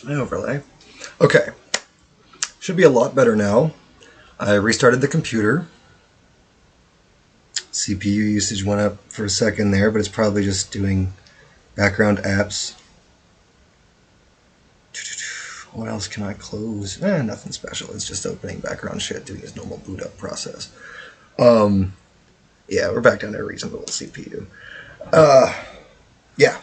My overlay. Okay. Should be a lot better now. I restarted the computer. CPU usage went up for a second there, but it's probably just doing background apps. What else can I close? Nothing special. It's just opening background shit, doing its normal boot up process. Um, yeah, we're back down to a reasonable CPU. Yeah,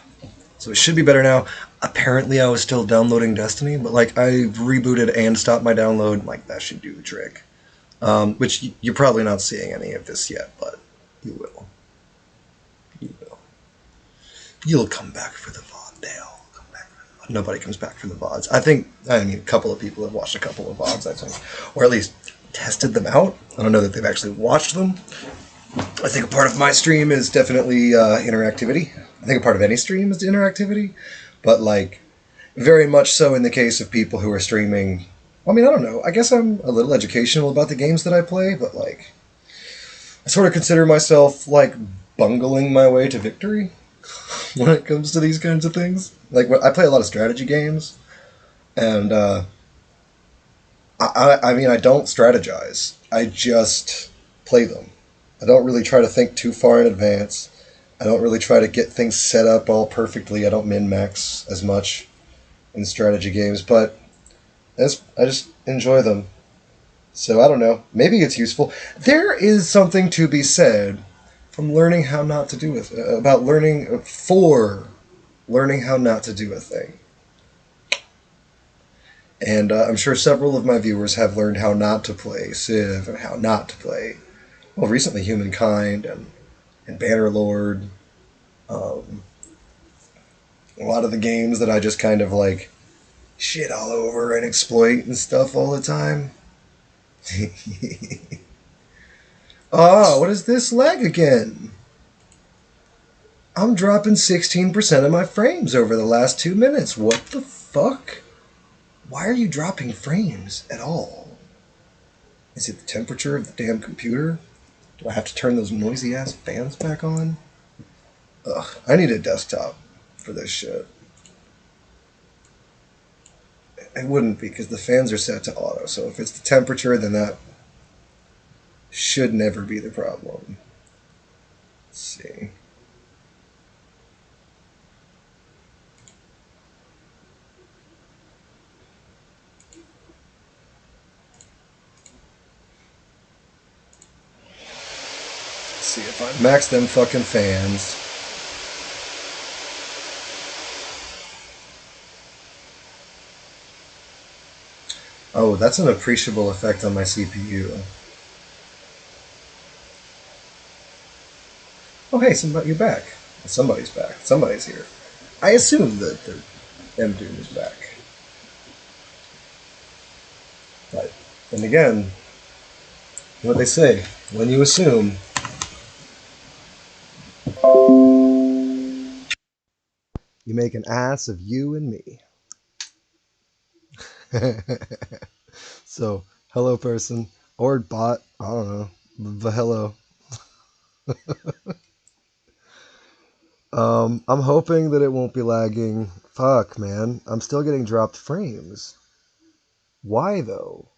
so it should be better now. Apparently, I was still downloading Destiny, but like I rebooted and stopped my download. Like that should do the trick. Which you're probably not seeing any of this yet, but you will. You will. You'll come back for the VOD. They'll come back for the VOD. Nobody comes back for the VODs. I mean, a couple of people have watched a couple of VODs, I think. Or at least tested them out. I don't know that they've actually watched them. I think a part of my stream is definitely interactivity. I think a part of any stream is interactivity. But, like, very much so in the case of people who are streaming. I mean, I don't know. I guess I'm a little educational about the games that I play, but, like, I sort of consider myself, like, bungling my way to victory when it comes to these kinds of things. Like, I play a lot of strategy games, and I mean, I don't strategize. I just play them. I don't really try to think too far in advance. I don't really try to get things set up all perfectly. I don't min max as much in strategy games, but I just enjoy them. So I don't know. Maybe it's useful. There is something to be said from learning how not to do it, about learning for learning how not to do a thing. And I'm sure several of my viewers have learned how not to play Civ and how not to play, well, recently Humankind and Bannerlord. Um, a lot of the games that I just kind of like shit all over and exploit and stuff all the time. Oh, what is this lag again? I'm dropping 16% of my frames over the last 2 minutes. What the fuck? Why are you dropping frames at all? Is it the temperature of the damn computer? Do I have to turn those noisy ass fans back on? Ugh, I need a desktop for this shit. It wouldn't be because the fans are set to auto, so if it's the temperature, then that should never be the problem. Let's see. Let's see if I max them fucking fans. Oh, that's an appreciable effect on my CPU. Oh, hey, you're back. Somebody's back. Somebody's here. I assume that the M-Doom is back. But then again, what they say, when you assume, you make an ass of you and me. So, hello, person. Or bot. I don't know. But hello. I'm hoping that it won't be lagging. Fuck, man. I'm still getting dropped frames. Why, though?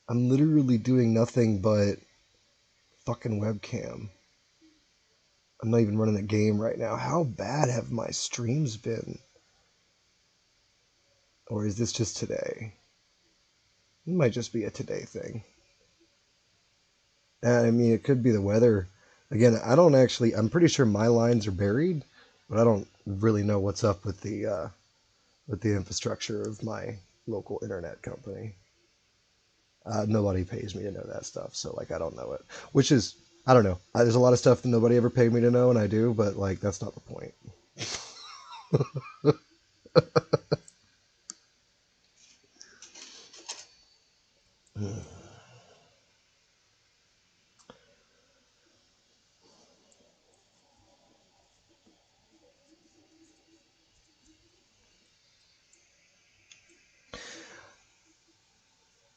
I'm literally doing nothing but fucking webcam. I'm not even running a game right now. How bad have my streams been? Or is this just today? It might just be a today thing. I mean, it could be the weather. Again, I'm pretty sure my lines are buried, but I don't really know what's up with the infrastructure of my local internet company. Nobody pays me to know that stuff, so like I don't know it. Which is, I don't know. There's a lot of stuff that nobody ever paid me to know, and I do, but like that's not the point.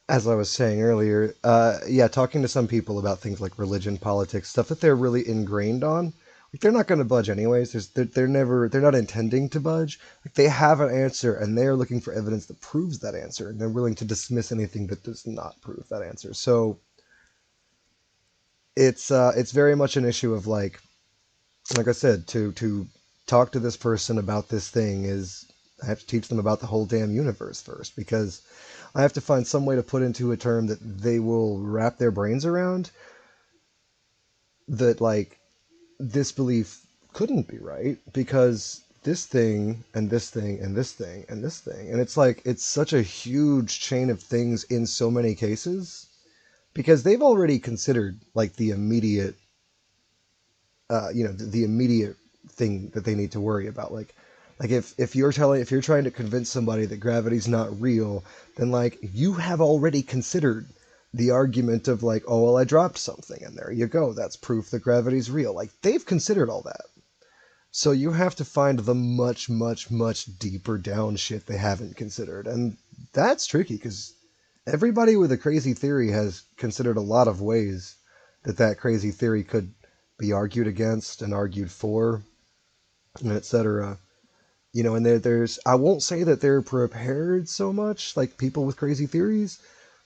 As I was saying earlier, yeah, talking to some people about things like religion, politics, stuff that they're really ingrained on, Like, they're not going to budge anyways. They're not intending to budge. Like, they have an answer and they're looking for evidence that proves that answer, and they're willing to dismiss anything that does not prove that answer. So it's very much an issue of like I said, to talk to this person about this thing is I have to teach them about the whole damn universe first, because I have to find some way to put into a term that they will wrap their brains around, that like this belief couldn't be right because this thing and this thing and this thing and this thing, and it's like it's such a huge chain of things in so many cases, because they've already considered like the immediate the immediate thing that they need to worry about. Like if you're trying to convince somebody that gravity's not real, then like you have already considered the argument of like, oh well, I dropped something and there you go, that's proof that gravity's real. Like they've considered all that. So you have to find the much, much, much deeper down shit they haven't considered. And that's tricky because everybody with a crazy theory has considered a lot of ways that that crazy theory could be argued against and argued for, and etc. And there's, I won't say that they're prepared so much, like people with crazy theories,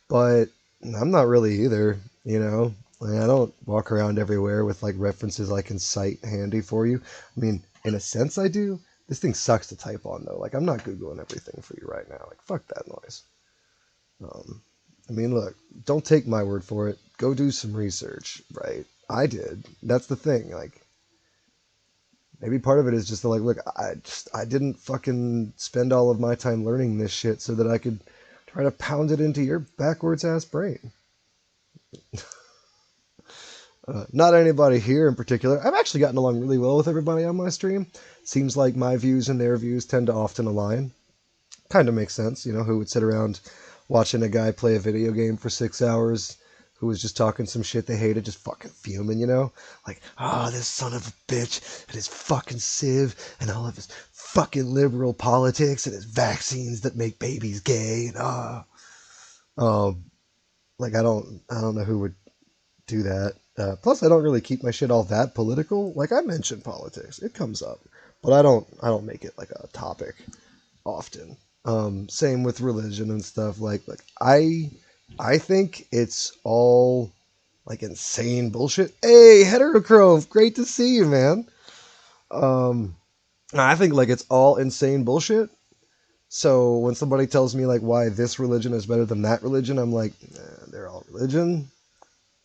but I'm not really either, Like, I don't walk around everywhere with like references I can cite handy for you. I mean, in a sense I do. This thing sucks to type on though. Like I'm not Googling everything for you right now. Like fuck that noise. Um, I mean, look, don't take my word for it. Go do some research, right? I did. That's the thing. Like maybe part of it is just like, look, I didn't fucking spend all of my time learning this shit so that I could try to pound it into your backwards ass brain. Not anybody here in particular. I've actually gotten along really well with everybody on my stream. Seems like my views and their views tend to often align. Kind of makes sense, who would sit around watching a guy play a video game for 6 hours who was just talking some shit they hated, just fucking fuming. Like, oh, this son of a bitch and his fucking Civ and all of his fucking liberal politics and his vaccines that make babies gay and like I don't know who would do that. Plus, I don't really keep my shit all that political. Like I mention politics, it comes up, but I don't make it like a topic often. Same with religion and stuff. Like I think it's all like insane bullshit. Hey, Heterochrome, great to see you, man. Um, I think like it's all insane bullshit. So when somebody tells me like why this religion is better than that religion, I'm like, they're all religion.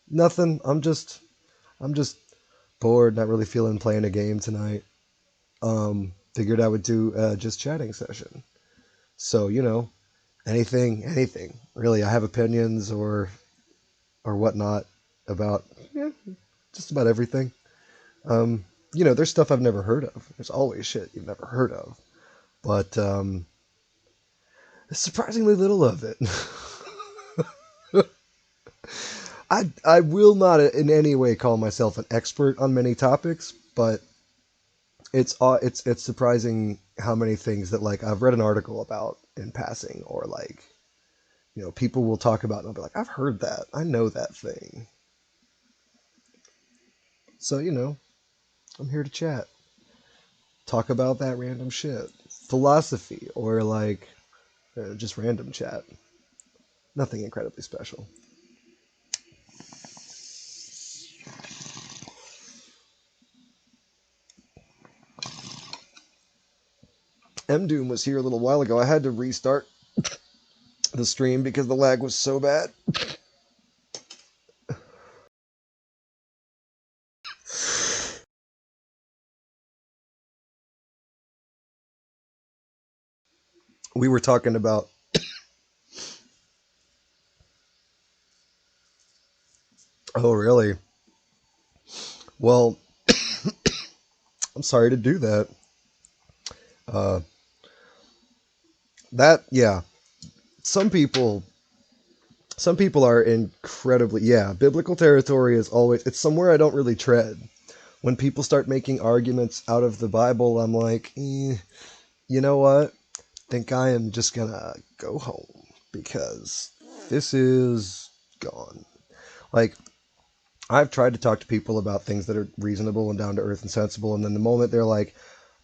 Nothing. I'm just bored, not really feeling playing a game tonight. Figured I would do just chatting session. So anything really. I have opinions or whatnot about just about everything. There's stuff I've never heard of. There's always shit you've never heard of, but surprisingly little of it. I will not in any way call myself an expert on many topics, but it's surprising how many things that like I've read an article about in passing, or like people will talk about and I'll be like, I've heard that, I know that thing. So I'm here to chat, talk about that random shit, philosophy, or like just random chat. Nothing incredibly special. M Doom was here a little while ago. I had to restart the stream because the lag was so bad. We were talking about. Oh, really? Well, I'm sorry to do that. Uh, yeah. Some people, some people are incredibly, yeah. Biblical territory is always, it's somewhere I don't really tread. When people start making arguments out of the Bible, I'm like, you know what? Think I am just gonna go home because this is gone. Like, I've tried to talk to people about things that are reasonable and down to earth and sensible, and then the moment they're like,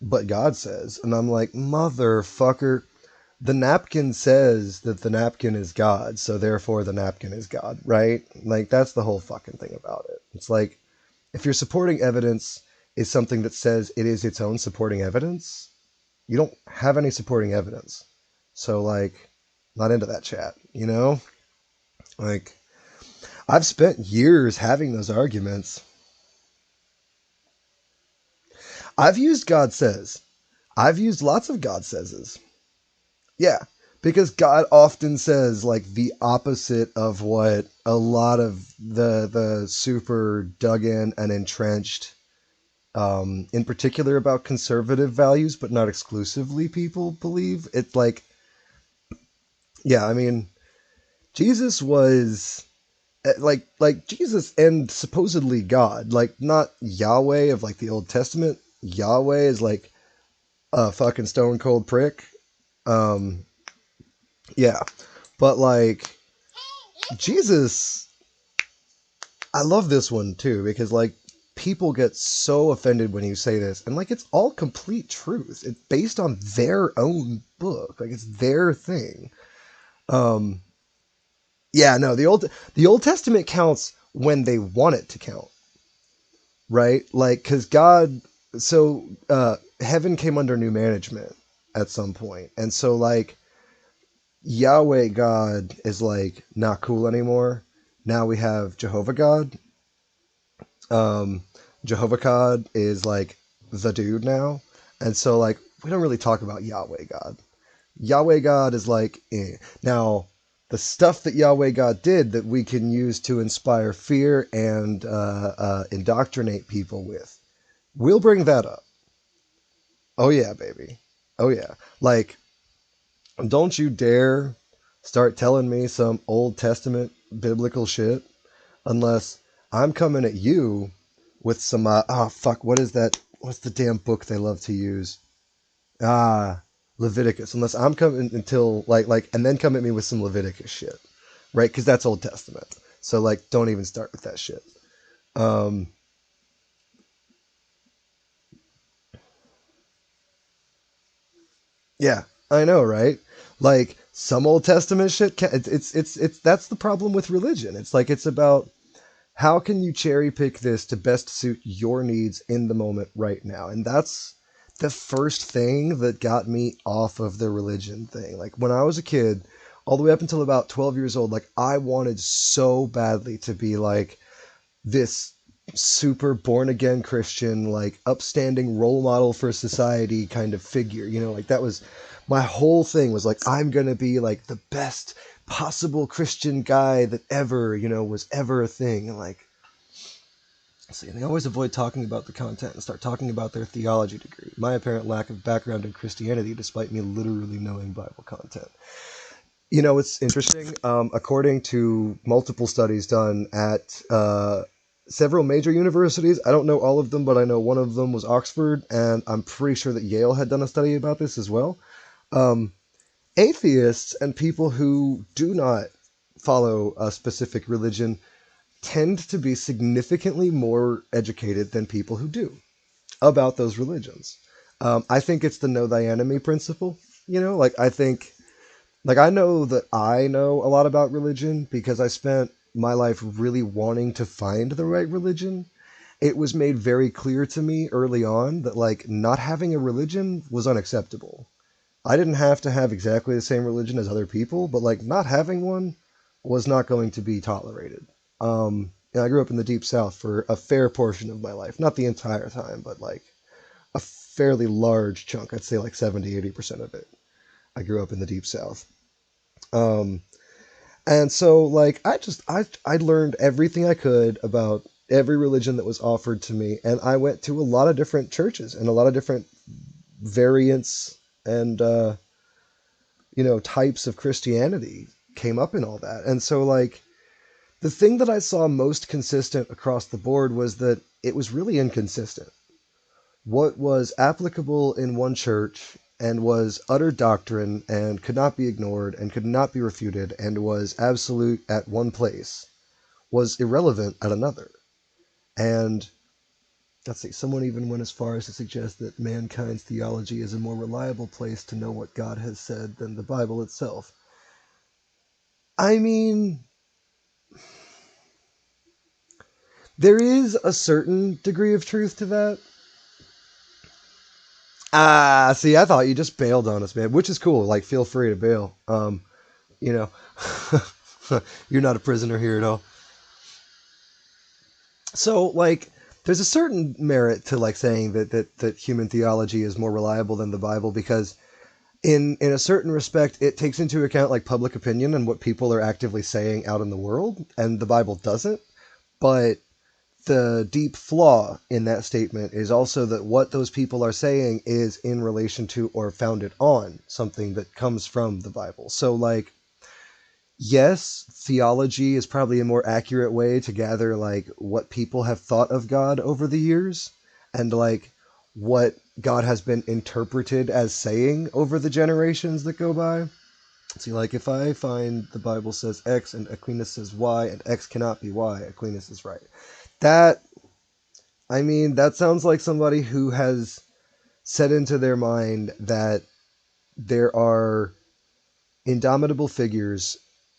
but God says, and I'm like, motherfucker, the napkin says that the napkin is God, so therefore the napkin is God, right? Like, that's the whole fucking thing about it. It's like, if your supporting evidence is something that says it is its own supporting evidence, you don't have any supporting evidence. So, like, not into that chat, you know? Like, I've spent years having those arguments. I've used God says. I've used lots of God says. Yeah, because God often says like the opposite of what a lot of the super dug in and entrenched, in particular about conservative values, but not exclusively, people believe. It's like, yeah, I mean, Jesus was like Jesus and supposedly God, like not Yahweh of like the Old Testament. Yahweh is like a fucking stone cold prick. Um, yeah, but like Jesus, I love this one too because like people get so offended when you say this, and like it's all complete truth. It's based on their own book, like it's their thing. Um, yeah, no, the Old Testament counts when they want it to count, right? Like because God, so heaven came under new management at some point, and so like Yahweh God is like not cool anymore. Now we have Jehovah God. Um, Jehovah God is like the dude now, and so like we don't really talk about Yahweh God. Yahweh God is like now the stuff that Yahweh God did that we can use to inspire fear and indoctrinate people with. We'll bring that up. Oh yeah, baby. Oh yeah. Like, don't you dare start telling me some Old Testament biblical shit unless I'm coming at you with some fuck, what is that? What's the damn book they love to use? Ah, Leviticus. Unless I'm coming until like and then come at me with some Leviticus shit, right? Because that's Old Testament. So like, don't even start with that shit. Um, yeah, I know, right? Like some Old Testament shit. It's that's the problem with religion. It's like it's about how can you cherry pick this to best suit your needs in the moment right now, and that's the first thing that got me off of the religion thing. Like when I was a kid, all the way up until about 12 years old, like I wanted so badly to be like this super born again Christian, like upstanding role model for society kind of figure. Like that was my whole thing was like, I'm going to be like the best possible Christian guy that ever, was ever a thing. And like, see, they always avoid talking about the content and start talking about their theology degree. My apparent lack of background in Christianity, despite me literally knowing Bible content. It's interesting. According to multiple studies done at several major universities, I don't know all of them, but I know one of them was Oxford, and I'm pretty sure that Yale had done a study about this as well. Um, Atheists and people who do not follow a specific religion tend to be significantly more educated than people who do about those religions. I think it's the know thy enemy principle. Like I think like I know that I know a lot about religion because I spent my life really wanting to find the right religion. It was made very clear to me early on that like not having a religion was unacceptable. I didn't have to have exactly the same religion as other people, but like not having one was not going to be tolerated. And I grew up in the deep south for a fair portion of my life, not the entire time, but like a fairly large chunk. I'd say like 70-80% of it. I grew up in the deep south. Um, And so, like, I learned everything I could about every religion that was offered to me, and I went to a lot of different churches and a lot of different variants and types of Christianity came up in all that. And so, like, the thing that I saw most consistent across the board was that it was really inconsistent. What was applicable in one church and was utter doctrine and could not be ignored and could not be refuted and was absolute at one place was irrelevant at another. And let's see, someone even went as far as to suggest that mankind's theology is a more reliable place to know what God has said than the Bible itself. I mean, there is a certain degree of truth to that. Ah, see, I thought you just bailed on us, man, which is cool. Like, feel free to bail. You know, you're not a prisoner here at all. So, like, there's a certain merit to like saying that human theology is more reliable than the Bible because in a certain respect it takes into account like public opinion and what people are actively saying out in the world, and the Bible doesn't. But the deep flaw in that statement is also that what those people are saying is in relation to or founded on something that comes from the Bible. So, like, yes, theology is probably a more accurate way to gather, like, what people have thought of God over the years and, like, what God has been interpreted as saying over the generations that go by. See, like, if I find the Bible says X and Aquinas says Y and X cannot be Y, Aquinas is right. That I mean, that sounds like somebody who has set into their mind that there are indomitable figures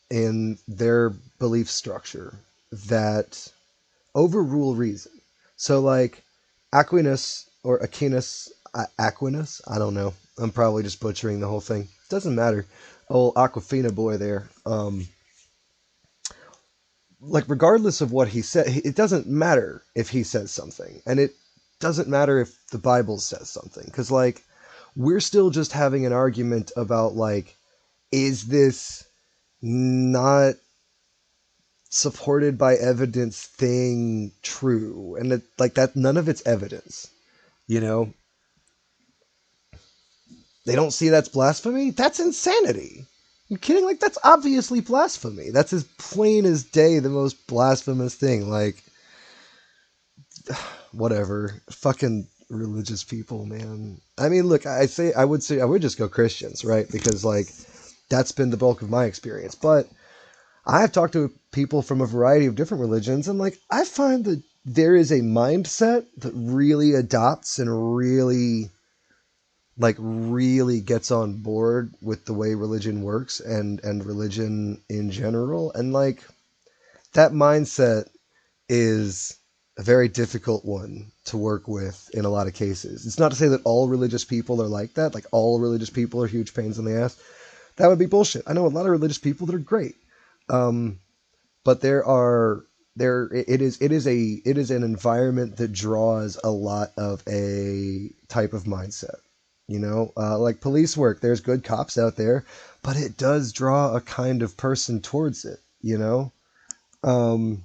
in their belief structure that overrule reason. So, like, Aquinas or Aquinas, Aquinas, I don't know. I'm probably just butchering the whole thing. Doesn't matter. Old Aquafina boy there. Like, regardless of what he said, it doesn't matter if he says something, and it doesn't matter if the Bible says something, because, like, we're still just having an argument about, like, is this not supported by evidence thing true? And it, like, that, none of it's evidence. You know, they don't see that's blasphemy. That's insanity. You kidding? Like, that's obviously blasphemy. That's as plain as day the most blasphemous thing. Like, whatever. Fucking religious people, man. I mean, look, I would just go Christians, right? Because, like, that's been the bulk of my experience. But I've talked to people from a variety of different religions, and, like, I find that there is a mindset that really adopts and really, like, really gets on board with the way religion works and religion in general. And, like, that mindset is a very difficult one to work with in a lot of cases. It's not to say that all religious people are like that, like all religious people are huge pains in the ass. That would be bullshit. I know a lot of religious people that are great. Um, but it is an environment that draws a lot of a type of mindset. Like police work, there's good cops out there, but it does draw a kind of person towards it, you know? Um,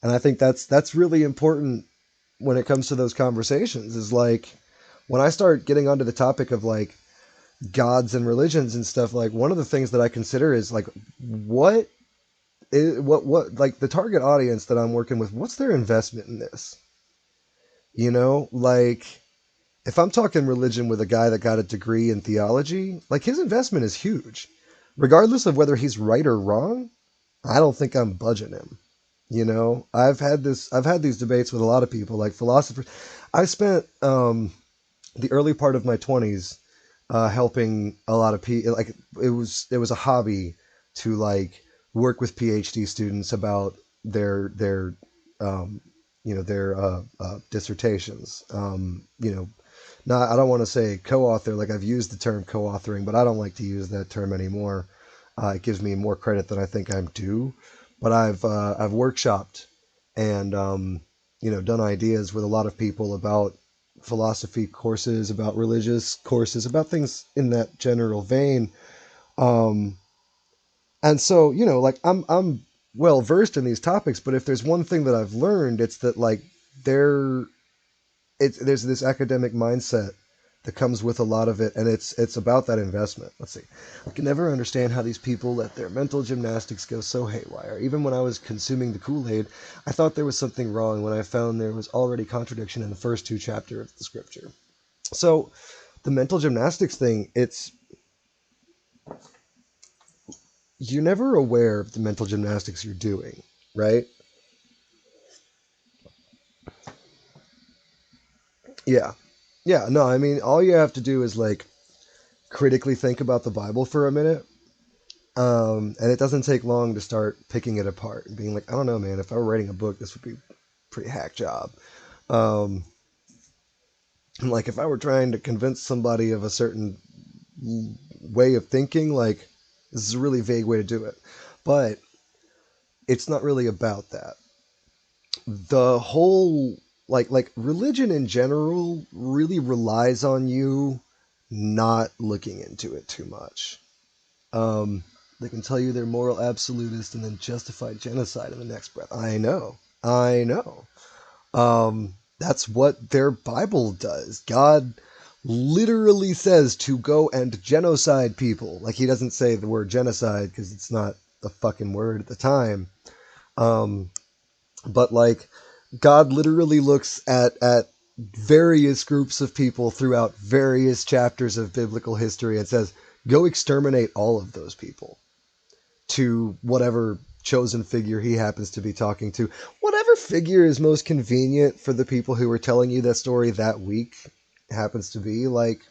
and I think that's really important when it comes to those conversations is like when I start getting onto the topic of like gods and religions and stuff, like one of the things that I consider is like what what like the target audience that I'm working with, what's their investment in this? Like if I'm talking religion with a guy that got a degree in theology, like his investment is huge. Regardless of whether he's right or wrong, I don't think I'm budging him. I've had these debates with a lot of people, like philosophers. I spent the early part of my 20s helping a lot of people. Like it was a hobby to like work with PhD students about their um, their dissertations. Not I don't want to say co-author, like I've used the term co-authoring, but I don't like to use that term anymore. It gives me more credit than I think I'm due. But I've workshopped and done ideas with a lot of people about philosophy courses, about religious courses, about things in that general vein. Um, and so like I'm well versed in these topics, but if there's one thing that I've learned, it's that like there there's this academic mindset that comes with a lot of it, and it's about that investment. Let's see. I can never understand how these people let their mental gymnastics go so haywire. Even when I was consuming the Kool-Aid, I thought there was something wrong when I found there was already contradiction in the first two chapters of the scripture. So the mental gymnastics thing, it's you're never aware of the mental gymnastics you're doing, right? Yeah. Yeah, no, I mean, all you have to do is like critically think about the Bible for a minute. And it doesn't take long to start picking it apart and being like, I don't know, man, if I were writing a book, this would be a pretty hack job. Um, like if I were trying to convince somebody of a certain way of thinking, like this is a really vague way to do it. But it's not really about that. The whole like religion in general really relies on you not looking into it too much. Um, they can tell you they're moral absolutist and then justify genocide in the next breath. I know. That's what their Bible does. God literally says to go and genocide people. Like he doesn't say the word genocide because it's not a fucking word at the time. Um, but like God literally looks at various groups of people throughout various chapters of biblical history and says, "Go exterminate all of those people." To whatever chosen figure he happens to be talking to. Whatever figure is most convenient for the people who are telling you that story that week happens to be. Like,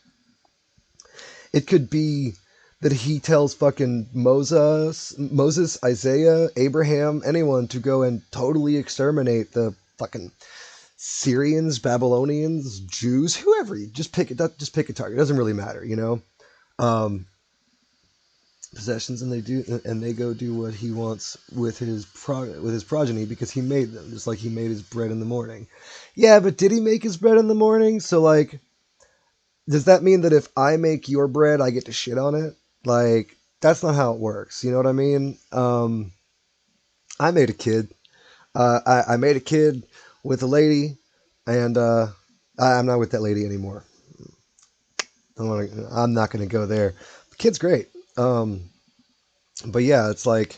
it could be that he tells fucking Moses, Isaiah, Abraham, anyone to go and totally exterminate the fucking Syrians, Babylonians, Jews, whoever. You just pick it. Just pick a target. It doesn't really matter, you know. Um, Possessions, and they go do what he wants with his progeny because he made them, just like he made his bread in the morning. Yeah, but did he make his bread in the morning? So like, does that mean that if I make your bread, I get to shit on it? Like, that's not how it works. You know what I mean? I made a kid. I made a kid with a lady, and I'm not with that lady anymore. I'm not going to go there. The kid's great. But yeah, it's like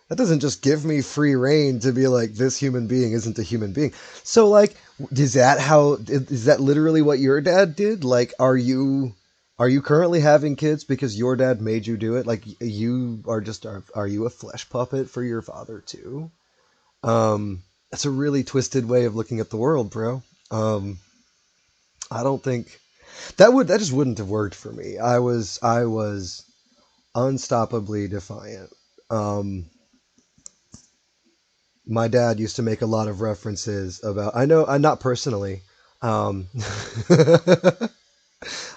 that doesn't just give me free reign to be like this human being isn't a human being. So like, is that literally what your dad did? Like, are you currently having kids because your dad made you do it? Like you are you a flesh puppet for your father too? That's a really twisted way of looking at the world, bro. I don't think that just wouldn't have worked for me. I was unstoppably defiant. Um, my dad used to make a lot of references about. I know, not personally. Um,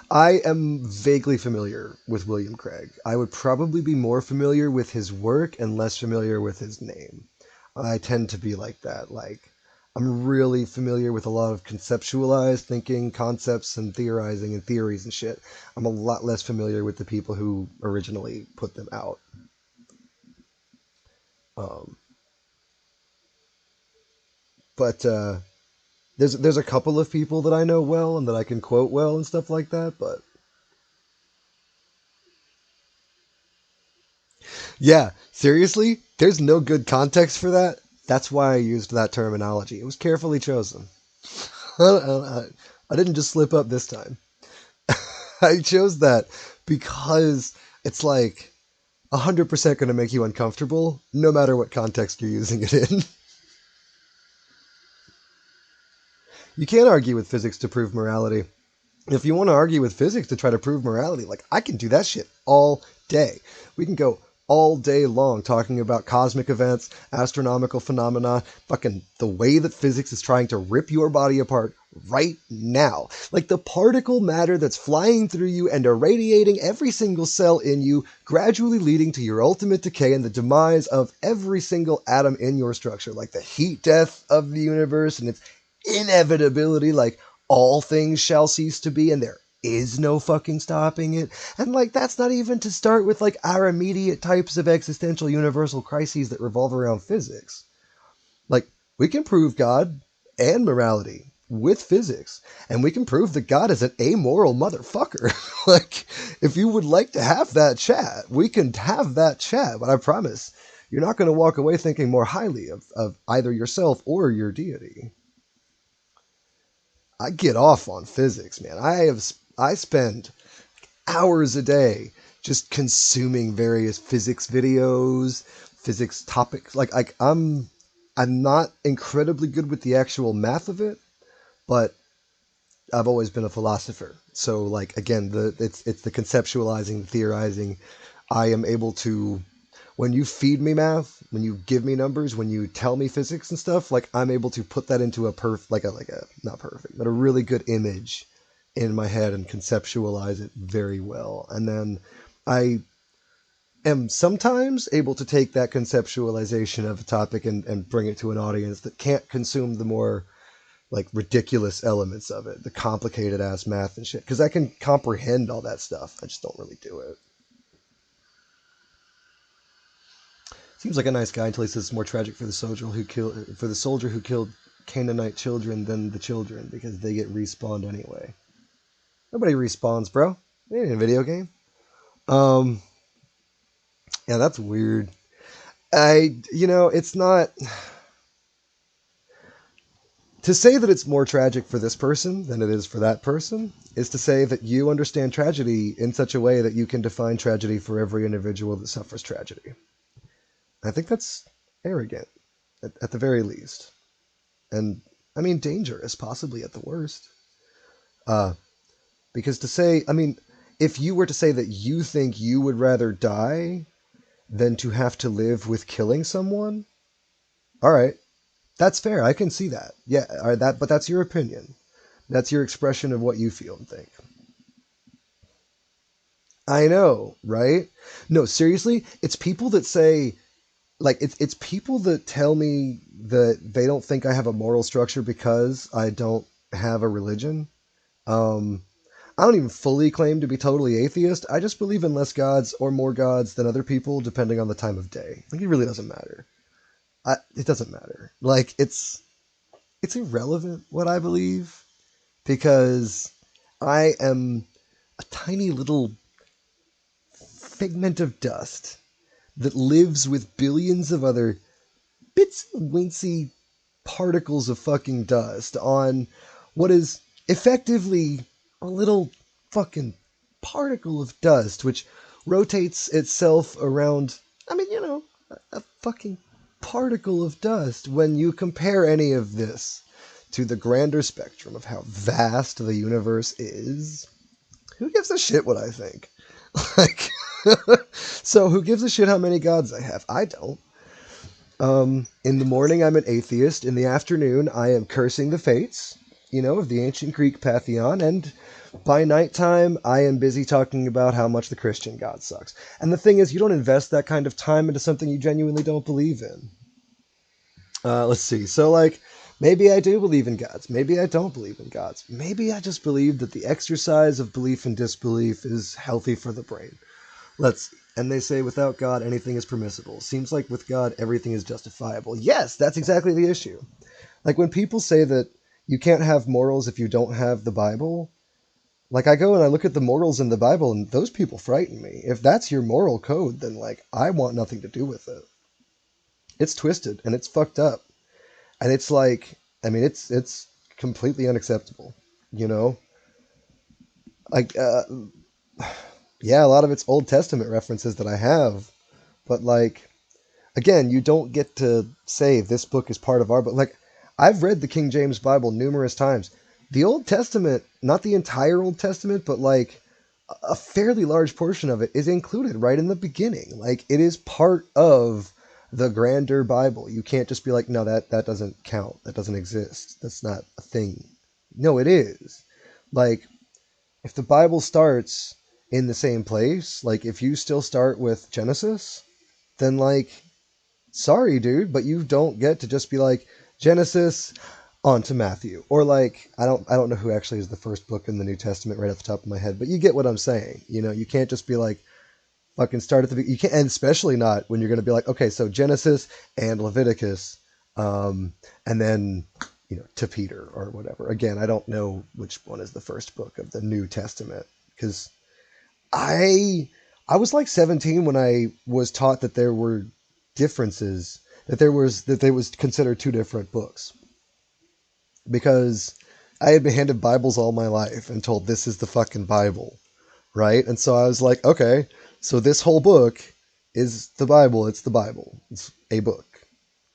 I am vaguely familiar with William Craig. I would probably be more familiar with his work and less familiar with his name. I tend to be like that. Like, I'm really familiar with a lot of conceptualized thinking, concepts, and theorizing and theories and shit. I'm a lot less familiar with the people who originally put them out. Um, but there's a couple of people that I know well and that I can quote well and stuff like that. But yeah, seriously, there's no good context for that. That's why I used that terminology. It was carefully chosen. I didn't just slip up this time. I chose that because it's like 100% going to make you uncomfortable, no matter what context you're using it in. You can't argue with physics to prove morality. If you want to argue with physics to try to prove morality, like I can do that shit all day. We can go all day long talking about cosmic events, astronomical phenomena, fucking the way that physics is trying to rip your body apart right now. Like the particle matter that's flying through you and irradiating every single cell in you, gradually leading to your ultimate decay and the demise of every single atom in your structure. Like the heat death of the universe and its inevitability, like all things shall cease to be and there is no fucking stopping it. And like that's not even to start with like our immediate types of existential universal crises that revolve around physics. Like we can prove God and morality with physics, and we can prove that God is an amoral motherfucker. Like if you would like to have that chat, we can have that chat, but I promise you're not going to walk away thinking more highly of either yourself or your deity. I get off on physics, man. I spend hours a day just consuming various physics videos, physics topics. I'm not incredibly good with the actual math of it, but I've always been a philosopher. So like again, it's the conceptualizing, the theorizing. I am able to when you feed me math, when you give me numbers, when you tell me physics and stuff, like I'm able to put that into a like a not perfect, but a really good image in my head and conceptualize it very well. And then I am sometimes able to take that conceptualization of a topic and bring it to an audience that can't consume the more like ridiculous elements of it, the complicated ass math and shit. Because I can comprehend all that stuff. I just don't really do it. Seems like a nice guy until he says it's more tragic for the soldier who killed Canaanite children than the children because they get respawned anyway. Nobody respawns, bro. It ain't a video game. Um, yeah, that's weird. It's not to say that it's more tragic for this person than it is for that person is to say that you understand tragedy in such a way that you can define tragedy for every individual that suffers tragedy. I think that's arrogant, at the very least. And, I mean, dangerous, possibly at the worst. Uh, because to say, I mean, if you were to say that you think you would rather die than to have to live with killing someone, all right, that's fair. I can see that. Yeah, all right, but that's your opinion. That's your expression of what you feel and think. I know, right? No, seriously, it's people that say like it's people that tell me that they don't think I have a moral structure because I don't have a religion. Um, I don't even fully claim to be totally atheist. I just believe in less gods or more gods than other people, depending on the time of day. Like it really doesn't matter. It doesn't matter. Like it's irrelevant what I believe because I am a tiny little figment of dust that lives with billions of other bitsy wincy particles of fucking dust on what is effectively a little fucking particle of dust which rotates itself around, I mean, a fucking particle of dust. When you compare any of this to the grander spectrum of how vast the universe is, who gives a shit what I think? Like, so who gives a shit how many gods I have? I don't. In the morning, I'm an atheist. In the afternoon, I am cursing the fates, of the ancient Greek pantheon. And by nighttime, I am busy talking about how much the Christian God sucks. And the thing is, you don't invest that kind of time into something you genuinely don't believe in. Let's see. So, like, maybe I do believe in gods. Maybe I don't believe in gods. Maybe I just believe that the exercise of belief and disbelief is healthy for the brain. Let's see. And they say without God, anything is permissible. Seems like with God, everything is justifiable. Yes, that's exactly the issue. Like when people say that you can't have morals if you don't have the Bible, like I go and I look at the morals in the Bible and those people frighten me. If that's your moral code, then like I want nothing to do with it. It's twisted and it's fucked up. And it's like, I mean, it's completely unacceptable, you know? Like, yeah, a lot of it's Old Testament references that I have, but like, again, you don't get to say this book is part of our book. Like, I've read the King James Bible numerous times. The Old Testament, not the entire Old Testament, but like a fairly large portion of it is included right in the beginning. Like, it is part of the grander Bible. You can't just be like, no, that doesn't count. That doesn't exist. That's not a thing. No, it is. Like, if the Bible starts in the same place, like if you still start with Genesis, then like sorry, dude, but you don't get to just be like Genesis on to Matthew. Or like I don't know who actually is the first book in the New Testament right off the top of my head, but you get what I'm saying. You can't just be like fucking start at the you can't, and especially not when you're going to be like, okay, so Genesis and Leviticus, and then to Peter or whatever. Again, I don't know which one is the first book of the New Testament because I I was like 17 when I was taught that there were differences, that they was considered two different books because I had been handed Bibles all my life and told this is the fucking Bible, right? And so I was like, okay, so this whole book is the Bible. It's the Bible. It's a book.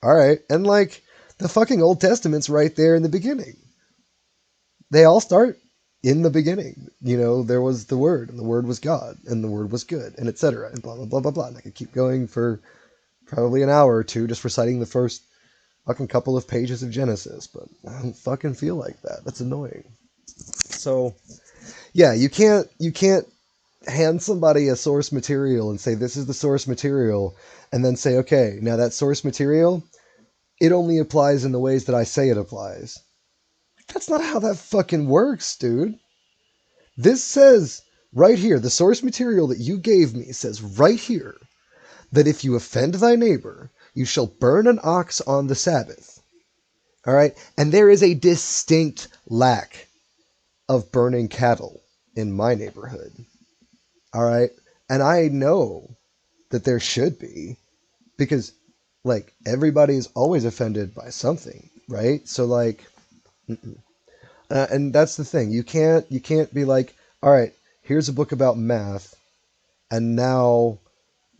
All right. And like the fucking Old Testament's right there in the beginning. They all start in the beginning, there was the Word, and the Word was God, and the Word was good, and etc. And blah blah blah blah blah. And I could keep going for probably an hour or two just reciting the first fucking couple of pages of Genesis, but I don't fucking feel like that. That's annoying. So yeah, you can't hand somebody a source material and say this is the source material, and then say, okay, now that source material, it only applies in the ways that I say it applies. That's not how that fucking works, dude. This says right here, the source material that you gave me says right here that if you offend thy neighbor, you shall burn an ox on the Sabbath. All right? And there is a distinct lack of burning cattle in my neighborhood. All right? And I know that there should be, because like everybody's always offended by something, right? So like and that's the thing. You can't be like, all right, here's a book about math, and now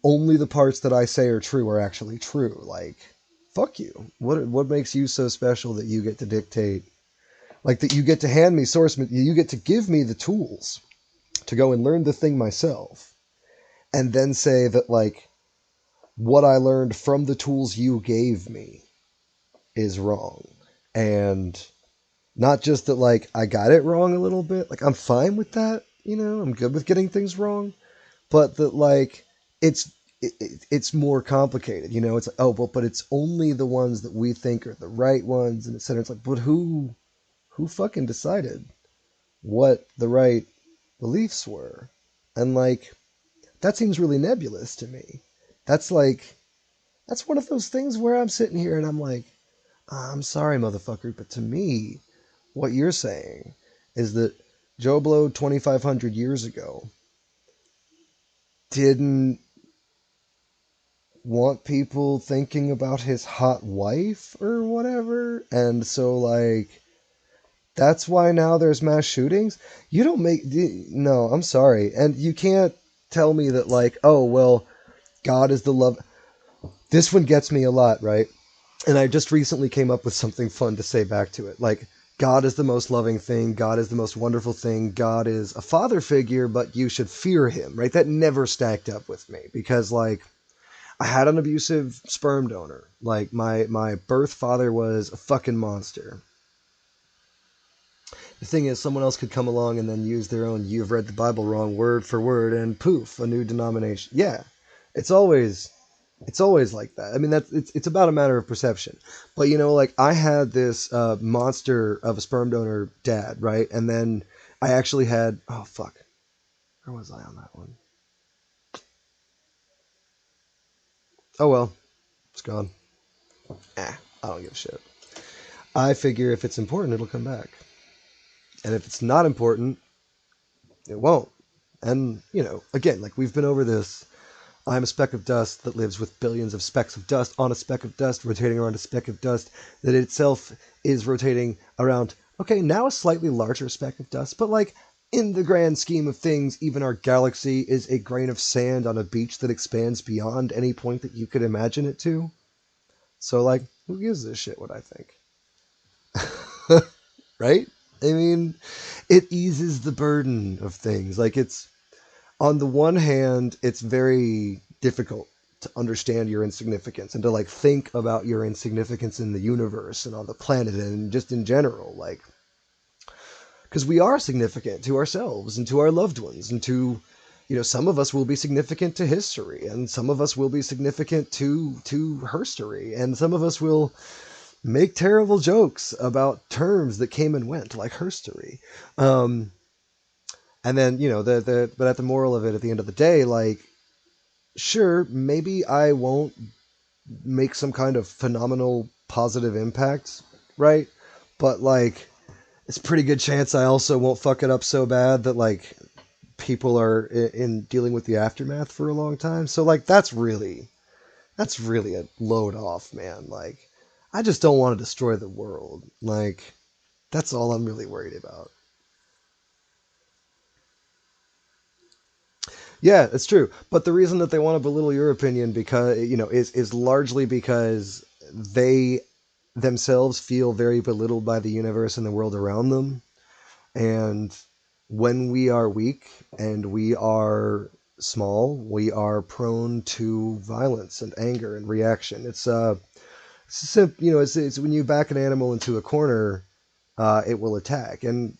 only the parts that I say are true are actually true. Like, fuck you. What makes you so special that you get to dictate? Like that you get to hand me source. You get to give me the tools to go and learn the thing myself, and then say that like what I learned from the tools you gave me is wrong, and not just that like I got it wrong a little bit. Like I'm fine with that. I'm good with getting things wrong, but that like it's it's more complicated. It's like, oh well, but it's only the ones that we think are the right ones, and etc. It's like, but who fucking decided what the right beliefs were? And like that seems really nebulous to me. That's like that's one of those things where I'm sitting here and I'm like, I'm sorry, motherfucker, but to me, what you're saying is that Joe Blow 2,500 years ago didn't want people thinking about his hot wife or whatever. And so, like, that's why now there's mass shootings. You don't make. No, I'm sorry. And you can't tell me that, like, oh, well, God is the love. This one gets me a lot, right? And I just recently came up with something fun to say back to it. Like, God is the most loving thing. God is the most wonderful thing. God is a father figure, but you should fear him, right? That never stacked up with me because, like, I had an abusive sperm donor. Like, my birth father was a fucking monster. The thing is, someone else could come along and then use their own, you've read the Bible wrong word for word, and poof, a new denomination. Yeah, it's always it's always like that. I mean, it's about a matter of perception. But like I had this monster of a sperm donor dad, right? And then I actually had oh fuck, where was I on that one? Oh well, it's gone. I don't give a shit. I figure if it's important, it'll come back, and if it's not important, it won't. And again, like we've been over this. I'm a speck of dust that lives with billions of specks of dust on a speck of dust, rotating around a speck of dust that itself is rotating around, okay, now a slightly larger speck of dust, but like in the grand scheme of things, even our galaxy is a grain of sand on a beach that expands beyond any point that you could imagine it to. So, like, who gives a shit what I think? Right? I mean, it eases the burden of things. Like, on the one hand, it's very difficult to understand your insignificance and to like think about your insignificance in the universe and on the planet and just in general, like because we are significant to ourselves and to our loved ones and to some of us will be significant to history and some of us will be significant to herstory and some of us will make terrible jokes about terms that came and went like herstory. And then the but at the moral of it at the end of the day, like sure, maybe I won't make some kind of phenomenal positive impact, right? But like, it's a pretty good chance I also won't fuck it up so bad that like people are in dealing with the aftermath for a long time. So like, that's really a load off, man. Like, I just don't want to destroy the world. Like, that's all I'm really worried about. Yeah, it's true. But the reason that they want to belittle your opinion because is largely because they themselves feel very belittled by the universe and the world around them. And when we are weak and we are small, we are prone to violence and anger and reaction. It's when you back an animal into a corner, it will attack. And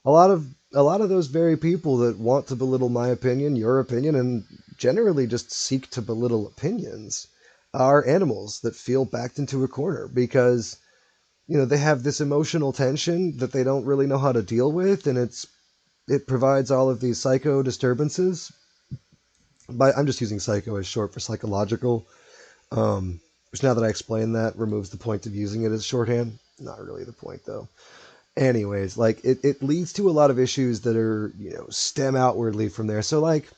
a lot of those very people that want to belittle my opinion, your opinion, and generally just seek to belittle opinions are animals that feel backed into a corner because they have this emotional tension that they don't really know how to deal with, and it provides all of these psycho disturbances. But I'm just using psycho as short for psychological, which now that I explain that removes the point of using it as shorthand. Not really the point though. Anyways, like it leads to a lot of issues that are stem outwardly from there. So like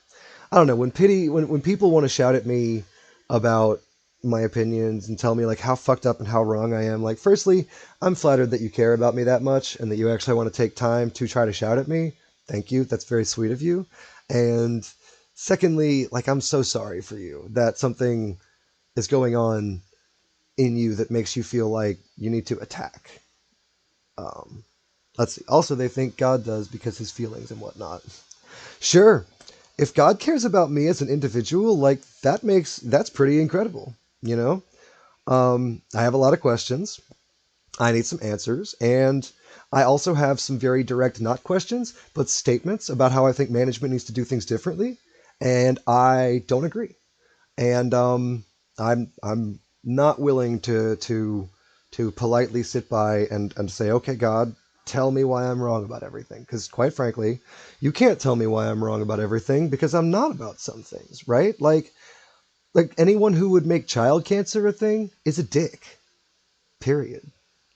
I don't know, when people want to shout at me about my opinions and tell me like how fucked up and how wrong I am, like firstly, I'm flattered that you care about me that much and that you actually want to take time to try to shout at me. Thank you. That's very sweet of you. And secondly, like I'm so sorry for you that something is going on in you that makes you feel like you need to attack. Um, let's see. Also, they think God does because his feelings and whatnot. Sure, if God cares about me as an individual, like that's pretty incredible. You know, I have a lot of questions. I need some answers, and I also have some very direct, not questions, but statements about how I think management needs to do things differently, and I don't agree. And I'm not willing to politely sit by and say, okay, God, tell me why I'm wrong about everything. Because quite frankly, you can't tell me why I'm wrong about everything because I'm not about some things, right? Like anyone who would make child cancer a thing is a dick. Period.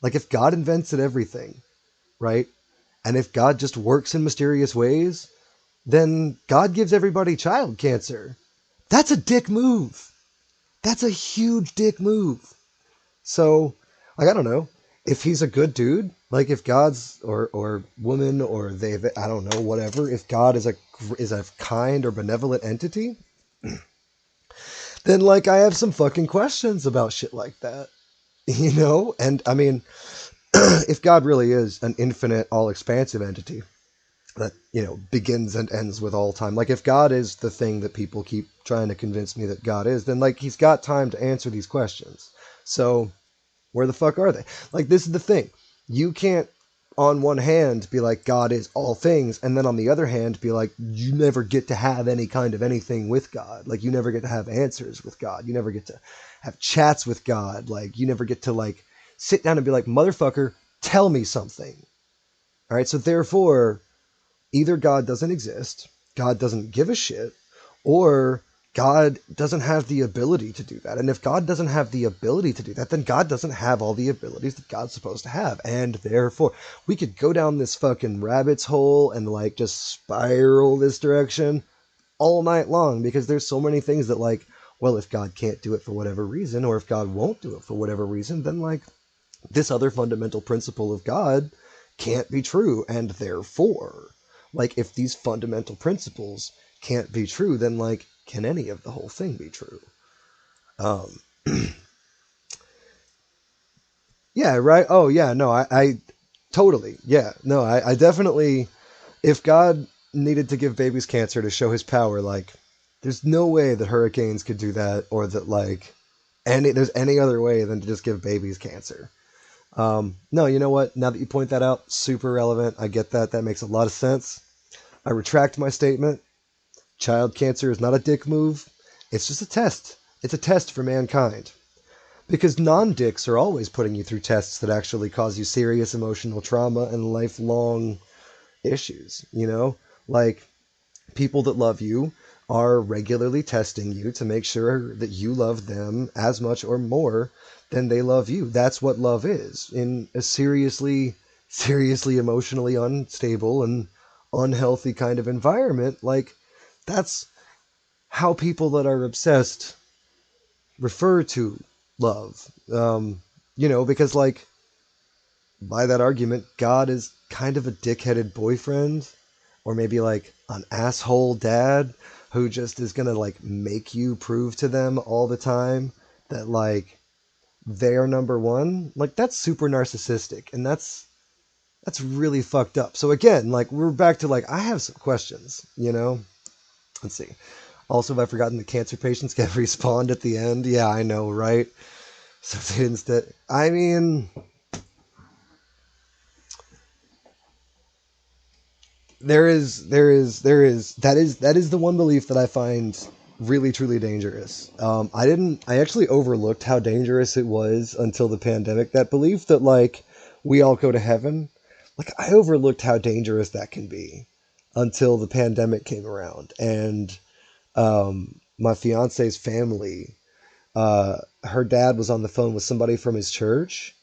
Like if God invented everything, right? And if God just works in mysterious ways, then God gives everybody child cancer. That's a dick move. That's a huge dick move. So, like, I don't know if he's a good dude. Like, if God's or woman or I don't know, whatever. If God is a kind or benevolent entity, then like I have some fucking questions about shit like that, And I mean, if God really is an infinite, all-expansive entity that begins and ends with all time, like if God is the thing that people keep trying to convince me that God is, then like he's got time to answer these questions. So where the fuck are they? Like, this is the thing. You can't, on one hand, be like, God is all things, and then on the other hand, be like, you never get to have any kind of anything with God. Like, you never get to have answers with God. You never get to have chats with God. Like, you never get to, like, sit down and be like, motherfucker, tell me something. All right, so therefore, either God doesn't exist, God doesn't give a shit, or God doesn't have the ability to do that. And if God doesn't have the ability to do that, then God doesn't have all the abilities that God's supposed to have. And therefore, we could go down this fucking rabbit's hole and like just spiral this direction all night long because there's so many things that like, well, if God can't do it for whatever reason, or if God won't do it for whatever reason, then like this other fundamental principle of God can't be true. And therefore, like, if these fundamental principles can't be true, then, like, can any of the whole thing be true? Um, yeah, right. Oh, yeah, no, I totally, yeah, no, I definitely, if God needed to give babies cancer to show his power, like, there's no way that hurricanes could do that or that, like, there's any other way than to just give babies cancer. No, you know what? Now that you point that out, super relevant. I get that. That makes a lot of sense. I retract my statement. Child cancer is not a dick move. It's just a test. It's a test for mankind. Because non dicks are always putting you through tests that actually cause you serious emotional trauma and lifelong issues, Like, people that love you are regularly testing you to make sure that you love them as much or more than they love you. That's what love is. In a seriously emotionally unstable and unhealthy kind of environment, like that's how people that are obsessed refer to love. Because like by that argument, God is kind of a dickheaded boyfriend or maybe like an asshole dad who just is gonna like make you prove to them all the time that like they're number one. Like that's super narcissistic, and That's really fucked up. So again, like we're back to like I have some questions, you know? Let's see. Also, have I forgotten the cancer patients get respawned at the end? Yeah, I know, right? So if they instead, I mean, that is the one belief that I find really truly dangerous. I actually overlooked how dangerous it was until the pandemic. That belief that like we all go to heaven, like I overlooked how dangerous that can be until the pandemic came around, and my fiance's family, her dad was on the phone with somebody from his church,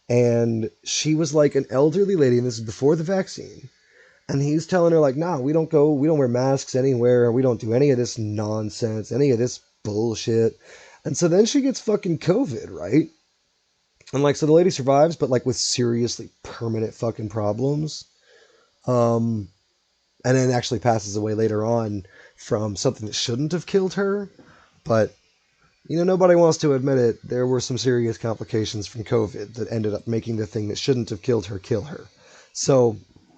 and she was like an elderly lady, and this is before the vaccine. And he's telling her, like, nah, we don't wear masks anywhere. We don't do any of this nonsense, any of this bullshit. And so then she gets fucking COVID, right? And like, so the lady survives, but like with seriously permanent fucking problems. Um, and then actually passes away later on from something that shouldn't have killed her. But, nobody wants to admit it. There were some serious complications from COVID that ended up making the thing that shouldn't have killed her kill her. So,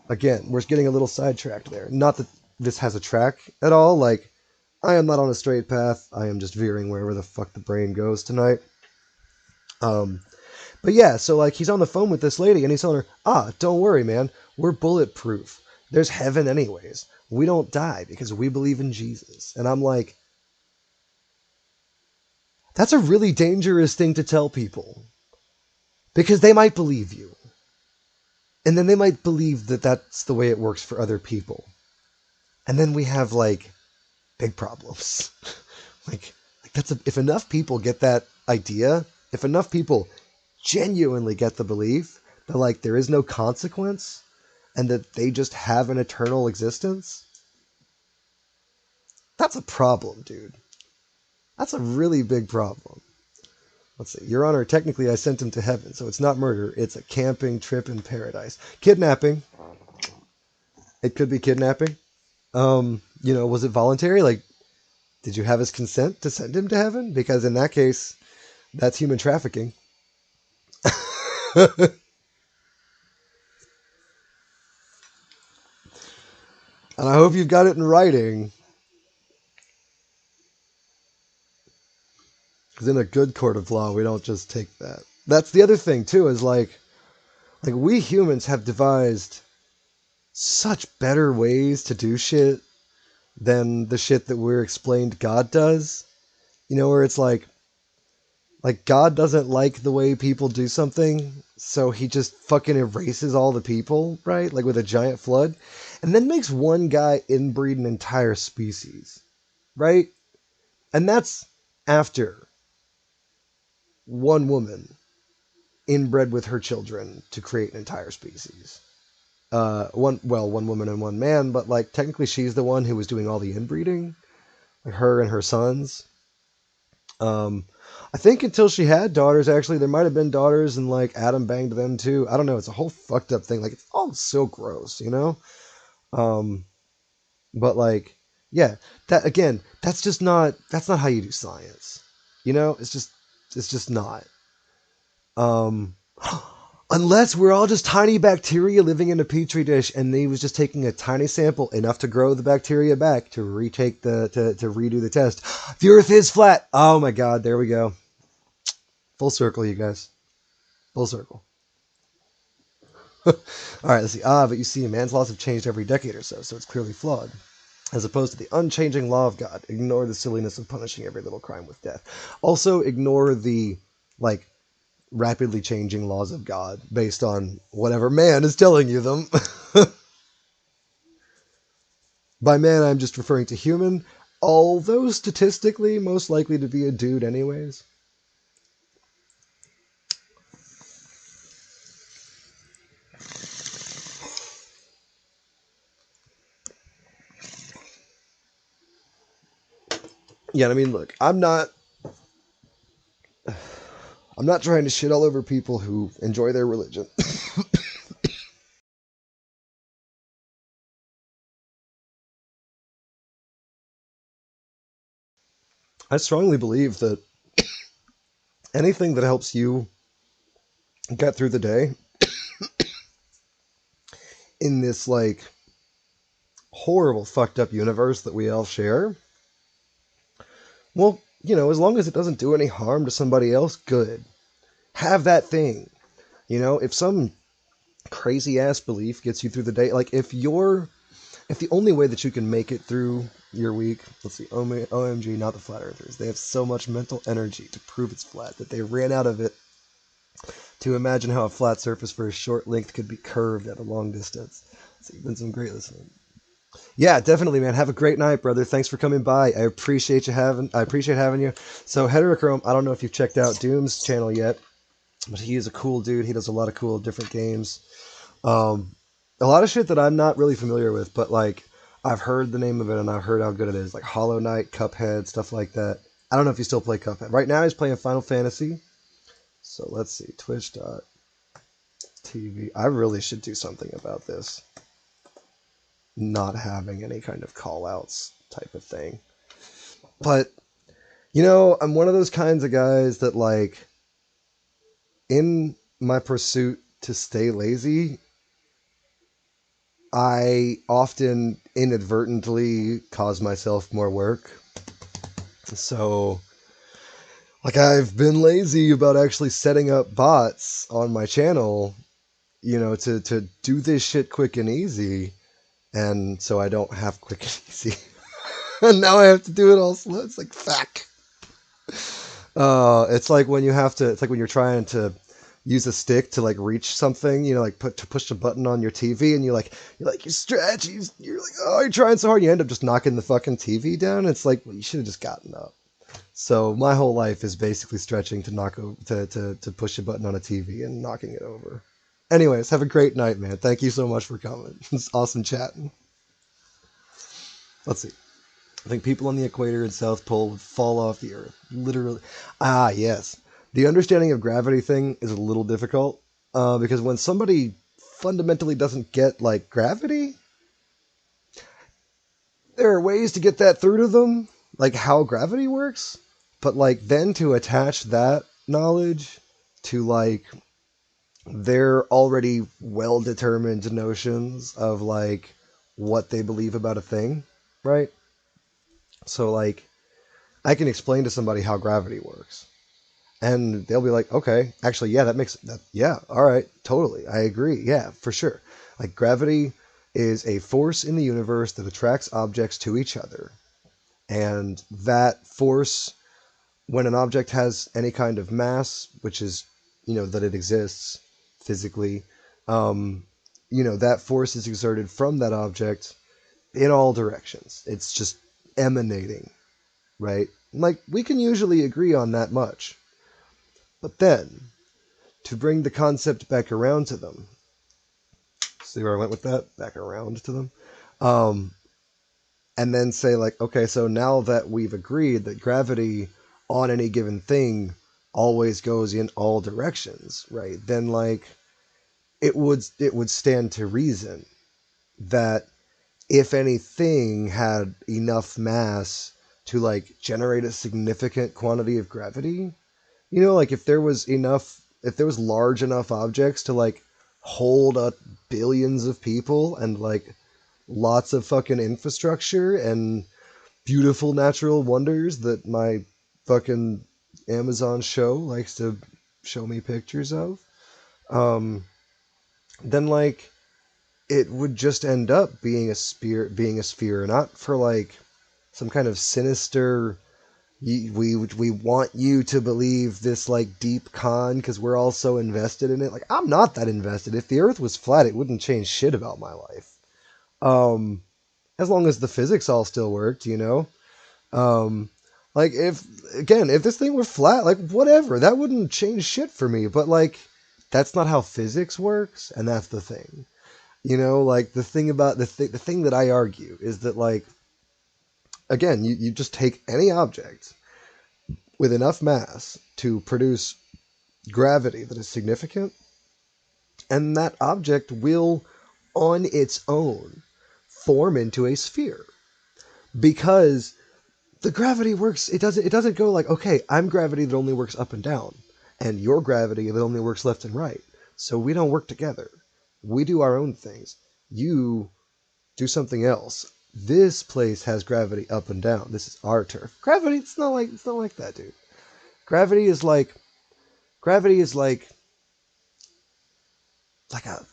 again, we're getting a little sidetracked there. Not that this has a track at all. Like, I am not on a straight path. I am just veering wherever the fuck the brain goes tonight. Um, but yeah, so like he's on the phone with this lady and he's telling her, don't worry, man. We're bulletproof. There's heaven anyways. We don't die because we believe in Jesus. And I'm like, that's a really dangerous thing to tell people because they might believe you. And then they might believe that that's the way it works for other people. And then we have like big problems. like if enough people get that idea, if enough people genuinely get the belief that like there is no consequence and that they just have an eternal existence, that's a problem, dude. That's a really big problem. Let's see. Your Honor, technically I sent him to heaven, so it's not murder. It's a camping trip in paradise. Kidnapping. It could be kidnapping. Was it voluntary? Like, did you have his consent to send him to heaven? Because in that case, that's human trafficking. And I hope you've got it in writing. Because in a good court of law, we don't just take that. That's the other thing too. Is like we humans have devised such better ways to do shit than the shit that we're explained God does. Where it's like God doesn't like the way people do something, so he just fucking erases all the people, right? Like with a giant flood, and then makes one guy inbreed an entire species, right? And that's after one woman inbred with her children to create an entire species. One woman and one man, but like technically she's the one who was doing all the inbreeding, like her and her sons. Um, I think until she had daughters, actually, there might have been daughters, and like Adam banged them too. I don't know. It's a whole fucked up thing. Like it's all so gross. Um, but like, yeah, that again, that's not how you do science. It's just not. Um, unless we're all just tiny bacteria living in a petri dish, and he was just taking a tiny sample enough to grow the bacteria back to retake to redo the test. The Earth is flat. Oh my God, there we go. Full circle, you guys. Full circle. All right, let's see. But you see, man's laws have changed every decade or so it's clearly flawed. As opposed to the unchanging law of God. Ignore the silliness of punishing every little crime with death. Also, ignore the, like, rapidly changing laws of God based on whatever man is telling you them. By man, I'm just referring to human, although statistically most likely to be a dude anyways. Yeah, I mean, look, I'm not trying to shit all over people who enjoy their religion. I strongly believe that anything that helps you get through the day in this like horrible fucked up universe that we all share, well, as long as it doesn't do any harm to somebody else, good. Have that thing. If some crazy ass belief gets you through the day, like if the only way that you can make it through your week, let's see, OMG, not the flat earthers. They have so much mental energy to prove it's flat that they ran out of it to imagine how a flat surface for a short length could be curved at a long distance. So you've been some great listening. Yeah, definitely, man. Have a great night, brother. Thanks for coming by. I appreciate having you. So Heterochrome, I don't know if you've checked out Doom's channel yet, but he is a cool dude. He does a lot of cool different games. Um, a lot of shit that I'm not really familiar with, but like I've heard the name of it and I've heard how good it is, like Hollow Knight, Cuphead, stuff like that. I don't know if you still play Cuphead. Right now he's playing Final Fantasy. So let's see, twitch.tv. I really should do something about this. Not having any kind of call outs type of thing. But, I'm one of those kinds of guys that like in my pursuit to stay lazy, I often inadvertently cause myself more work. So, like, I've been lazy about actually setting up bots on my channel, to do this shit quick and easy. And so I don't have quick and easy. And now I have to do it all slow. It's like, fuck. It's like when it's like when you're trying to use a stick to like reach something, like to push a button on your TV, and you stretch, you're like, oh, you're trying so hard, you end up just knocking the fucking TV down. It's like, well, you should have just gotten up. So my whole life is basically stretching to to push a button on a TV and knocking it over. Anyways, have a great night, man. Thank you so much for coming. It's awesome chatting. Let's see. I think people on the equator and South Pole would fall off the Earth. Literally. Ah, yes. The understanding of gravity thing is a little difficult because when somebody fundamentally doesn't get like gravity, there are ways to get that through to them, like how gravity works. But like then to attach that knowledge to like their already well determined notions of like what they believe about a thing, right? So like I can explain to somebody how gravity works. And they'll be like, okay, actually, yeah, yeah, all right, totally. I agree. Yeah, for sure. Like gravity is a force in the universe that attracts objects to each other. And that force, when an object has any kind of mass, which is, that it exists physically, um, that force is exerted from that object in all directions. It's just emanating, right? Like, we can usually agree on that much. But then, to bring the concept back around to them, see where I went with that? Back around to them. Um, and then say, like, okay, so now that we've agreed that gravity on any given thing always goes in all directions, right? Then, like, it would stand to reason that if anything had enough mass to, like, generate a significant quantity of gravity, like if there was large enough objects to like hold up billions of people and like lots of fucking infrastructure and beautiful natural wonders that my fucking Amazon show likes to show me pictures of, um, then like it would just end up being a sphere, not for like some kind of sinister we want you to believe this like deep con because we're all so invested in it. Like I'm not that invested. If the Earth was flat, it wouldn't change shit about my life. Um, as long as the physics all still worked, Um, like if this thing were flat, like whatever, that wouldn't change shit for me. But like that's not how physics works, and that's the thing. Like the thing about the thing that I argue is that like again, you just take any object with enough mass to produce gravity that is significant, and that object will, on its own, form into a sphere. Because the gravity works, it doesn't go like, okay, I'm gravity that only works up and down, and you're gravity that only works left and right. So we don't work together. We do our own things. You do something else. This place has gravity up and down. This is our turf. Gravity, it's not like that, dude. Gravity is like gravity is like a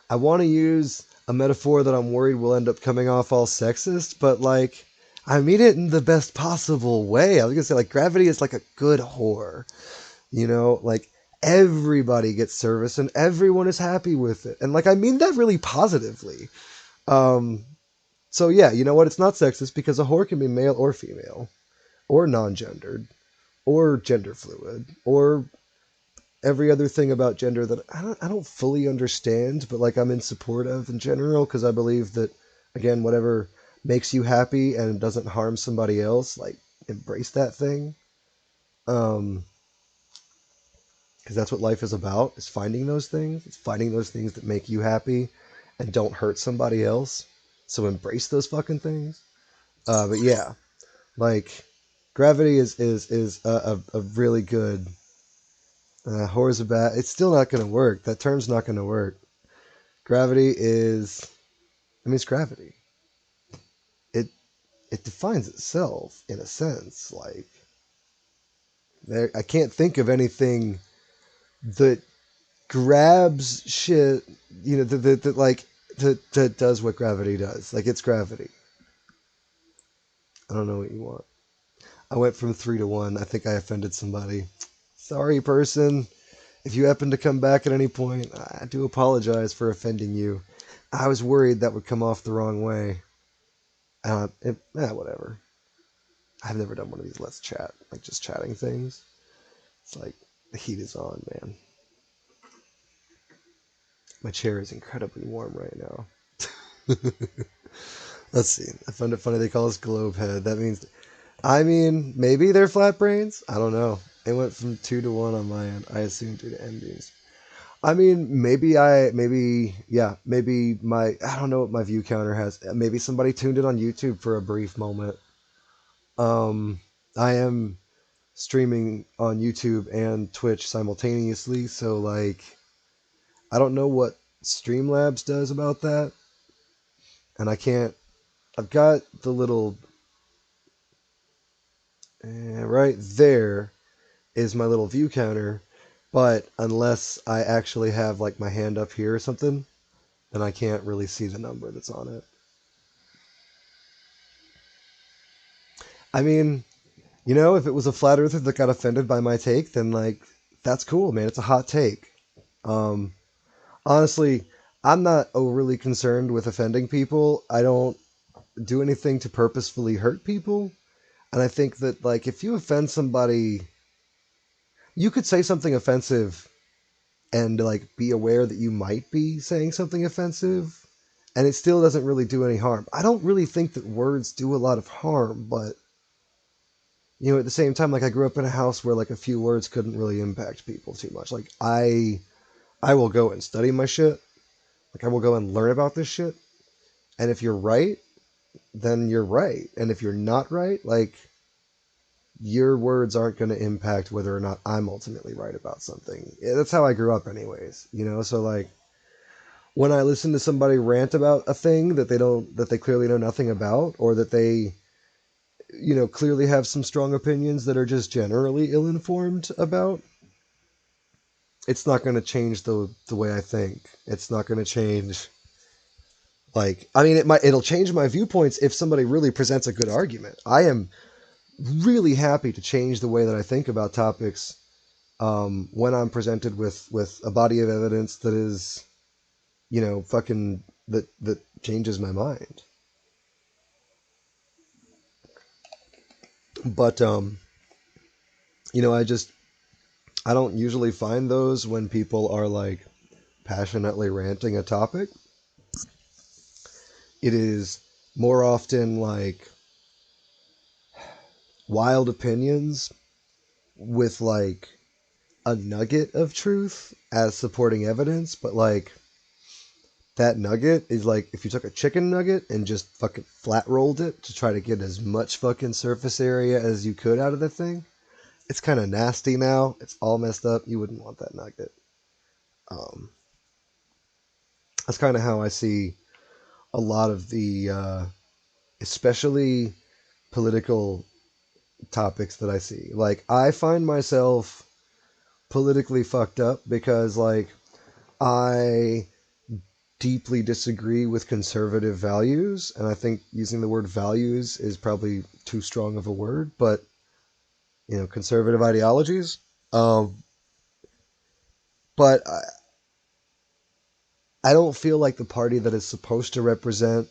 I want to use a metaphor that I'm worried will end up coming off all sexist, but like I mean it in the best possible way. I was gonna say like gravity is like a good whore, like everybody gets service and everyone is happy with it, and like I mean that really positively. Um, so yeah, you know what? It's not sexist because a whore can be male or female, or non-gendered, or gender fluid, or every other thing about gender that I don't fully understand, but like I'm in support of in general because I believe that again, whatever makes you happy and doesn't harm somebody else, like embrace that thing. Um, because that's what life is about: is finding those things. It's finding those things that make you happy and don't hurt somebody else. So embrace those fucking things. But yeah, like gravity is a really good. Whore's a bad. It's still not going to work. That term's not going to work. Gravity is. I mean, it's gravity. It it defines itself in a sense. Like I can't think of anything that grabs shit. That like that does what gravity does. Like it's gravity. I don't know what you want. I went from 3 to 1. I think I offended somebody. Sorry, person. If you happen to come back at any point, I do apologize for offending you. I was worried that would come off the wrong way. Whatever. I've never done one of these let's chat, like just chatting things. It's like the heat is on, man. My chair is incredibly warm right now. Let's see. I find it funny they call us globe head. That means, I mean, maybe they're flat brains. I don't know. It went from 2 to 1 on my end. I assume due to endings. I mean, maybe I don't know what my view counter has. Maybe somebody tuned in on YouTube for a brief moment. Um, I am streaming on YouTube and Twitch simultaneously, so like, I don't know what Streamlabs does about that, and I can't. I've got the little right there is my little view counter, but unless I actually have like my hand up here or something, then I can't really see the number that's on it. I mean, if it was a flat earther that got offended by my take, then like that's cool, man. It's a hot take. Um, Honestly, I'm not overly concerned with offending people. I don't do anything to purposefully hurt people. And I think that like if you offend somebody, you could say something offensive and like be aware that you might be saying something offensive and it still doesn't really do any harm. I don't really think that words do a lot of harm, but at the same time, like I grew up in a house where like a few words couldn't really impact people too much. Like I will go and study my shit. Like I will go and learn about this shit. And if you're right, then you're right. And if you're not right, like your words aren't going to impact whether or not I'm ultimately right about something. Yeah, that's how I grew up anyways, So like when I listen to somebody rant about a thing that they clearly know nothing about, or that they clearly have some strong opinions that are just generally ill-informed about, it's not going to change the way I think. It's not going to change. Like, I mean, it'll change my viewpoints if somebody really presents a good argument. I am really happy to change the way that I think about topics when I'm presented with a body of evidence that is, fucking that changes my mind. But I just I don't usually find those when people are like passionately ranting a topic. It is more often like wild opinions with like a nugget of truth as supporting evidence, but like that nugget is like if you took a chicken nugget and just fucking flat rolled it to try to get as much fucking surface area as you could out of the thing. It's kind of nasty now. It's all messed up. You wouldn't want that nugget. Um, That's kind of how I see a lot of the, especially political topics that I see. Like, I find myself politically fucked up because, like, I deeply disagree with conservative values, and I think using the word values is probably too strong of a word, but conservative ideologies. Um, but I don't feel like the party that is supposed to represent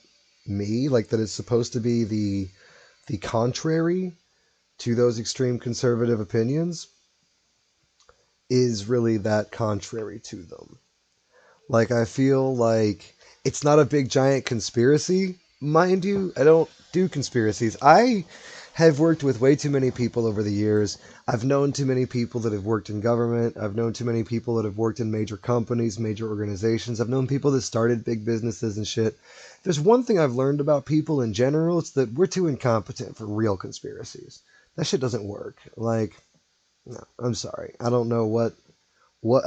me, like that is supposed to be the contrary to those extreme conservative opinions, is really that contrary to them. Like, I feel like it's not a big giant conspiracy, mind you. I don't do conspiracies. I have worked with way too many people over the years. I've known too many people that have worked in government. I've known too many people that have worked in major companies, major organizations. I've known people that started big businesses and shit. There's one thing I've learned about people in general, it's that we're too incompetent for real conspiracies. That shit doesn't work. Like, no, I'm sorry. I don't know what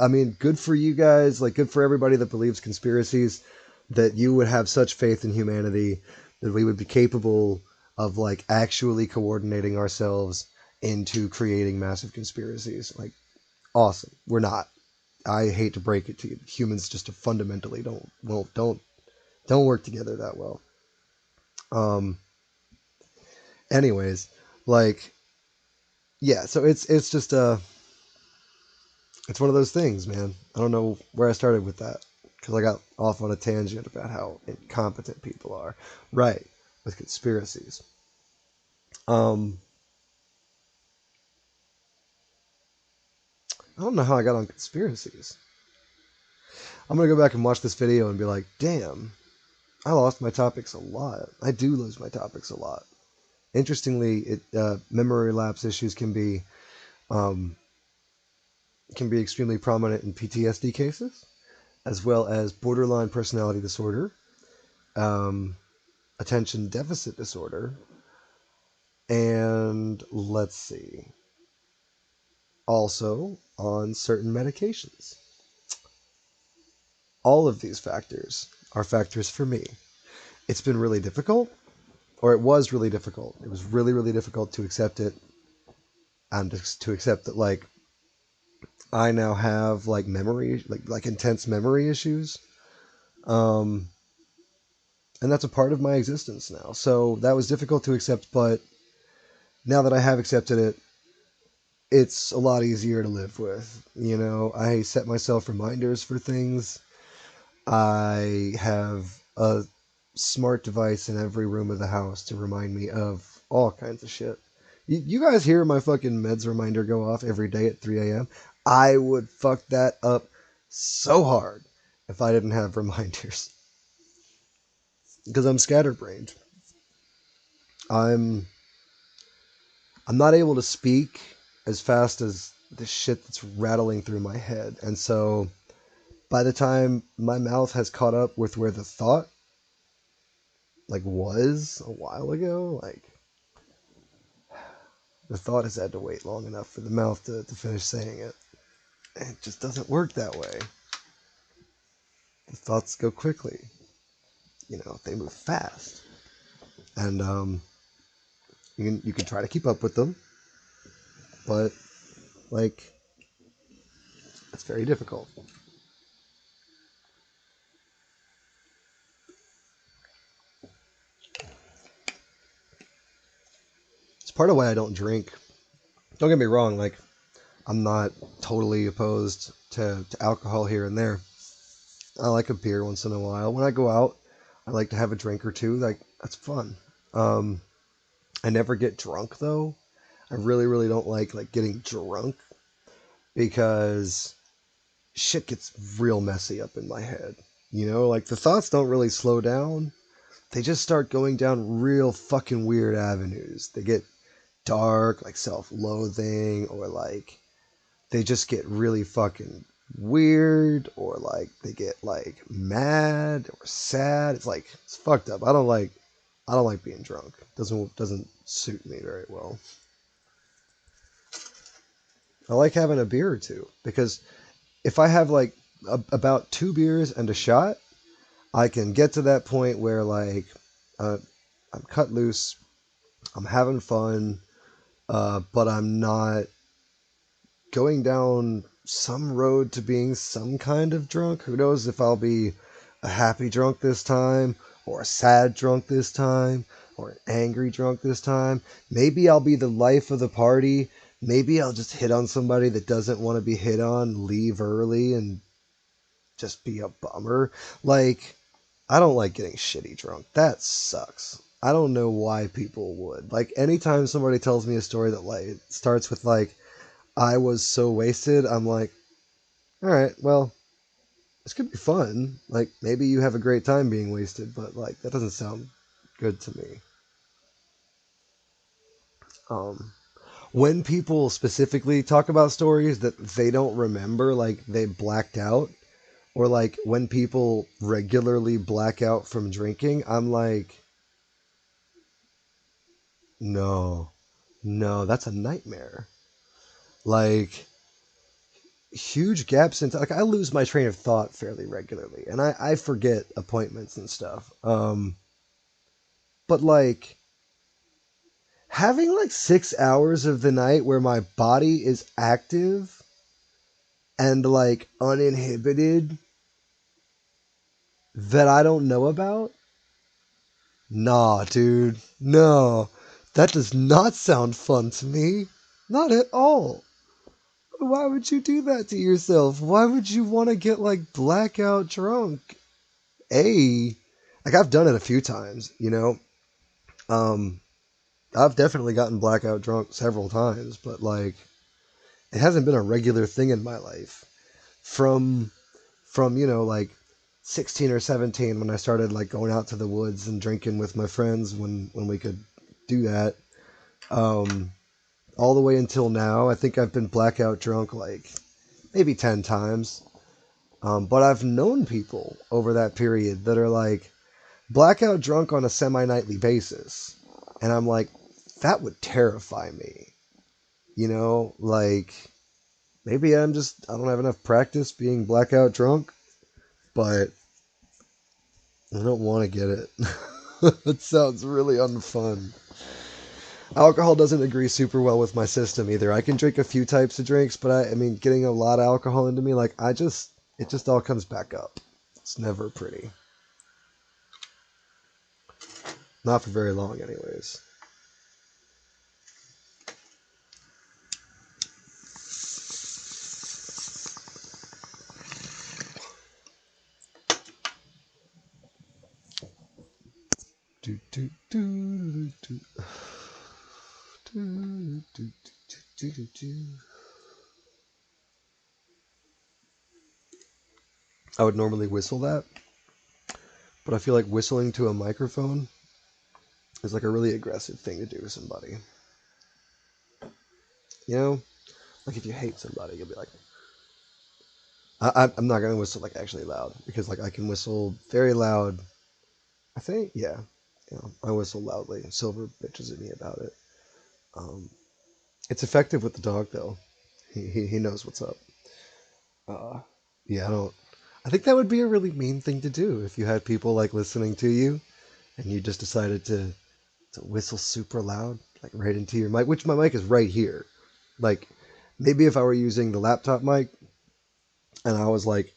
I mean, good for you guys, like good for everybody that believes conspiracies, that you would have such faith in humanity that we would be capable of like actually coordinating ourselves into creating massive conspiracies. Like, awesome. We're not. I hate to break it to you. Humans just fundamentally don't work together that well. Um anyways, like, yeah, so it's just it's one of those things, man. I don't know where I started with that because I got off on a tangent about how incompetent people are. Right, with conspiracies. Um, I don't know how I got on conspiracies. I'm gonna go back and watch this video and be like, damn, I lost my topics a lot. I do lose my topics a lot. Interestingly, memory lapse issues um, can be extremely prominent in PTSD cases, as well as borderline personality disorder, um, attention deficit disorder, and let's see, also on certain medications. All of these factors are factors for me. It's been really difficult, or it was really difficult. It was really, really difficult to accept it, and to accept that, like, I now have like memory, like intense memory issues. Um, and that's a part of my existence now. So that was difficult to accept, but now that I have accepted it, it's a lot easier to live with. I set myself reminders for things. I have a smart device in every room of the house to remind me of all kinds of shit. You guys hear my fucking meds reminder go off every day at 3 a.m.? I would fuck that up so hard if I didn't have reminders. Because I'm scatterbrained. I'm I'm not able to speak as fast as the shit that's rattling through my head. And so by the time my mouth has caught up with where the thought like was a while ago, like the thought has had to wait long enough for the mouth to finish saying it. And it just doesn't work that way. The thoughts go quickly. They move fast. And you can try to keep up with them, but like it's very difficult. It's part of why I don't drink. Don't get me wrong, like I'm not totally opposed to alcohol here and there. I like a beer once in a while. When I go out, I like to have a drink or two. Like, that's fun. Um, I never get drunk though. I really, really don't like getting drunk because shit gets real messy up in my head. Like the thoughts don't really slow down. They just start going down real fucking weird avenues. They get dark, like self-loathing, or like they just get really fucking weird, or like they get like mad or sad. It's fucked up. I don't like being drunk. Doesn't suit me very well. I like having a beer or two because if I have like about two beers and a shot, I can get to that point where like uh, I'm cut loose, I'm having fun, but I'm not going down some road to being some kind of drunk. Who knows if I'll be a happy drunk this time, or a sad drunk this time, or an angry drunk this time. Maybe I'll be the life of the party. Maybe I'll just hit on somebody that doesn't want to be hit on, leave early, and just be a bummer. Like, I don't like getting shitty drunk. That sucks. I don't know why people would. Like, anytime somebody tells me a story that like starts with like I was so wasted, I'm like, all right, well, this could be fun. Like maybe you have a great time being wasted, but like that doesn't sound good to me. Um, when people specifically talk about stories that they don't remember, like they blacked out, or like when people regularly black out from drinking, I'm like, no, no, that's a nightmare. Like huge gaps in like I lose my train of thought fairly regularly, and I forget appointments and stuff. But like having like 6 hours of the night where my body is active and like uninhibited that I don't know about, nah, dude, no, that does not sound fun to me, not at all. Why would you do that to yourself? Why would you want to get like blackout drunk? A, like I've done it a few times, you know. Um, I've definitely gotten blackout drunk several times, but like it hasn't been a regular thing in my life. From like 16 or 17 when I started like going out to the woods and drinking with my friends when we could do that. Um, all the way until now, I think I've been blackout drunk like maybe 10 times. But I've known people over that period that are like blackout drunk on a semi nightly basis. And I'm like, that would terrify me. You know, like maybe I don't have enough practice being blackout drunk, but I don't want to get it. It sounds really unfun. Alcohol doesn't agree super well with my system either. I can drink a few types of drinks, but I mean, getting a lot of alcohol into me, like, it just all comes back up. It's never pretty. Not for very long, anyways. Do, do, do, do, do, do, do, do, do. I would normally whistle that, but I feel like whistling to a microphone is like a really aggressive thing to do with somebody. You know, like if you hate somebody, you'll be like, I'm not gonna whistle like actually loud because like I can whistle very loud. I think yeah, I whistle loudly. Silver bitches at me about it. Um, it's effective with the dog though. He knows what's up. Uh, yeah, I don't. I think that would be a really mean thing to do if you had people like listening to you and you just decided to whistle super loud like right into your mic, which my mic is right here. Like maybe if I were using the laptop mic and I was like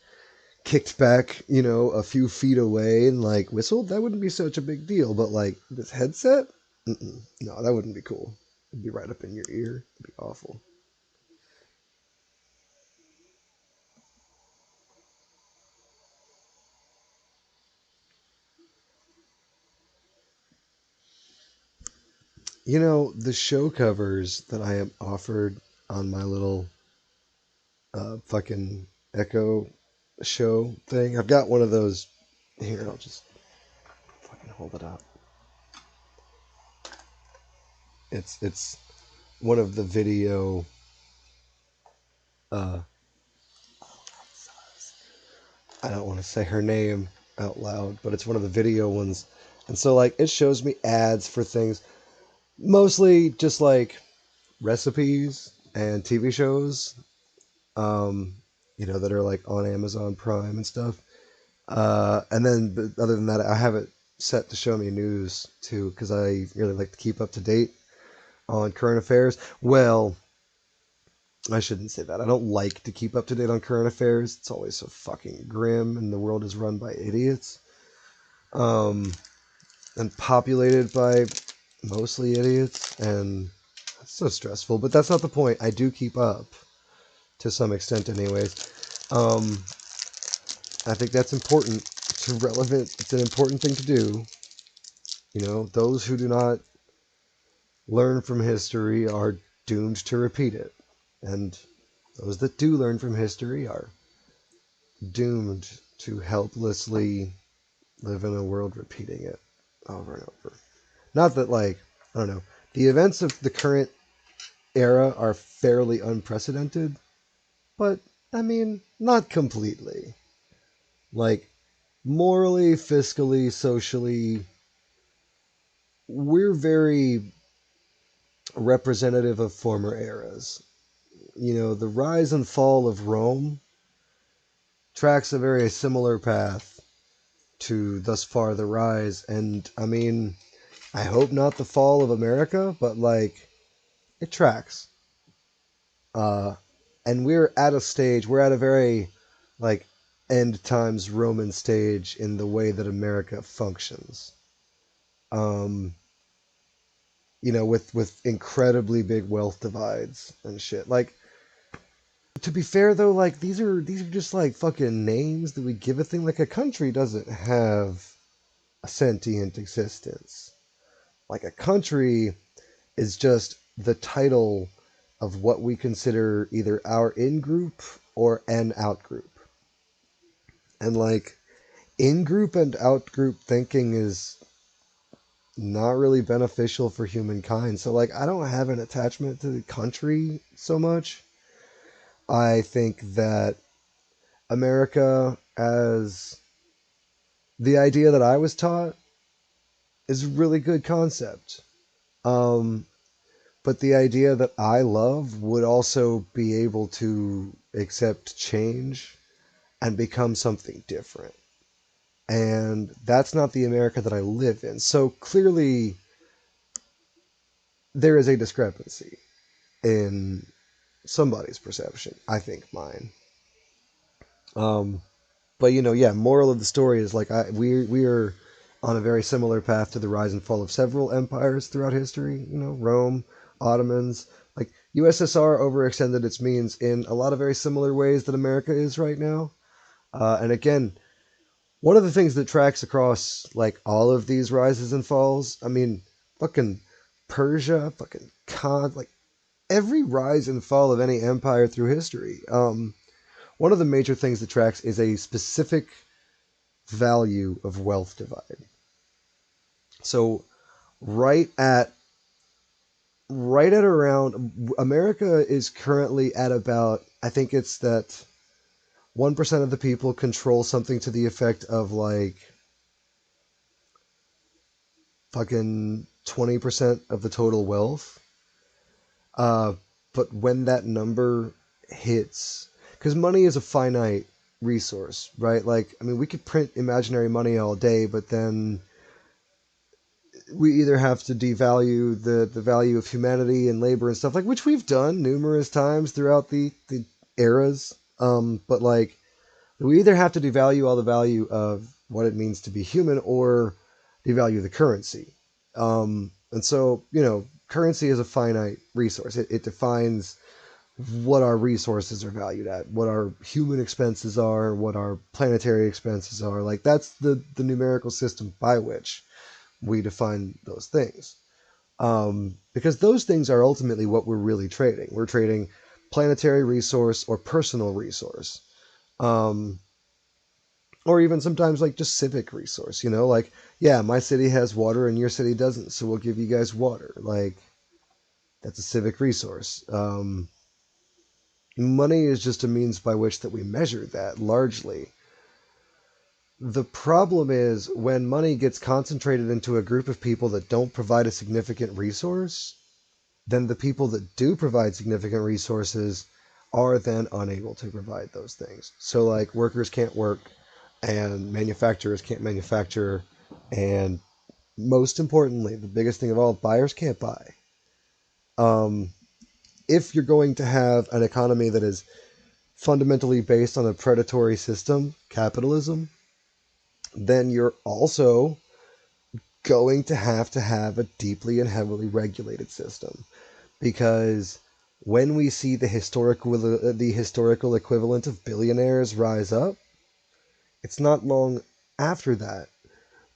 kicked back, a few feet away and like whistled, that wouldn't be such a big deal. But like this headset, no, that wouldn't be cool. It'd be right up in your ear. It'd be awful. The show covers that I am offered on my little fucking Echo show thing. I've got one of those here. I'll just fucking hold it up. It's one of the video. Uh, I don't want to say her name out loud, but it's one of the video ones. And so like it shows me ads for things, mostly just like recipes and TV shows, um, that are like on Amazon Prime and stuff. And then, but other than that, I have it set to show me news too, because I really like to keep up to date on current affairs. Well, I shouldn't say that. I don't like to keep up to date on current affairs. It's always so fucking grim, and the world is run by idiots, um, and populated by mostly idiots, and it's so stressful. But that's not the point. I do keep up to some extent, anyways. Um, I think that's important. It's relevant. It's an important thing to do. You know, those who do not learn from history are doomed to repeat it, and those that do learn from history are doomed to helplessly live in a world repeating it over and over. Not that, like, I don't know, the events of the current era are fairly unprecedented, but I mean, not completely. Like, morally, fiscally, socially, we're very representative of former eras. You know, the rise and fall of Rome tracks a very similar path to thus far the rise. And I mean, I hope not the fall of America, but like it tracks. Uh, and we're at a very like end times Roman stage in the way that America functions. Um, you know, with incredibly big wealth divides and shit. Like, to be fair though, like these are just like fucking names that we give a thing. Like a country doesn't have a sentient existence. Like a country is just the title of what we consider either our in group or an out group. And like in group and out group thinking is not really beneficial for humankind. So like I don't have an attachment to the country so much. I think that America as the idea that I was taught is a really good concept. Um, but the idea that I love would also be able to accept change and become something different. And that's not the America that I live in. So clearly, there is a discrepancy in somebody's perception. I think mine. Um, but you know, yeah. Moral of the story is like we are on a very similar path to the rise and fall of several empires throughout history. You know, Rome, Ottomans, like USSR overextended its means in a lot of very similar ways that America is right now. And again, one of the things that tracks across like all of these rises and falls, I mean, fucking Persia, fucking Khan, like every rise and fall of any empire through history. One of the major things that tracks is a specific value of wealth divide. So right at right at around America is currently at about I think it's that 1% of the people control something to the effect of like fucking 20% of the total wealth. Uh, but when that number hits, because money is a finite resource, right? Like, I mean, we could print imaginary money all day, but then we either have to devalue the value of humanity and labor and stuff like which we've done numerous times throughout the eras. But like we either have to devalue all the value of what it means to be human or devalue the currency. And so, you know, currency is a finite resource. It defines what our resources are valued at, what our human expenses are, what our planetary expenses are. Like that's the numerical system by which we define those things. Because those things are ultimately what we're really trading. We're trading planetary resource or personal resource. Um, or even sometimes like just civic resource, you know, like, yeah, my city has water and your city doesn't, so we'll give you guys water. Like, that's a civic resource. Money is just a means by which that we measure that largely. The problem is when money gets concentrated into a group of people that don't provide a significant resource, then the people that do provide significant resources are then unable to provide those things. So, like, workers can't work, and manufacturers can't manufacture, and most importantly, the biggest thing of all, buyers can't buy. Um, if you're going to have an economy that is fundamentally based on a predatory system, capitalism, then you're also going to have a deeply and heavily regulated system, because when we see the historical equivalent of billionaires rise up, it's not long after that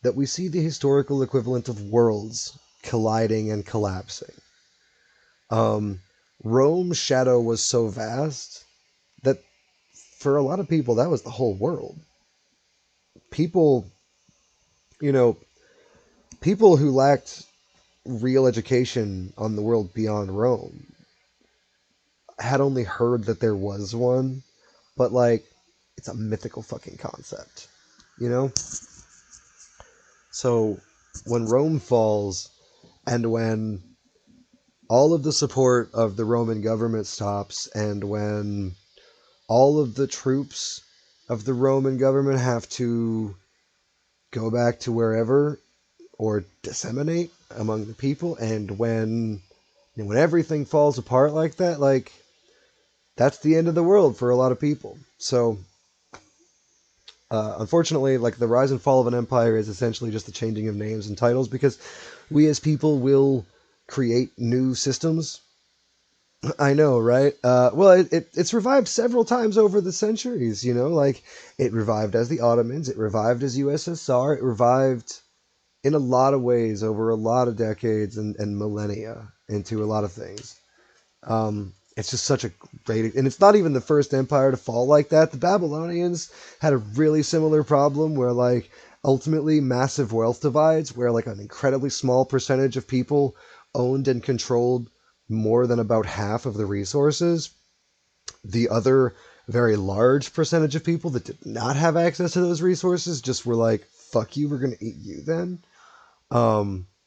that we see the historical equivalent of worlds colliding and collapsing. Um, Rome's shadow was so vast that for a lot of people that was the whole world. People, you know, people who lacked real education on the world beyond Rome had only heard that there was one, but like it's a mythical fucking concept, you know? So when Rome falls and when all of the support of the Roman government stops and when all of the troops of the Roman government have to go back to wherever or disseminate among the people, and when everything falls apart like that, like that's the end of the world for a lot of people. So unfortunately, like the rise and fall of an empire is essentially just the changing of names and titles, because we as people will create new systems. I know, right? Well, it's revived several times over the centuries. You know, like it revived as the Ottomans, it revived as USSR, it revived in a lot of ways over a lot of decades and millennia into a lot of things. It's just such a great, and it's not even the first empire to fall like that. The Babylonians had a really similar problem where, like, ultimately massive wealth divides, where like an incredibly small percentage of people owned and controlled more than about half of the resources. The other very large percentage of people that did not have access to those resources just were like, "Fuck you, we're gonna eat you then."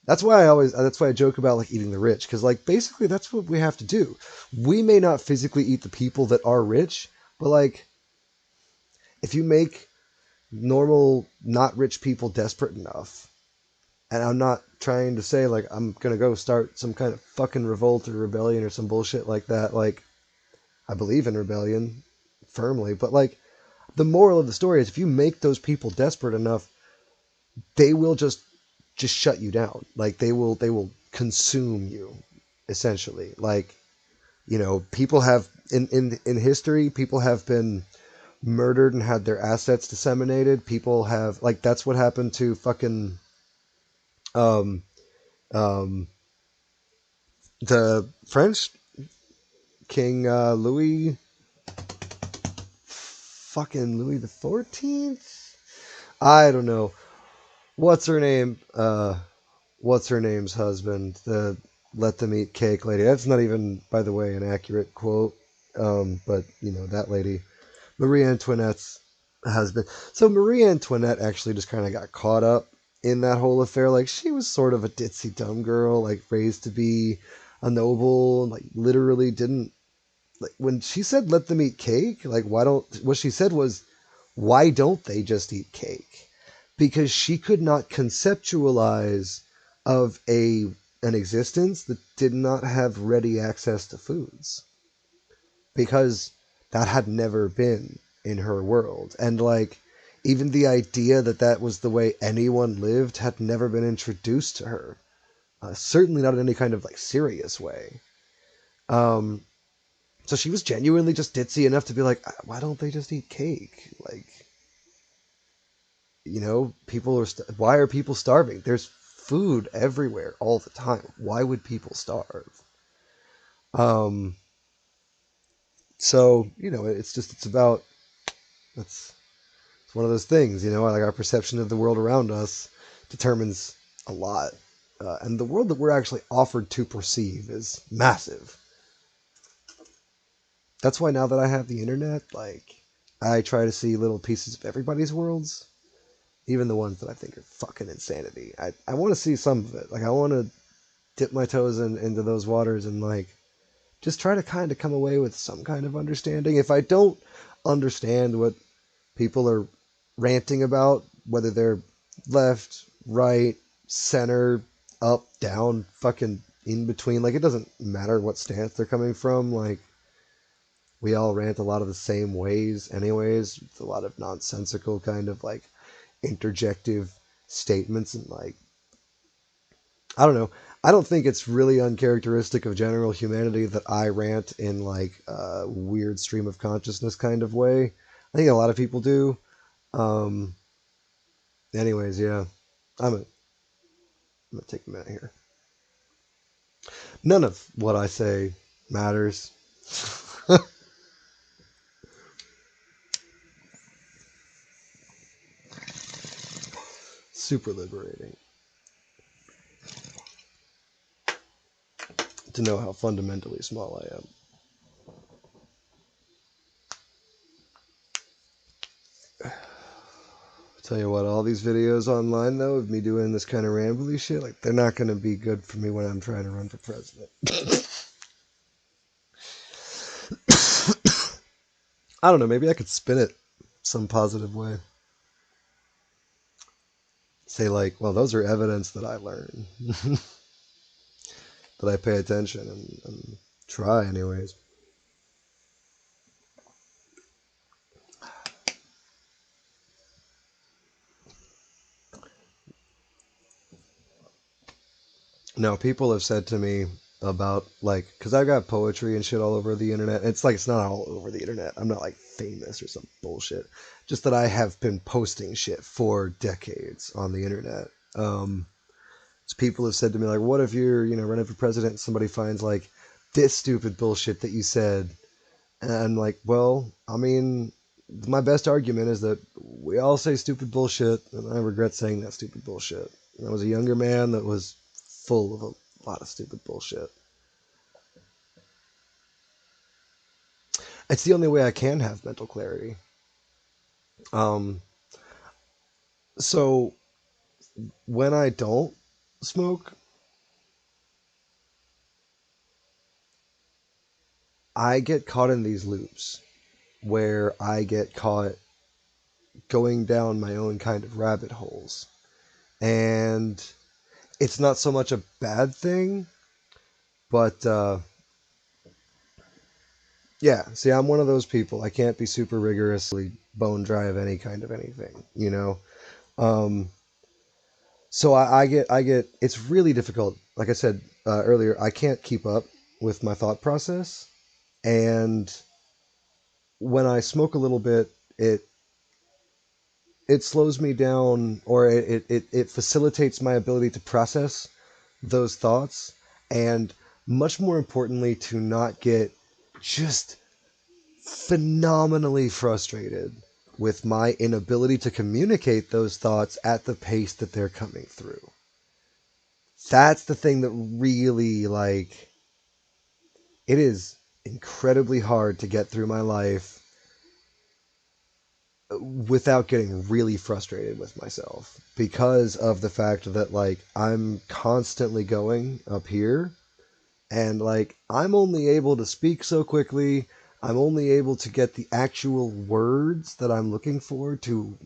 That's why I joke about like eating the rich, because like basically that's what we have to do. We may not physically eat the people that are rich, but like if you make normal not rich people desperate enough, and I'm not trying to say like I'm gonna go start some kind of fucking revolt or rebellion or some bullshit like that. Like I believe in rebellion firmly, but like the moral of the story is if you make those people desperate enough, they will just shut you down. Like they will consume you essentially. Like, people have in history, people have been murdered and had their assets disseminated. People have, like, that's what happened to fucking um um the French king, Louis, fucking Louis the 14th. I don't know. What's her name? What's her name's husband, the let them eat cake lady. That's not even, by the way, an accurate quote. But that lady, Marie Antoinette's husband. So Marie Antoinette actually just kind of got caught up in that whole affair. Like she was sort of a ditzy dumb girl, like raised to be a noble, and like literally didn't, like when she said let them eat cake. Like why don't what she said was, why don't they just eat cake? Because she could not conceptualize of an existence that did not have ready access to foods, because that had never been in her world. And like even the idea that that was the way anyone lived had never been introduced to her, certainly not in any kind of like serious way. um so she was genuinely just ditzy enough to be like, why don't they just eat cake? Like, people are why are people starving? There's food everywhere all the time. Why would people starve? um so it's about, it's one of those things, like our perception of the world around us determines a lot. And the world that we're actually offered to perceive is massive. That's why now that I have the internet, like, I try to see little pieces of everybody's worlds, even the ones that I think are fucking insanity. I want to see some of it. Like, I want to dip my toes into those waters and, like, just try to kind of come away with some kind of understanding. If I don't understand what people are ranting about, whether they're left, right, center, up, down, fucking in between. Like, it doesn't matter what stance they're coming from. Like, we all rant a lot of the same ways, anyways. It's a lot of nonsensical kind of like interjective statements and like, I don't know. I don't think it's really uncharacteristic of general humanity that I rant in like a weird stream of consciousness kind of way. I think a lot of people do. Um, anyways, yeah, I'm gonna take a minute here. None of what I say matters. Super liberating to know how fundamentally small I am. Tell you what, all these videos online though of me doing this kind of rambly shit, like they're not gonna be good for me when I'm trying to run for president. I don't know, maybe I could spin it some positive way. Say like, well, those are evidence that I learn, that I pay attention and try anyways. No, people have said to me about like, because I got poetry and shit all over the internet. It's like it's not all over the internet. I'm not like famous or some bullshit. Just that I have been posting shit for decades on the internet. So people have said to me like, what if you're running for president and somebody finds like this stupid bullshit that you said? And I'm like, well, I mean, my best argument is that we all say stupid bullshit, and I regret saying that stupid bullshit. And I was a younger man that was full of a lot of stupid bullshit. It's the only way I can have mental clarity. Um, so when I don't smoke, I get caught in these loops where I get caught going down my own kind of rabbit holes. And it's not so much a bad thing, but yeah, see, I'm one of those people. I can't be super rigorously bone dry of any kind of anything. Um, so I get, it's really difficult. Like I said earlier, I can't keep up with my thought process. And when I smoke a little bit, it it slows me down, or it facilitates my ability to process those thoughts, and much more importantly, to not get just phenomenally frustrated with my inability to communicate those thoughts at the pace that they're coming through. That's the thing that really, like, it is incredibly hard to get through my life without getting really frustrated with myself because of the fact that, like, I'm constantly going up here, and like I'm only able to speak so quickly. I'm only able to get the actual words that I'm looking for to,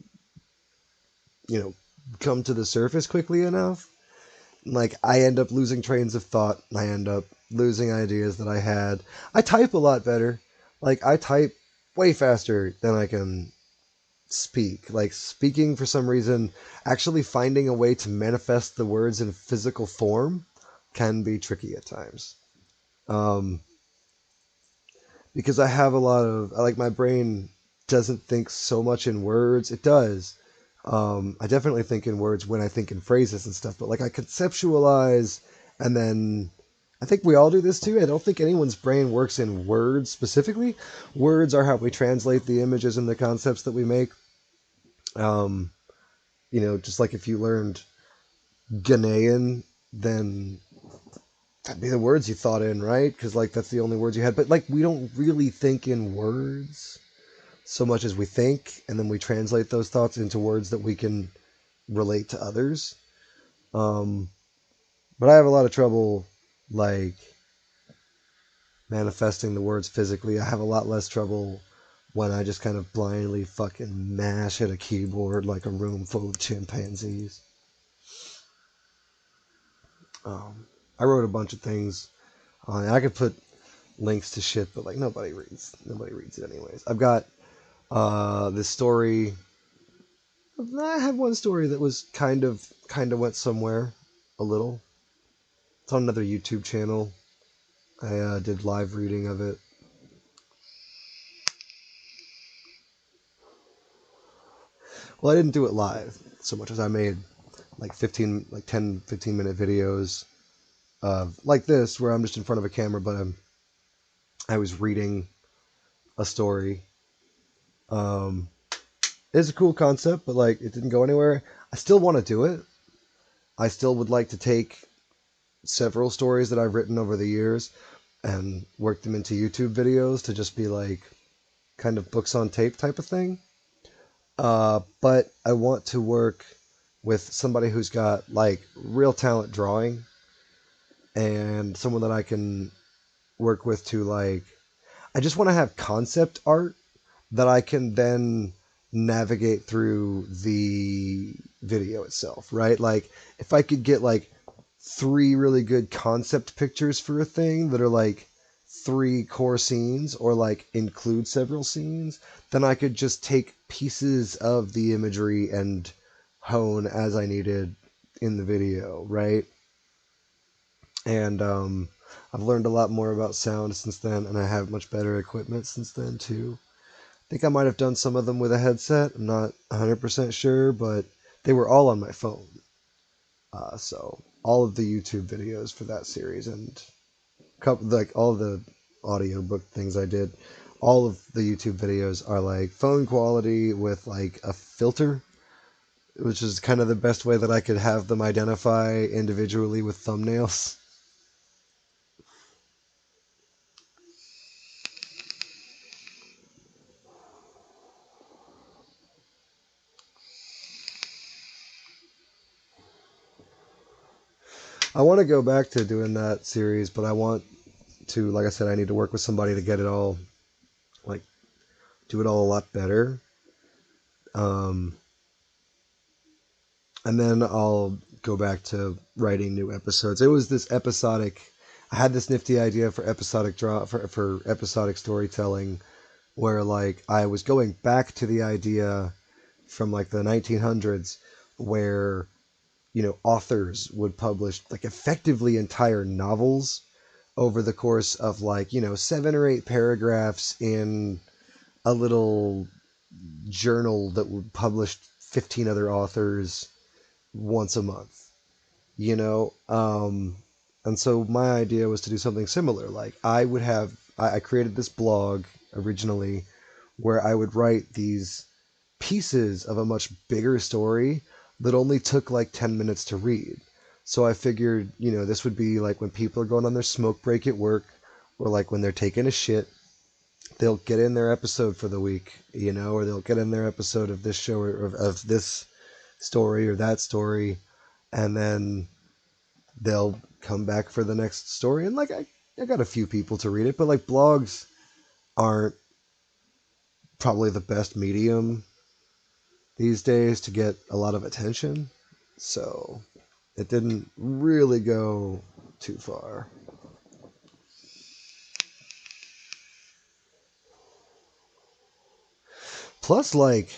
you know, come to the surface quickly enough. Like, I end up losing trains of thought. I end up losing ideas that I had. I type a lot better. Like, I type way faster than I can speak. Like, speaking, for some reason, actually finding a way to manifest the words in physical form can be tricky at times. Um, because I have a lot of, like, my brain doesn't think so much in words. It does. I definitely think in words when I think in phrases and stuff, but like I conceptualize, and then I think we all do this too. I don't think anyone's brain works in words specifically. Words are how we translate the images and the concepts that we make. Um, just like if you learned Ghanaian, then that'd be the words you thought in, right? Because like that's the only words you had. But like we don't really think in words so much as we think, and then we translate those thoughts into words that we can relate to others. Um, but I have a lot of trouble, like, manifesting the words physically. I have a lot less trouble when I just kind of blindly fucking mash at a keyboard like a room full of chimpanzees. Um, I wrote a bunch of things on it. I could put links to shit, but like nobody reads it anyways. I've got this story. I had one story that was kind of went somewhere a little. It's on another YouTube channel. I did live reading of it. Well, I didn't do it live so much as I made like 15, like 10, 15-minute videos of like this where I'm just in front of a camera, but I was reading a story. Um, it's a cool concept, but like it didn't go anywhere. I still want to do it. I still would like to take several stories that I've written over the years and work them into YouTube videos to just be like kind of books on tape type of thing. But I want to work with somebody who's got like real talent drawing and someone that I can work with to like, I just want to have concept art that I can then navigate through the video itself, right? Like if I could get like three really good concept pictures for a thing that are like three core scenes or like include several scenes, then I could just take pieces of the imagery and hone as I needed in the video, right? And I've learned a lot more about sound since then, and I have much better equipment since then too. I think I might have done some of them with a headset. I'm not 100% sure, but they were all on my phone. So all of the YouTube videos for that series and couple like all the audiobook things I did, all of the YouTube videos are like phone quality with like a filter, which is kind of the best way that I could have them identify individually with thumbnails. I want to go back to doing that series, but I want to, like I said, I need to work with somebody to get it all, like, do it all a lot better. Um, and then I'll go back to writing new episodes. It was this episodic. I had this nifty idea for episodic for episodic storytelling, where like I was going back to the idea from like the 1900s, where authors would publish like effectively entire novels over the course of like 7 or 8 paragraphs in a little journal that would publish 15 other authors once a month, you know? And so my idea was to do something similar. Like I created this blog originally where I would write these pieces of a much bigger story that only took like 10 minutes to read. So I figured, this would be like when people are going on their smoke break at work or like when they're taking a shit, they'll get in their episode for the week, or they'll get in their episode of this show or of this story or that story, and then they'll come back for the next story. And like I got a few people to read it, but like blogs aren't probably the best medium these days to get a lot of attention. So it didn't really go too far. Plus, like,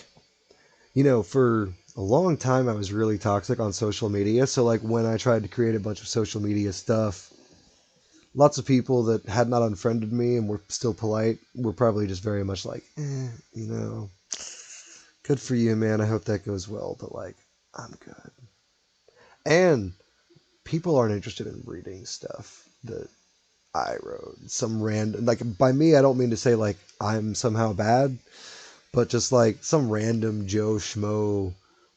for a long time I was really toxic on social media. So like when I tried to create a bunch of social media stuff, lots of people that had not unfriended me and were still polite were probably just very much like, good for you, man. I hope that goes well. But like, I'm good. And people aren't interested in reading stuff that I wrote. Some random, like by me, I don't mean to say like I'm somehow bad, but just like some random Joe Schmo,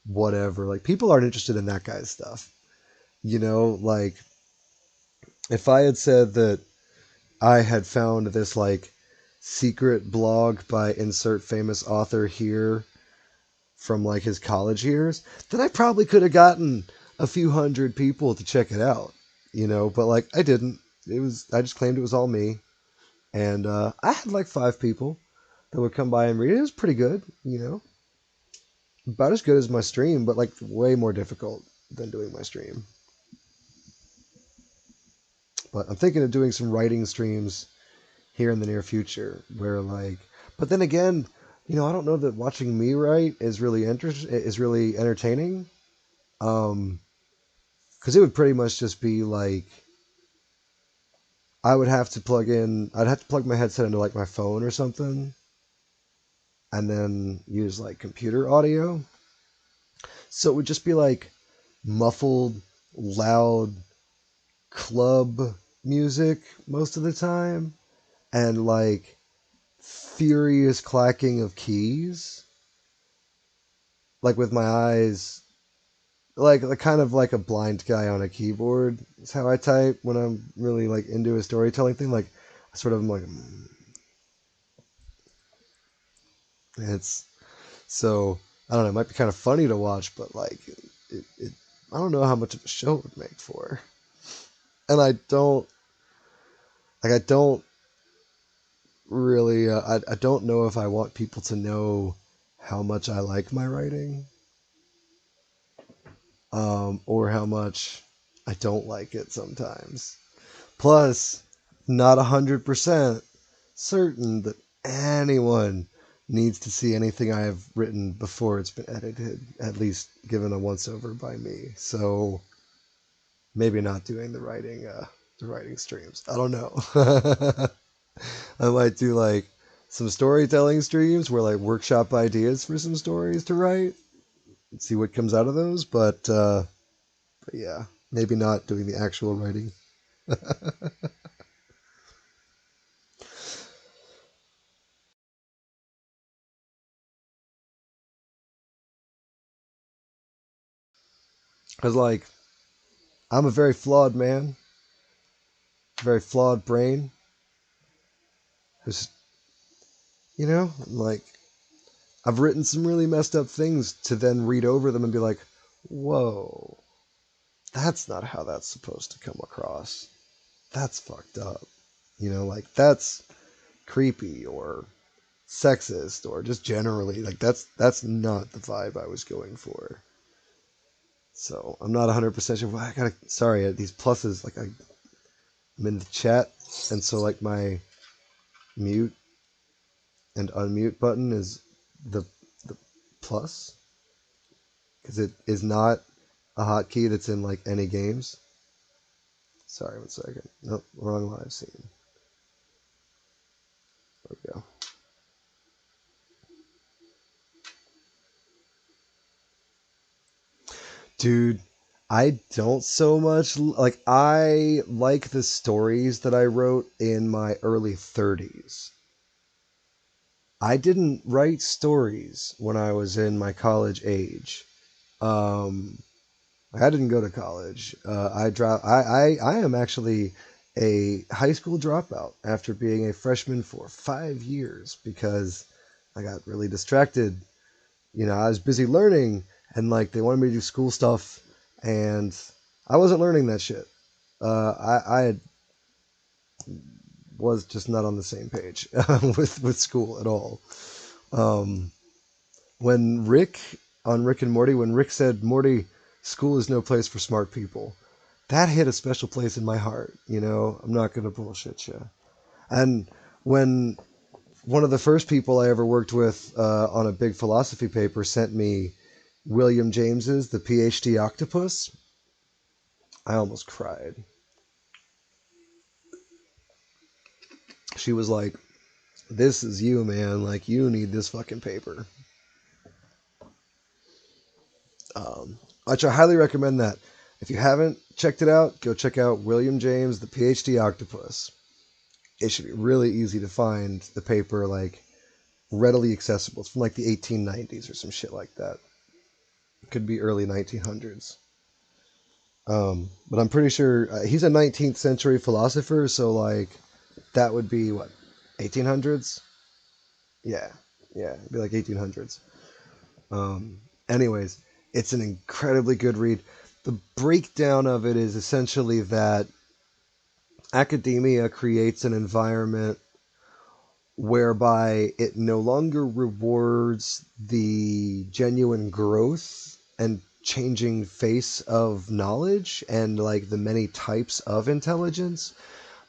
whatever. Like people aren't interested in that guy's stuff. Like if I had said that I had found this like secret blog by insert famous author here from like his college years, then I probably could have gotten a few hundred people to check it out, but like I didn't. I just claimed it was all me. And I had like 5 people. that would come by and read it. It was pretty good, about as good as my stream, but like way more difficult than doing my stream. But I'm thinking of doing some writing streams here in the near future, where like, but then again, I don't know that watching me write is really entertaining. Um, because it would pretty much just be like I'd have to plug my headset into like my phone or something, and then use like computer audio. So it would just be like muffled, loud club music most of the time, and like furious clacking of keys, like with my eyes, like kind of like a blind guy on a keyboard. Is how I type when I'm really like into a storytelling thing. Like I sort of am like, it's so I don't know. It might be kind of funny to watch, but like it I don't know how much of a show it would make for. And I don't really I don't know if I want people to know how much I like my writing, or how much I don't like it sometimes. Plus, not 100% certain that anyone needs to see anything I have written before it's been edited, at least given a once over by me. So maybe not doing the writing streams. I don't know. I might do like some storytelling streams where like workshop ideas for some stories to write and see what comes out of those. But yeah, maybe not doing the actual writing. Cause like I'm a very flawed man, very flawed brain. Who's like I've written some really messed up things to then read over them and be like, whoa, that's not how that's supposed to come across. That's fucked up. Like that's creepy or sexist or just generally like that's not the vibe I was going for. So I'm not 100% sure. Well, I gotta sorry these pluses like I'm in the chat, and so like my mute and unmute button is the the plus because it is not a hotkey that's in like any games. Sorry, one second. Nope, wrong live scene. There we go. Dude, I don't so much like I like the stories that I wrote in my early 30s. I didn't write stories when I was in my college age. Um, I didn't go to college. I am actually a high school dropout after being a freshman for 5 years because I got really distracted. I was busy learning, and like they wanted me to do school stuff, and I wasn't learning that shit. I was just not on the same page with school at all. Um, when Rick on Rick and Morty, when Rick said, "Morty, school is no place for smart people," that hit a special place in my heart. I'm not gonna bullshit you. And when one of the first people I ever worked with on a big philosophy paper sent me William James's The PhD Octopus, I almost cried. She was like, "This is you, man. Like, you need this fucking paper." Which I highly recommend that. If you haven't checked it out, go check out William James, The PhD Octopus. It should be really easy to find the paper, like, readily accessible. It's from, like, the 1890s or some shit like that. It could be early 1900s. But I'm pretty sure he's a 19th century philosopher, so, like, that would be, what, 1800s? Yeah, yeah, it'd be like 1800s. Anyways, it's an incredibly good read. The breakdown of it is essentially that academia creates an environment whereby it no longer rewards the genuine growth and changing face of knowledge and like the many types of intelligence,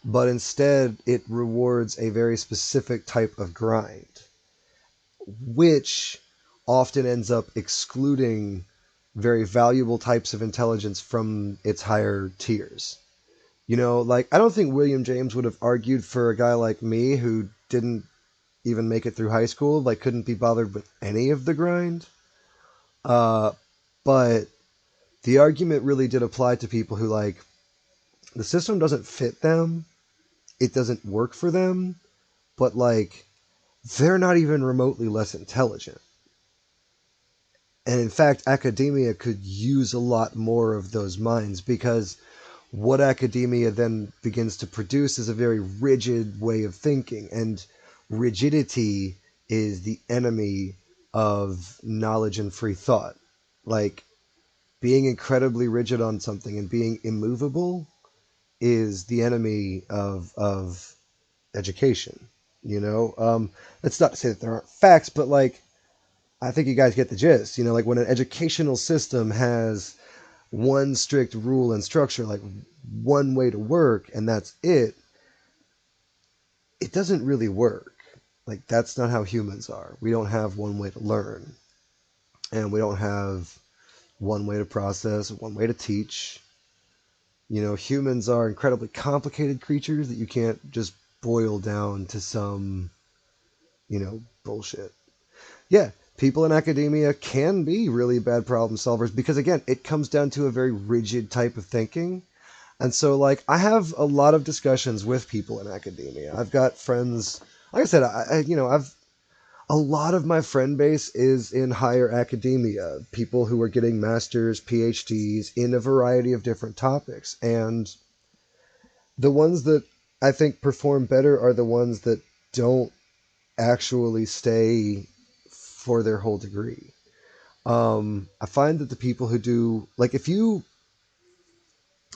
but instead it rewards a very specific type of grind, which often ends up excluding very valuable types of intelligence from its higher tiers. Like I don't think William James would have argued for a guy like me who didn't even make it through high school, like couldn't be bothered with any of the grind. Uh, but the argument really did apply to people who like the system doesn't fit them, it doesn't work for them, but like they're not even remotely less intelligent. And in fact, academia could use a lot more of those minds because what academia then begins to produce is a very rigid way of thinking. And rigidity is the enemy of knowledge and free thought. Like being incredibly rigid on something and being immovable is the enemy of education. That's not to say that there aren't facts, but like I think you guys get the gist. Like when an educational system has one strict rule and structure, like one way to work, and that's it, it doesn't really work. Like that's not how humans are. We don't have one way to learn, and we don't have one way to process, one way to teach. Humans are incredibly complicated creatures that you can't just boil down to some, bullshit. Yeah, people in academia can be really bad problem solvers because, again, it comes down to a very rigid type of thinking. And so, like, I have a lot of discussions with people in academia. I've got friends, like I said, I've a lot of my friend base is in higher academia, people who are getting masters, PhDs in a variety of different topics. And the ones that I think perform better are the ones that don't actually stay for their whole degree. I find that the people who do, like, if you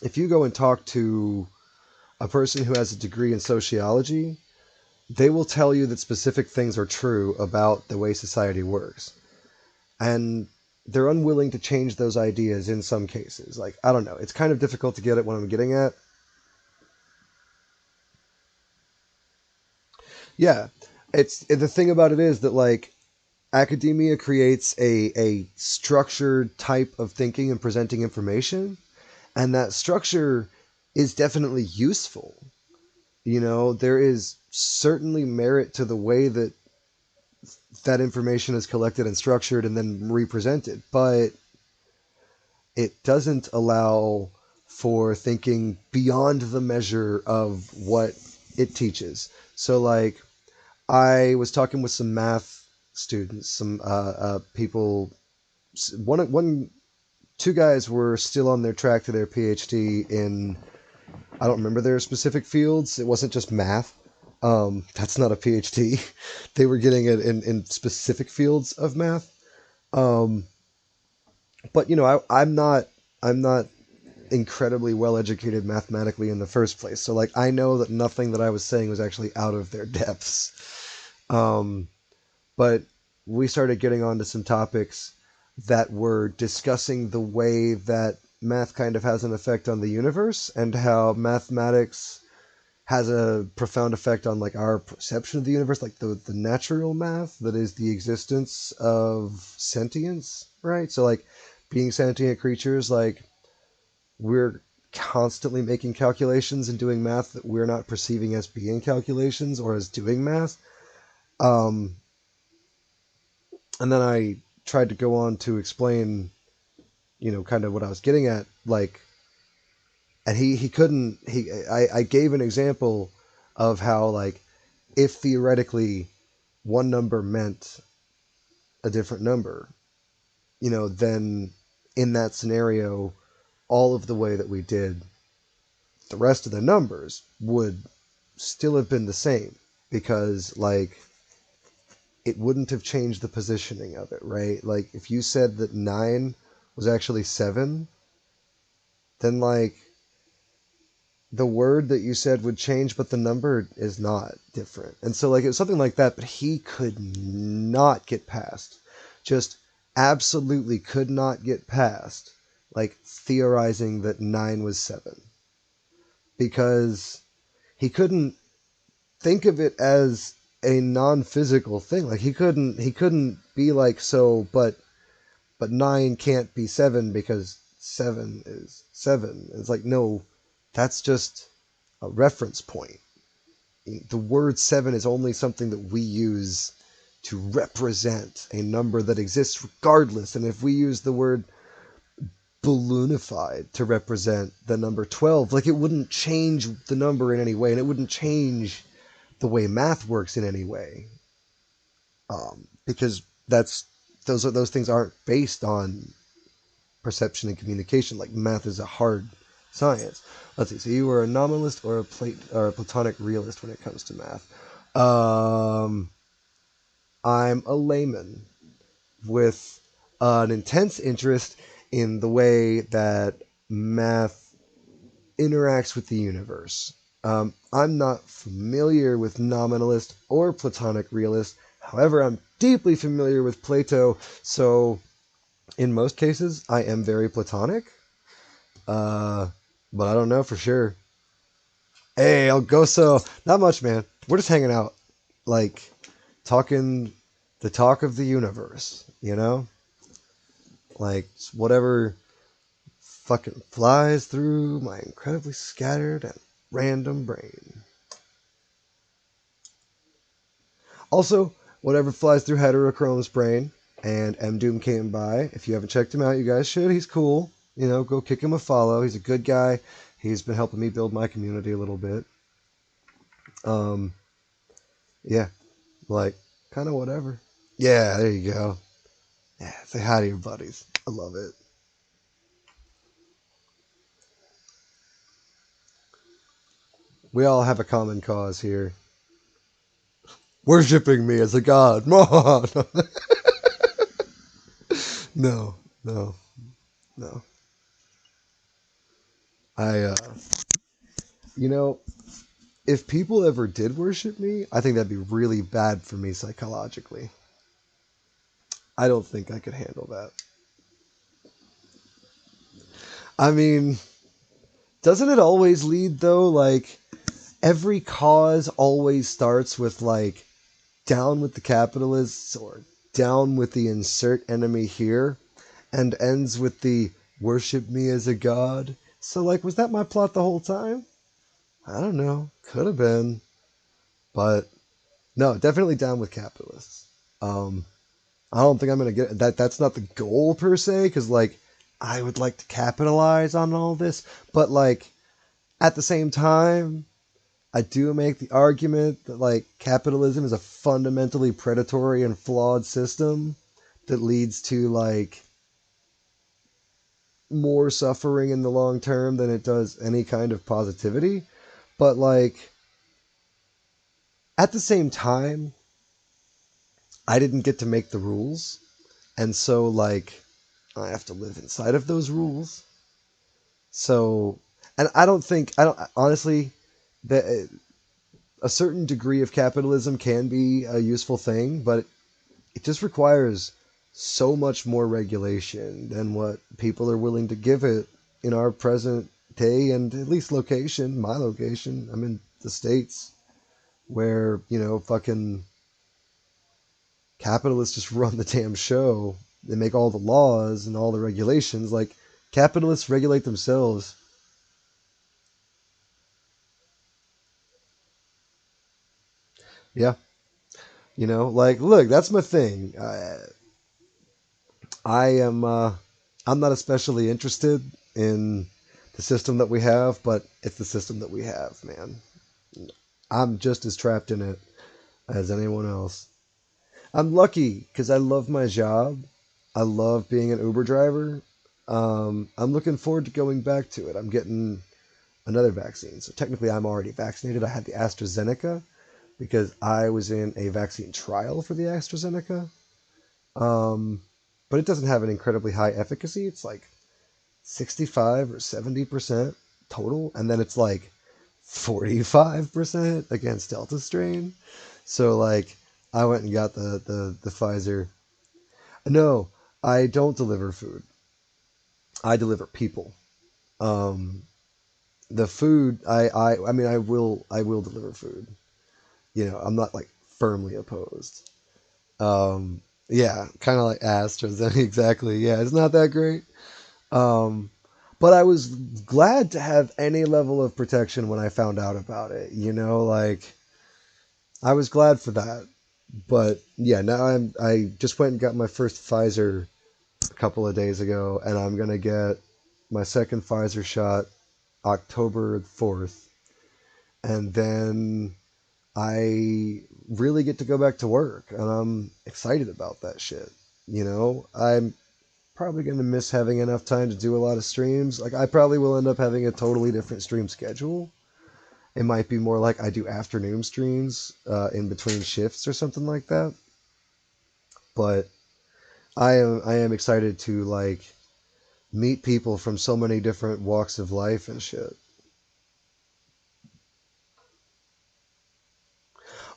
go and talk to a person who has a degree in sociology, they will tell you that specific things are true about the way society works. And they're unwilling to change those ideas in some cases. Like, I don't know. It's kind of difficult to get at what I'm getting at. Yeah. The thing about it is that, like, academia creates a structured type of thinking and presenting information, and that structure is definitely useful. There is certainly merit to the way that that information is collected and structured and then represented, but it doesn't allow for thinking beyond the measure of what it teaches. So, like, I was talking with some math students, some people. Two guys were still on their track to their PhD in, I don't remember their specific fields. It wasn't just math. That's not a PhD. They were getting it in specific fields of math. Um, but I'm not incredibly well educated mathematically in the first place. So like I know that nothing that I was saying was actually out of their depths. Um, but we started getting onto some topics that were discussing the way that math kind of has an effect on the universe and how mathematics has a profound effect on like our perception of the universe, like the natural math that is the existence of sentience, right? So like being sentient creatures, like we're constantly making calculations and doing math that we're not perceiving as being calculations or as doing math. Um, and then I tried to go on to explain, kind of what I was getting at, like, and he couldn't. I gave an example of how like if theoretically one number meant a different number, then in that scenario, all of the way that we did the rest of the numbers would still have been the same because like it wouldn't have changed the positioning of it, right? Like if you said that 9 was actually 7, then like the word that you said would change, but the number is not different. And so, like, it was something like that, but he could not get past, just absolutely could not get past, like, theorizing that 9 was 7. Because he couldn't think of it as a non-physical thing. Like, he couldn't be like, so, but 9 can't be 7 because 7 is 7. It's like, no, that's just a reference point. The word 7 is only something that we use to represent a number that exists regardless. And if we use the word balloonified to represent the number 12, like, it wouldn't change the number in any way, and it wouldn't change the way math works in any way, because those things aren't based on perception and communication. Like, math is a hard science. Let's see. So you were a nominalist or a Platonic realist when it comes to math. I'm a layman with an intense interest in the way that math interacts with the universe. I'm not familiar with nominalist or Platonic realist. However, I'm deeply familiar with Plato, so in most cases, I am very Platonic. Uh, but I don't know for sure. Hey, El Goso, not much, man. We're just hanging out, like, talking the talk of the universe, you know? Like, whatever fucking flies through my incredibly scattered and random brain. Also, whatever flies through Heterochrome's brain, and M Doom came by. If you haven't checked him out, you guys should. He's cool. You know, go kick him a follow. He's a good guy. He's been helping me build my community a little bit. Um, yeah, like, kind of whatever. Yeah, there you go. Yeah, say hi to your buddies. I love it. We all have a common cause here. Worshipping me as a god. no, no, no. I, you know, if people ever did worship me, I think that'd be really bad for me psychologically. I don't think I could handle that. I mean, doesn't it always lead though? Like, every cause always starts with, like, down with the capitalists or down with the insert enemy here, and ends with the worship me as a god. So, like, was that my plot the whole time? I don't know. Could have been. But no, definitely down with capitalists. Um, I don't think I'm gonna get that. That's not the goal per se, because, like, I would like to capitalize on all this, but, like, at the same time, I do make the argument that, like, capitalism is a fundamentally predatory and flawed system that leads to, like, more suffering in the long term than it does any kind of positivity. But, like, at the same time, I didn't get to make the rules, and so, like, I have to live inside of those rules. So, and I don't honestly that a certain degree of capitalism can be a useful thing, but it just requires so much more regulation than what people are willing to give it in our present day and at least location, my location. I'm in the States where, fucking capitalists just run the damn show. They make all the laws and all the regulations. Like, capitalists regulate themselves. Yeah. Like, look, that's my thing. I am, I'm not especially interested in the system that we have, but it's the system that we have, man. I'm just as trapped in it as anyone else. I'm lucky because I love my job. I love being an Uber driver. I'm looking forward to going back to it. I'm getting another vaccine. So technically, I'm already vaccinated. I had the AstraZeneca because I was in a vaccine trial for the AstraZeneca. Um, but it doesn't have an incredibly high efficacy. It's like 65 or 70% total. And then it's like 45% against Delta strain. So like I went and got the Pfizer. No, I don't deliver food. I deliver people. Um, the food I mean I will deliver food. I'm not like firmly opposed. Um, yeah, kind of like AstraZeneca. Exactly. Yeah, it's not that great. Um, but I was glad to have any level of protection when I found out about it. Like I was glad for that. But yeah, now I just went and got my first Pfizer a couple of days ago, and I'm gonna get my second Pfizer shot October 4th, and then I really get to go back to work, and I'm excited about that shit. I'm probably going to miss having enough time to do a lot of streams. Like, I probably will end up having a totally different stream schedule. It might be more like I do afternoon streams in between shifts or something like that. But I am excited to like meet people from so many different walks of life and shit.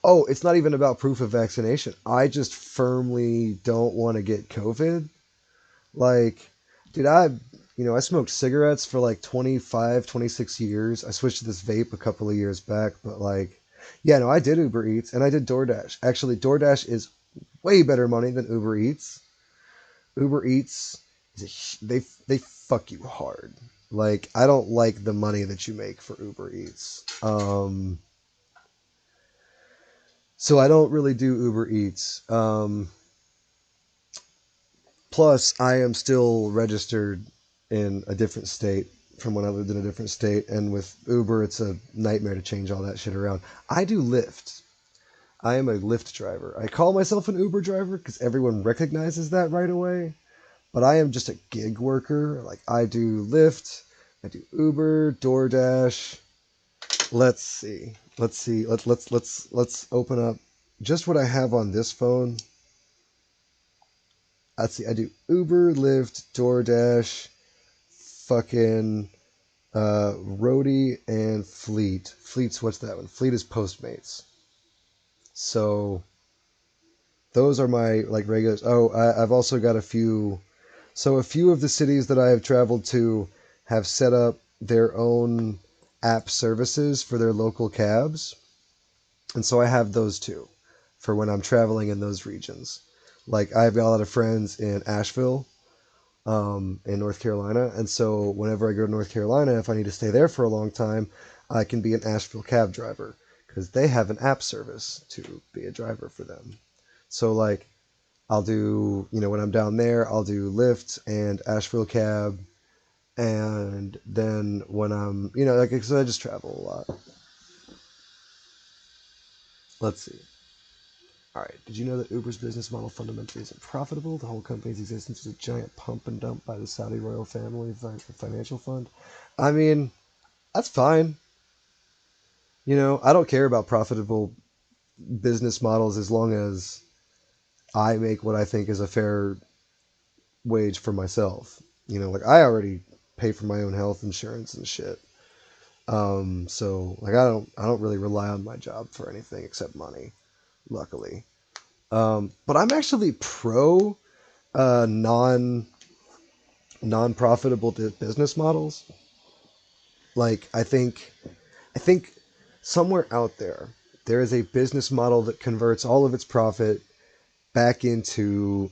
Oh, it's not even about proof of vaccination. I just firmly don't want to get COVID. Like, dude, I smoked cigarettes for like 25, 26 years. I switched to this vape a couple of years back, but like, yeah, no, I did Uber Eats and I did DoorDash. Actually, DoorDash is way better money than Uber Eats. Uber Eats they fuck you hard. Like, I don't like the money that you make for Uber Eats. So I don't really do Uber Eats. Plus, I am still registered in a different state from when I lived in a different state, and with Uber, it's a nightmare to change all that shit around. I do Lyft. I am a Lyft driver. I call myself an Uber driver because everyone recognizes that right away, but I am just a gig worker. Like, I do Lyft, I do Uber, DoorDash. Let's see. Let's see. Let's open up just what I have on this phone. Let's see. I do Uber, Lyft, DoorDash, fucking Roadie, and Fleet. Fleet's what's that one? Fleet is Postmates. So those are my like regulars. Oh, I've also got a few. So a few of the cities that I have traveled to have set up their own app services for their local cabs, and so I have those too for when I'm traveling in those regions. Like, I've got a lot of friends in Asheville, in North Carolina. And so whenever I go to North Carolina, if I need to stay there for a long time, I can be an Asheville cab driver because they have an app service to be a driver for them. So like I'll do, when I'm down there, I'll do Lyft and Asheville cab. And then when I'm, like, because I just travel a lot. Let's see. All right. Did you know that Uber's business model fundamentally isn't profitable? The whole company's existence is a giant pump and dump by the Saudi royal family financial fund. I mean, that's fine. I don't care about profitable business models as long as I make what I think is a fair wage for myself. Like, I already pay for my own health insurance and shit. So like I don't really rely on my job for anything except money, luckily. But I'm actually pro non profitable business models. Like, I think somewhere out there is a business model that converts all of its profit back into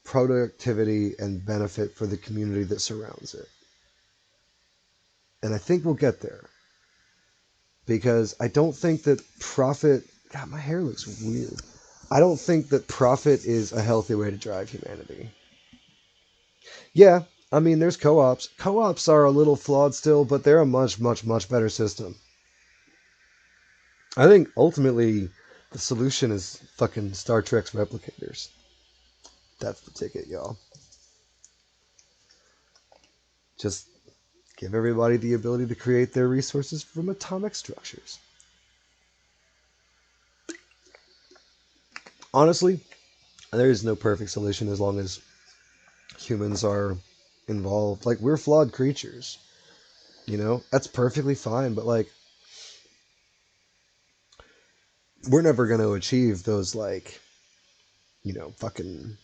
productivity and benefit for the community that surrounds it. And I think we'll get there because I don't think that profit. God, my hair looks weird. I don't think that profit is a healthy way to drive humanity. Yeah, I mean, there's co-ops. Co-ops are a little flawed still, but they're a much, much, much better system. I think ultimately the solution is fucking Star Trek's replicators. That's the ticket, y'all. Just give everybody the ability to create their resources from atomic structures. Honestly, there is no perfect solution as long as humans are involved. Like, we're flawed creatures. That's perfectly fine. But like, we're never going to achieve those like, fucking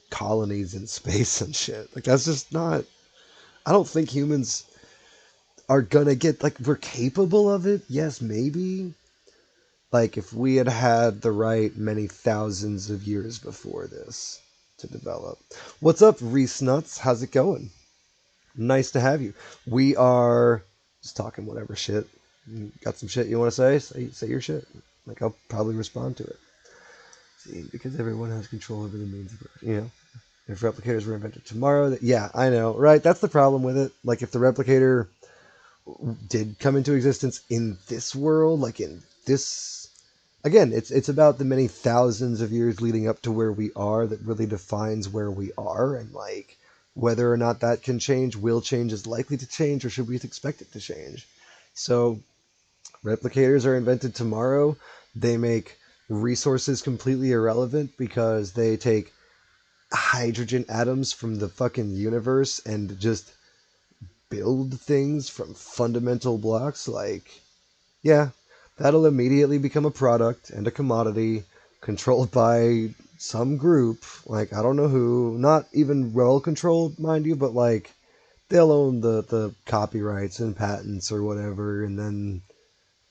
colonies in space and shit. Like that's just not. I don't think humans are gonna get like we're capable of it. Yes, maybe. Like if we had had the right many thousands of years before this to develop. What's up, Reese Nuts? How's it going? Nice to have you. We are just talking whatever shit. You got some shit you want to say? Say your shit. Like I'll probably respond to it. See, because everyone has control over the means of it. If replicators were invented tomorrow, yeah, I know, right? That's the problem with it. Like if the replicator did come into existence in this world, like in this, again, it's about the many thousands of years leading up to where we are that really defines where we are, and like whether or not that can change, will change, is likely to change, or should we expect it to change. So replicators are invented tomorrow. They make resources completely irrelevant because they take hydrogen atoms from the fucking universe and just build things from fundamental blocks. Like, yeah, that'll immediately become a product and a commodity controlled by some group. Like, I don't know who, not even well controlled, mind you, but like they'll own the copyrights and patents or whatever, and then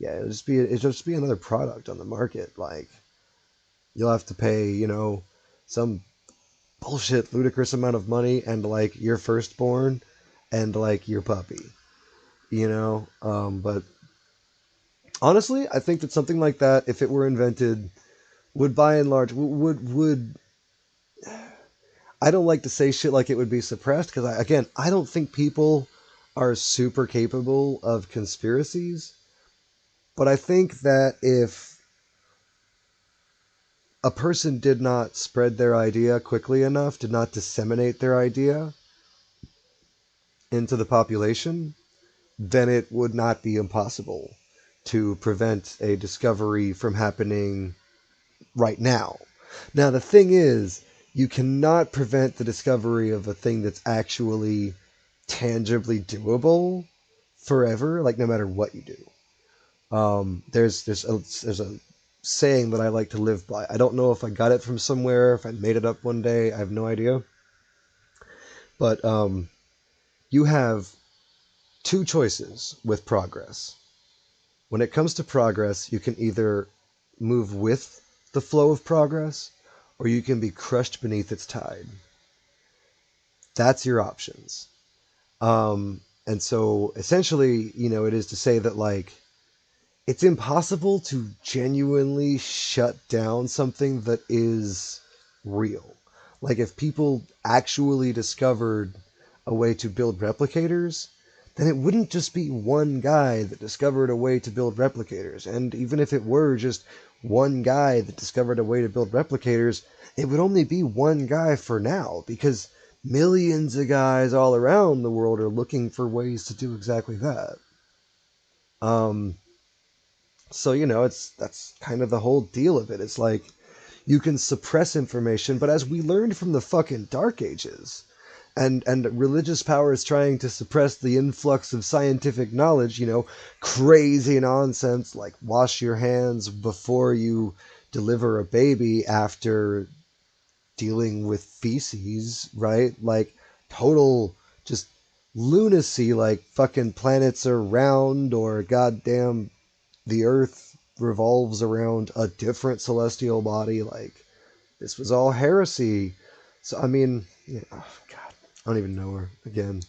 yeah, it'll just be another product on the market. Like, you'll have to pay, some bullshit ludicrous amount of money and like your firstborn and like your puppy, but honestly, I think that something like that, if it were invented, would by and large would I don't like to say shit like it would be suppressed because again, I don't think people are super capable of conspiracies, but I think that if a person did not spread their idea quickly enough, did not disseminate their idea into the population, then it would not be impossible to prevent a discovery from happening right now. Now, the thing is, you cannot prevent the discovery of a thing that's actually tangibly doable forever, like no matter what you do. There's a saying that I like to live by. I don't know if I got it from somewhere, if I made it up one day. I have no idea. But you have two choices with progress. When it comes to progress, you can either move with the flow of progress or you can be crushed beneath its tide. That's your options. And so essentially, it is to say that like it's impossible to genuinely shut down something that is real. Like if people actually discovered a way to build replicators, then it wouldn't just be one guy that discovered a way to build replicators. And even if it were just one guy that discovered a way to build replicators, it would only be one guy for now because millions of guys all around the world are looking for ways to do exactly that. Um, so that's kind of the whole deal of it. It's like you can suppress information, but as we learned from the fucking Dark Ages, and religious power is trying to suppress the influx of scientific knowledge, crazy nonsense like wash your hands before you deliver a baby after dealing with feces, right? Like total just lunacy, like fucking planets are round or goddamn the Earth revolves around a different celestial body. Like this was all heresy. So I mean, yeah, oh, God, I don't even know her again.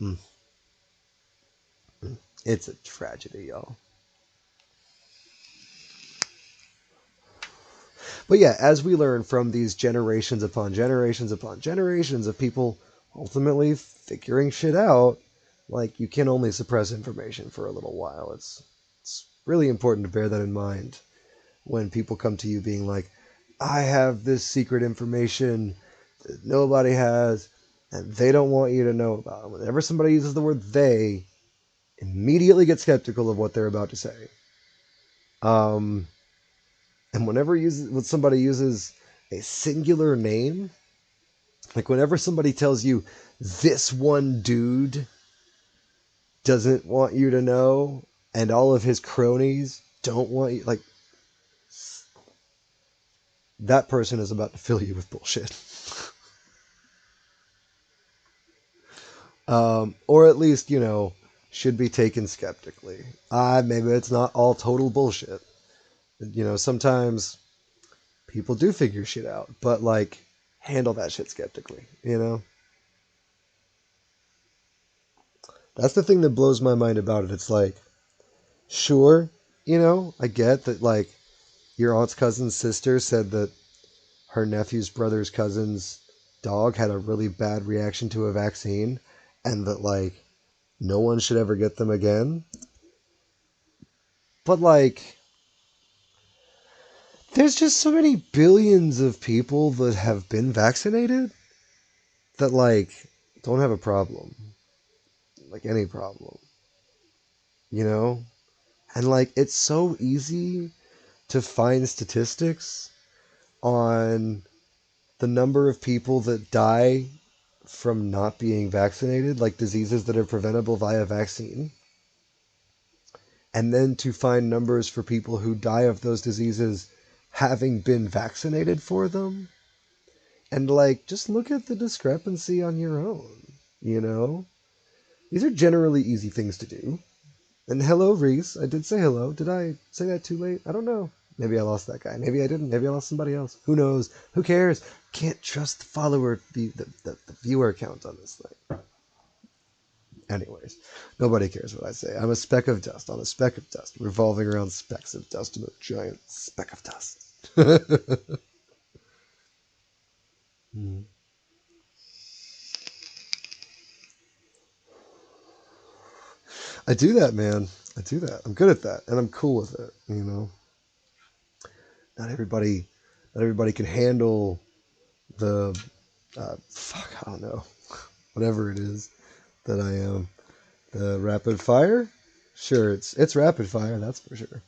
Mm, it's a tragedy, y'all. But yeah, as we learn from these generations upon generations of people ultimately figuring shit out, like you can only suppress information for a little while. It's really important to bear that in mind when people come to you being like, I have this secret information that nobody has, and they don't want you to know about it. Whenever somebody uses the word they, immediately get skeptical of what they're about to say. Um, and when somebody uses a singular name, Like whenever somebody tells you this one dude doesn't want you to know and all of his cronies don't want you, like that person is about to fill you with bullshit. Or at least, should be taken skeptically. Maybe it's not all total bullshit. Sometimes people do figure shit out, but like handle that shit skeptically. That's the thing that blows my mind about it. It's like, sure, I get that like your aunt's cousin's sister said that her nephew's brother's cousin's dog had a really bad reaction to a vaccine and that like no one should ever get them again. But like there's just so many billions of people that have been vaccinated that like don't have a problem. Like any problem, you know? And like it's so easy to find statistics on the number of people that die from not being vaccinated, like diseases that are preventable via vaccine, and then to find numbers for people who die of those diseases having been vaccinated for them. And like, just look at the discrepancy on your own, you know? These are generally easy things to do. And hello, Reese. I did say hello. Did I say that too late? I don't know. Maybe I lost that guy. Maybe I didn't. Maybe I lost somebody else. Who knows? Who cares? Can't trust the follower, the viewer count on this thing. Anyways, nobody cares what I say. I'm a speck of dust on a speck of dust, revolving around specks of dust in a giant speck of dust. Hmm. I do that, man. I do that. I'm good at that, and I'm cool with it. Not everybody, not everybody can handle the fuck. I don't know, whatever it is that I am. The rapid fire. Sure, it's rapid fire. That's for sure.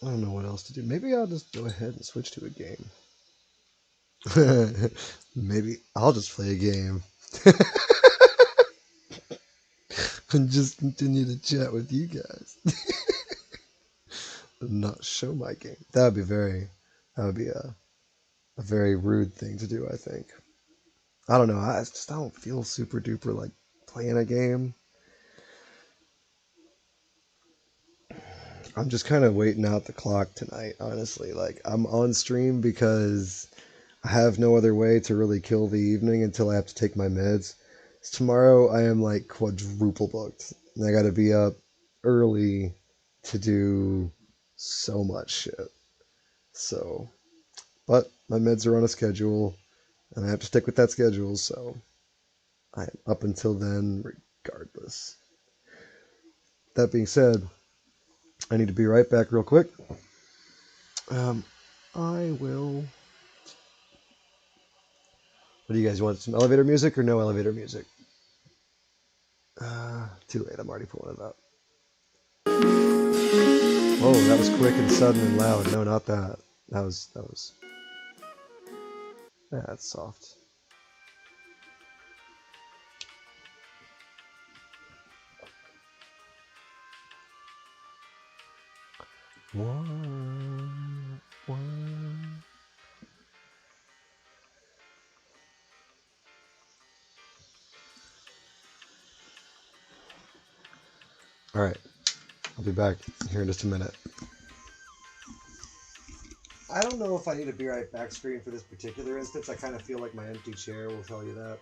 I don't know what else to do. Maybe I'll just go ahead and switch to a game. Maybe I'll just play a game and just continue to chat with you guys and not show my game. That would be a very rude thing to do, I think. I don't know. I don't feel super duper like playing a game. I'm just kind of waiting out the clock tonight, honestly. Like, I'm on stream because I have no other way to really kill the evening until I have to take my meds. Tomorrow I am like quadruple booked. And I gotta be up early to do so much shit. So, but my meds are on a schedule, and I have to stick with that schedule, so I am up until then regardless. That being said, I need to be right back real quick. Um, I will. What do you guys want? Some elevator music or no elevator music? Too late. I'm already pulling it up. Whoa, that was quick and sudden and loud. No, not that. That was. That's soft. One. All right, I'll be back here in just a minute. I don't know if I need a be right back screen for this particular instance. I kind of feel like my empty chair will tell you that.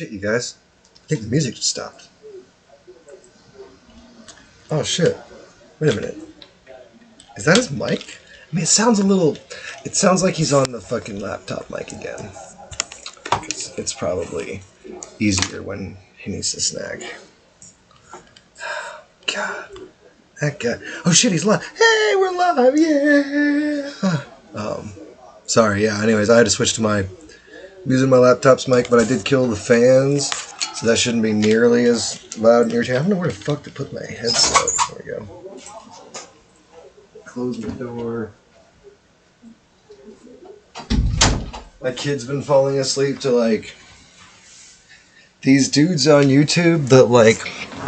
Shit, you guys. I think the music just stopped. Oh shit. Wait a minute. Is that his mic? I mean, it sounds a little. It sounds like he's on the fucking laptop mic again. It's probably easier when he needs to snag. God. That guy. Oh shit, he's live. Hey, we're live, yeah! Sorry, yeah, anyways, I had to switch to I'm using my laptop's mic, but I did kill the fans, so that shouldn't be nearly as loud and irritating. I don't know where the fuck to put my headset. There we go. Close the door. My kid's been falling asleep to, like, these dudes on YouTube that, like,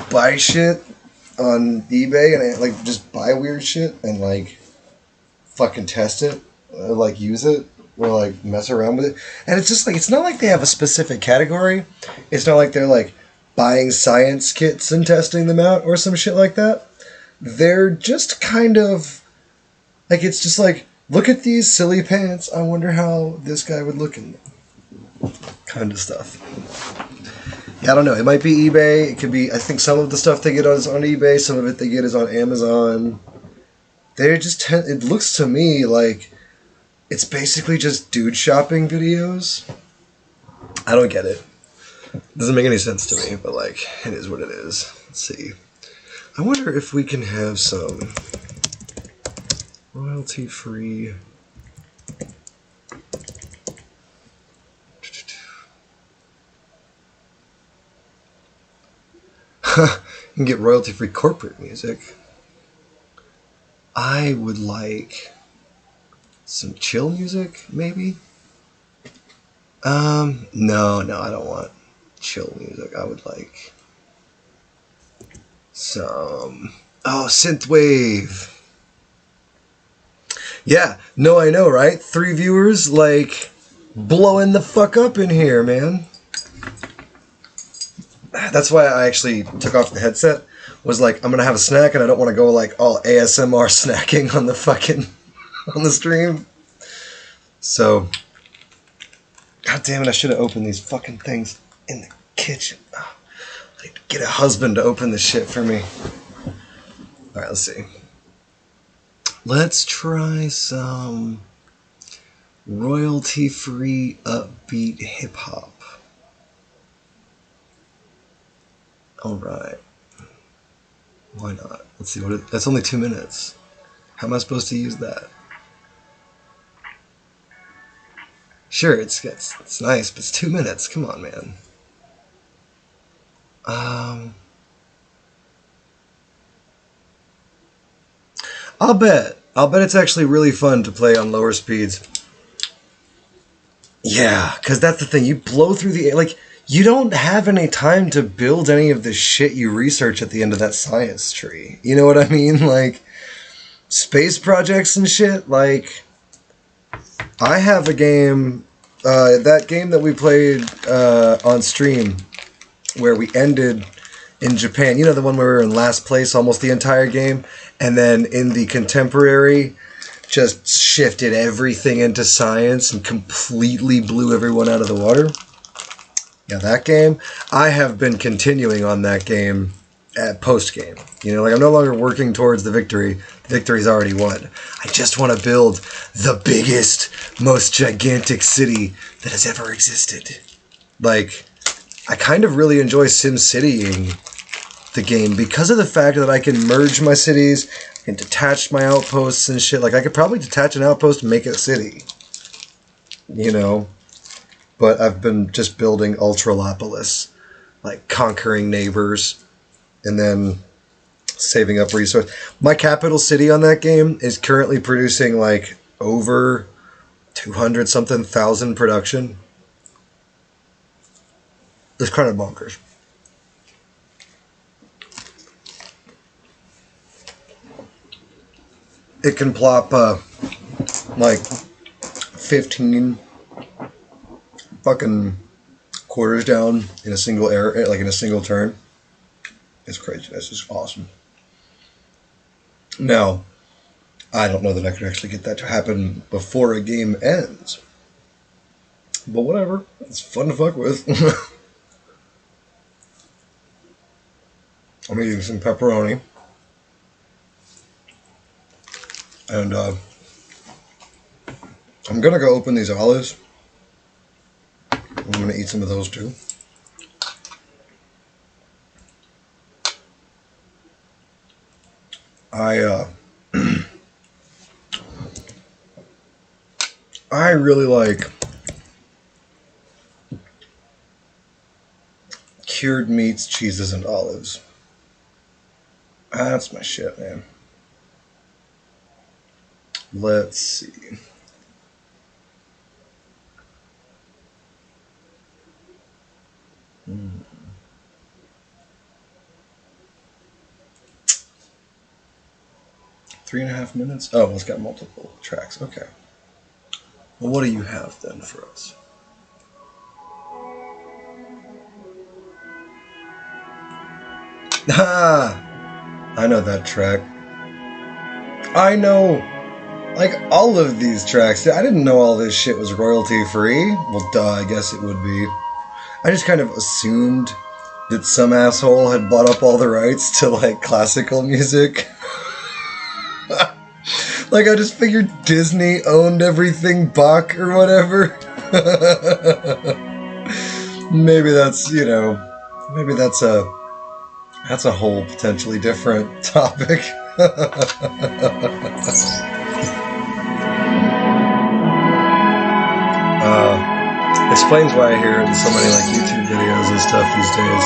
buy shit on eBay and, like, just buy weird shit and, like, fucking test it, or, like, use it, or, like, mess around with it. And it's just, like, it's not like they have a specific category. It's not like they're, like, buying science kits and testing them out or some shit like that. They're just kind of, like, it's just like, look at these silly pants. I wonder how this guy would look in them. Kind of stuff. Yeah, I don't know. It might be eBay. It could be, I think some of the stuff they get is on eBay. Some of it they get is on Amazon. They're just, it looks to me like it's basically just dude shopping videos. I don't get it. Doesn't make any sense to me, but, like, it is what it is. Let's see. I wonder if we can have some royalty-free. You can get royalty-free corporate music. I would like some chill music, maybe? No, I don't want chill music. I would like some... Oh, synthwave! Yeah, no, I know, right? 3 viewers, like, blowing the fuck up in here, man. That's why I actually took off the headset. Was like, I'm gonna have a snack and I don't want to go, like, all ASMR snacking on the fucking... on the stream. So... God damn it, I should have opened these fucking things in the kitchen. Oh, I need to get a husband to open this shit for me. Alright, let's see. Let's try some royalty-free upbeat hip-hop. Alright. Why not? Let's see, that's only 2 minutes. How am I supposed to use that? Sure, it's nice, but it's 2 minutes. Come on, man. I'll bet it's actually really fun to play on lower speeds. Yeah, because that's the thing. You blow through the air. Like, you don't have any time to build any of the shit you research at the end of that science tree. You know what I mean? Like, space projects and shit. Like, I have a game, that game that we played on stream, where we ended in Japan. You know, the one where we were in last place almost the entire game, and then in the contemporary, just shifted everything into science and completely blew everyone out of the water. Yeah, that game. I have been continuing on that game at post-game. You know, like, I'm no longer working towards the victory. The victory's already won. I just want to build the biggest, most gigantic city that has ever existed. Like, I kind of really enjoy SimCitying the game because of the fact that I can merge my cities and detach my outposts and shit. Like, I could probably detach an outpost and make it a city. You know? But I've been just building Ultralopolis. Like, conquering neighbors. And then saving up resources. My capital city on that game is currently producing, like, over 200-something thousand production. It's kind of bonkers. It can plop, like, 15 fucking quarters down in a single area, like in a single turn. It's crazy. That's just awesome. Now, I don't know that I could actually get that to happen before a game ends. But whatever. It's fun to fuck with. I'm eating some pepperoni. And I'm going to go open these olives. I'm going to eat some of those too. I I really like cured meats, cheeses, and olives. That's my shit, man. Let's see. Hmm. 3.5 minutes? Oh, well, it's got multiple tracks. Okay. Well, what do you have then for us? Ah! I know that track. I know, like, all of these tracks. I didn't know all this shit was royalty free. Well, duh, I guess it would be. I just kind of assumed that some asshole had bought up all the rights to, like, classical music. Like, I just figured Disney owned everything Bach or whatever. Maybe that's, maybe that's a whole potentially different topic. Explains why I hear in so many like YouTube videos and stuff these days.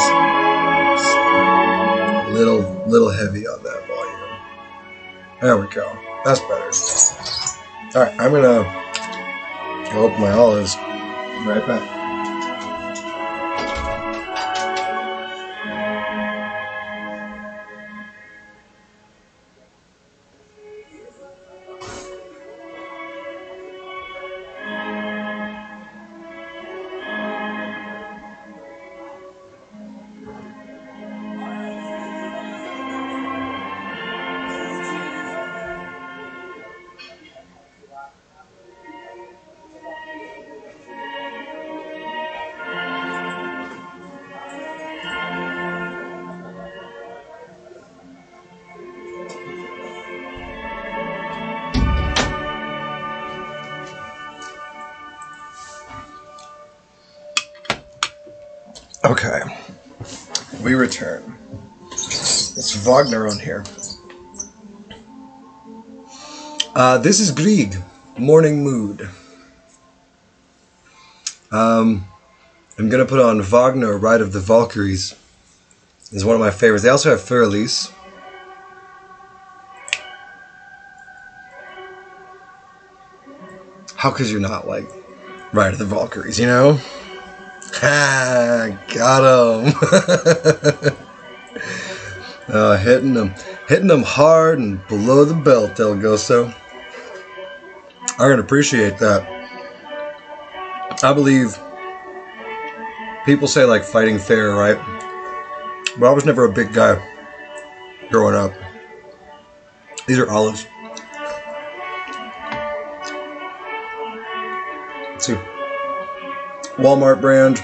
Little heavy on that volume. There we go. That's better. Alright, I'm gonna go open my olives. Be right back. Okay, we return. It's Wagner on here. This is Grieg, Morning Mood. I'm gonna put on Wagner, Ride of the Valkyries. It's one of my favorites. They also have Fur-Elise. How could you not like Ride of the Valkyries, you know? Ha! Got him! Hitting them hard and below the belt, El Goso. I can appreciate that. I believe people say like fighting fair, right? But I was never a big guy growing up. These are olives. Let's see. Walmart brand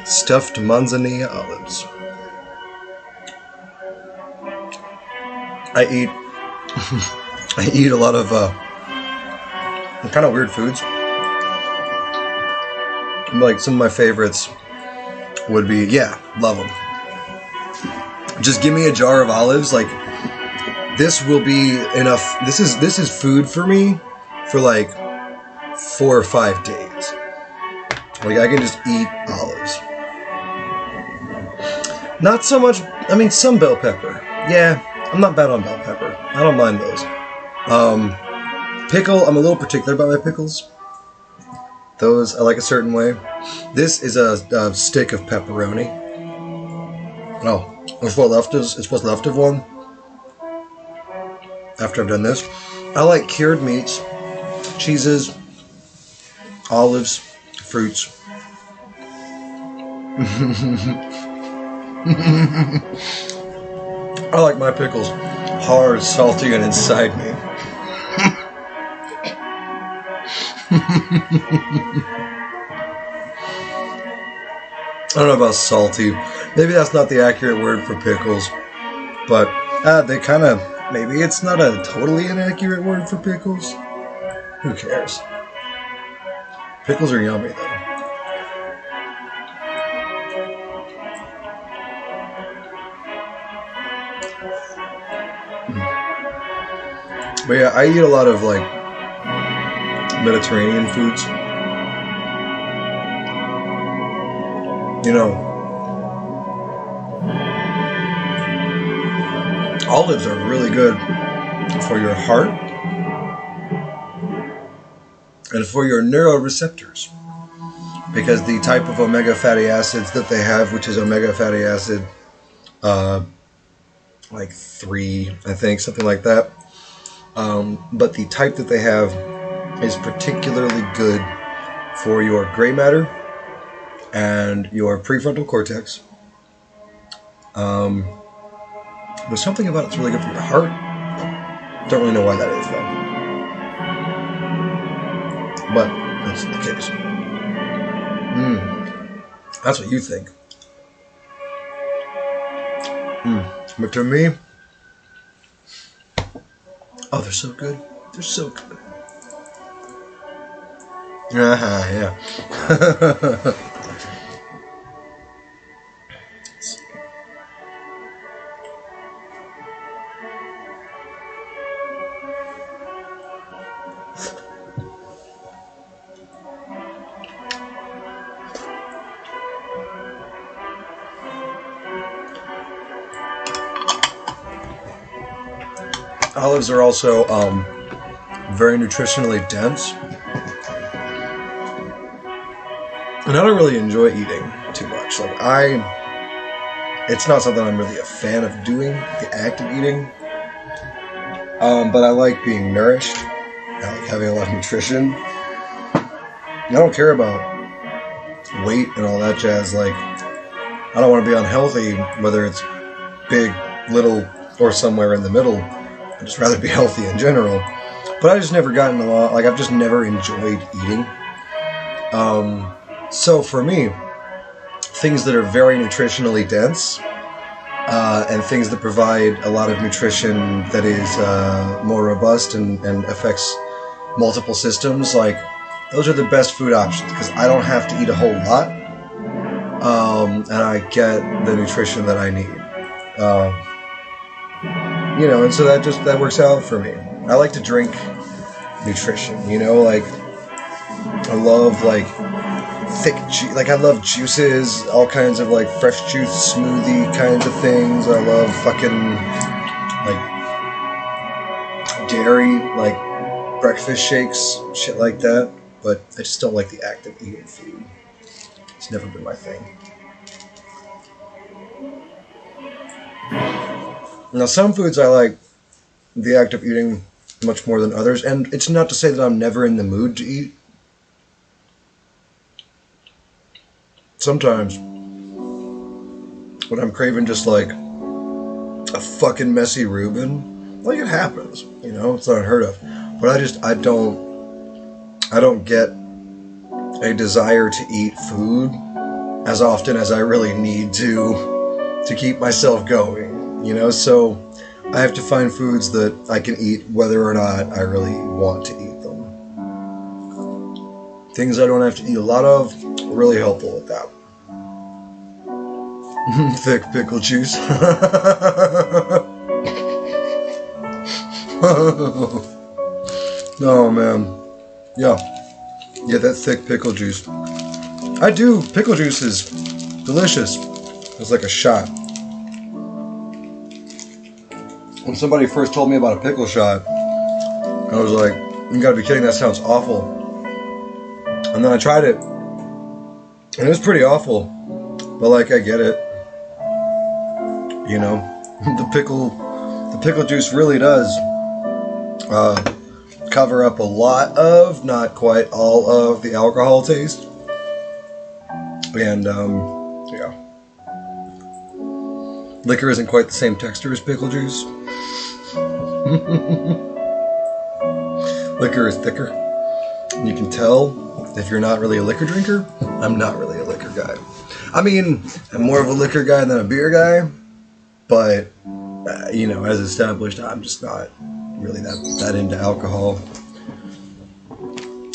stuffed manzanilla olives. I eat a lot of kind of weird foods. Like some of my favorites would be, love them. Just give me a jar of olives. Like this will be enough. This is food for me for like 4 or 5 days. Like I can just eat olives. Not so much. I mean, some bell pepper. Yeah, I'm not bad on bell pepper. I don't mind those. Pickle. I'm a little particular about my pickles. Those I like a certain way. This is a stick of pepperoni. Oh, it's what's left of one. After I've done this, I like cured meats, cheeses, olives, fruits. I like my pickles hard, salty, and inside me. I don't know about salty. Maybe that's not the accurate word for pickles, but they kind of. Maybe it's not a totally inaccurate word for pickles. Who cares? Pickles are yummy though. But yeah, I eat a lot of like Mediterranean foods. You know, olives are really good for your heart and for your neuroreceptors because the type of omega fatty acids that they have, which is omega fatty acid, uh, like 3, I think, something like that. But the type that they have is particularly good for your gray matter and your prefrontal cortex. There's something about it's really good for your heart. Don't really know why that is though, but that's the case. That's what you think. But to me, oh, they're so good. They're so good. Yeah. Olives are also very nutritionally dense. And I don't really enjoy eating too much. It's not something I'm really a fan of doing, the act of eating. But I like being nourished. I like having a lot of nutrition. I don't care about weight and all that jazz. Like, I don't want to be unhealthy, whether it's big, little, or somewhere in the middle. I'd just rather be healthy in general. But I just never gotten a lot. Like, I've just never enjoyed eating. So for me, things that are very nutritionally dense and things that provide a lot of nutrition that is more robust and affects multiple systems, like those are the best food options because I don't have to eat a whole lot and I get the nutrition that I need. And so that works out for me. I like to drink nutrition, like I love like thick I love juices, all kinds of like fresh juice smoothie kinds of things. I love fucking like dairy, like breakfast shakes, shit like that. But I just don't like the act of eating food. It's never been my thing. Now some foods I like the act of eating much more than others, and it's not to say that I'm never in the mood to eat. Sometimes, when I'm craving just like a fucking messy Reuben, like it happens, it's not unheard of. But I don't get a desire to eat food as often as I really need to keep myself going, So I have to find foods that I can eat whether or not I really want to eat them. Things I don't have to eat a lot of are really helpful with that. Thick pickle juice. Oh man. Yeah, that thick pickle juice. I do. Pickle juice is delicious. It's like a shot. When somebody first told me about a pickle shot, I was like, you gotta be kidding, that sounds awful. And then I tried it, and it was pretty awful. But like, I get it. The pickle juice really does cover up a lot of, not quite all of, the alcohol taste. And yeah, liquor isn't quite the same texture as pickle juice. Liquor is thicker. And you can tell if you're not really a liquor drinker. I'm not really a liquor guy. I mean, I'm more of a liquor guy than a beer guy, but you know, as established, I'm just not really that into alcohol.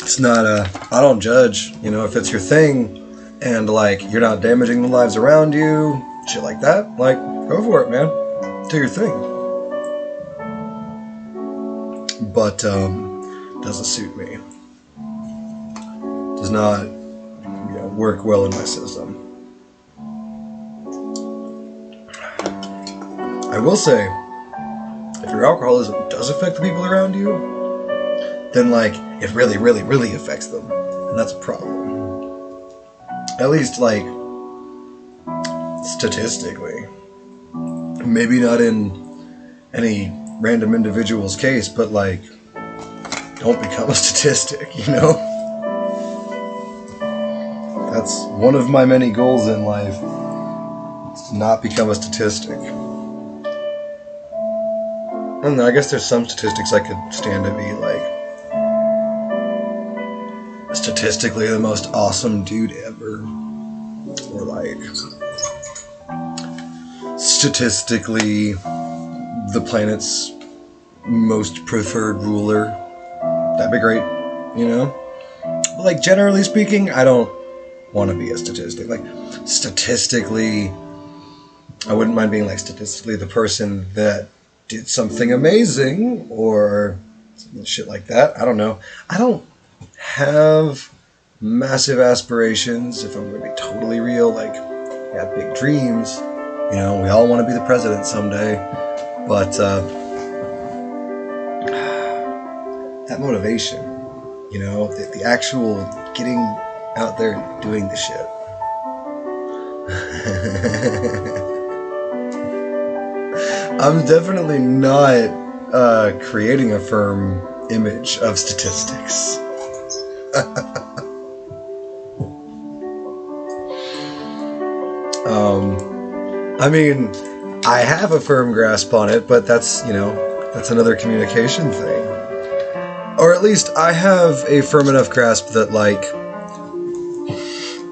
It's not I don't judge, you know, if it's your thing and like you're not damaging the lives around you, shit like that, like go for it, man. Do your thing. But doesn't suit me. Does not, you know, work well in my system. I will say, if your alcoholism does affect the people around you, then like it really, really, really affects them, and that's a problem. At least like statistically. Maybe not in any random individual's case, but like, don't become a statistic, you know? That's one of my many goals in life, to not become a statistic. I don't know, I guess there's some statistics I could stand to be like statistically the most awesome dude ever. Or like statistically the planet's most preferred ruler. That'd be great, you know? But like generally speaking, I don't want to be a statistic. Like statistically, I wouldn't mind being like statistically the person that did something amazing or shit like that. I don't know. I don't have massive aspirations, if I'm going to be totally real. Like, I got big dreams. You know, we all want to be the president someday. But that motivation, you know, the actual getting out there and doing the shit. I'm definitely not creating a firm image of statistics. I mean, I have a firm grasp on it, but that's, you know, that's another communication thing. Or at least I have a firm enough grasp that, like,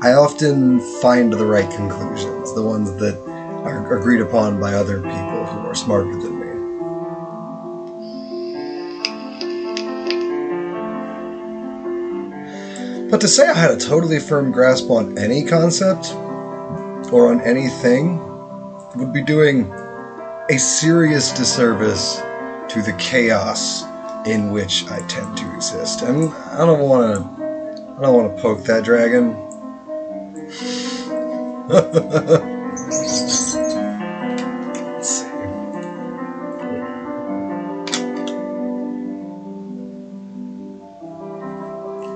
I often find the right conclusions, the ones that are agreed upon by other people who are smarter than me. But to say I had a totally firm grasp on any concept or on anything would be doing a serious disservice to the chaos in which I tend to exist. And I don't want to poke that dragon. Let's see.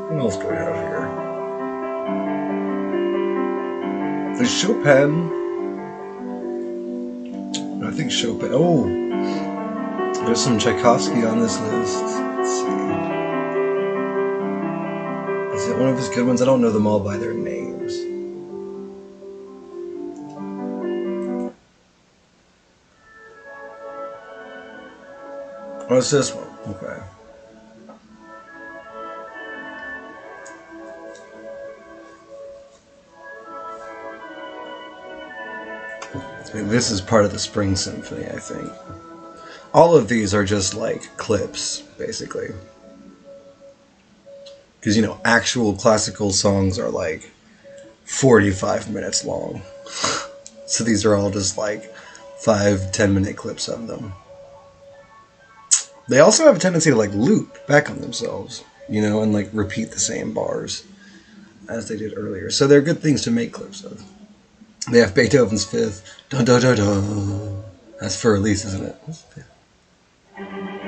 What else do I have here? There's Chopin. I think Chopin. Oh, there's some Tchaikovsky on this list. Let's see. Is it one of his good ones? I don't know them all by their names. Oh, it's this one. Okay. This is part of the Spring Symphony, I think. All of these are just like clips, basically. Because, you know, actual classical songs are like 45 minutes long. So these are all just like 5-10 minute clips of them. They also have a tendency to like loop back on themselves, you know, and like repeat the same bars as they did earlier. So they're good things to make clips of. They have Beethoven's Fifth. Dun dun dun dun. That's Für Elise, isn't it?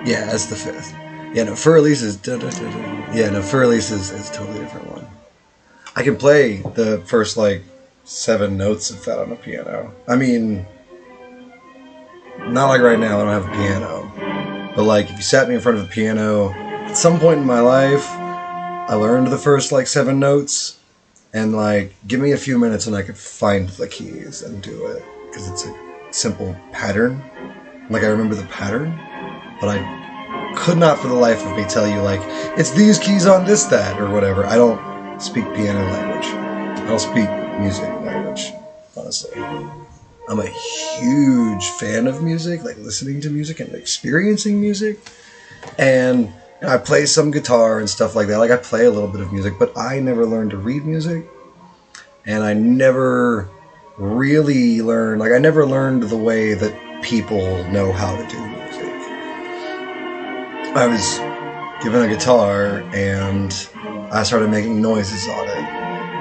Yeah, that's the Fifth. Yeah, no, Für Elise is dun dun dun dun. Yeah, no, Für Elise is a totally different one. I can play the first like 7 notes of that on a piano. I mean, not like right now, I don't have a piano. But like, if you sat me in front of a piano, at some point in my life, I learned the first like 7 notes. And like, give me a few minutes and I could find the keys and do it. Because it's a simple pattern. Like, I remember the pattern. But I could not for the life of me tell you, like, it's these keys on this, that, or whatever. I don't speak piano language. I don't speak music language, honestly. I'm a huge fan of music, like listening to music and experiencing music. And I play some guitar and stuff like that. Like I play a little bit of music, but I never learned to read music. And I never really learned, like I never learned the way that people know how to do music. I was given a guitar and I started making noises on it.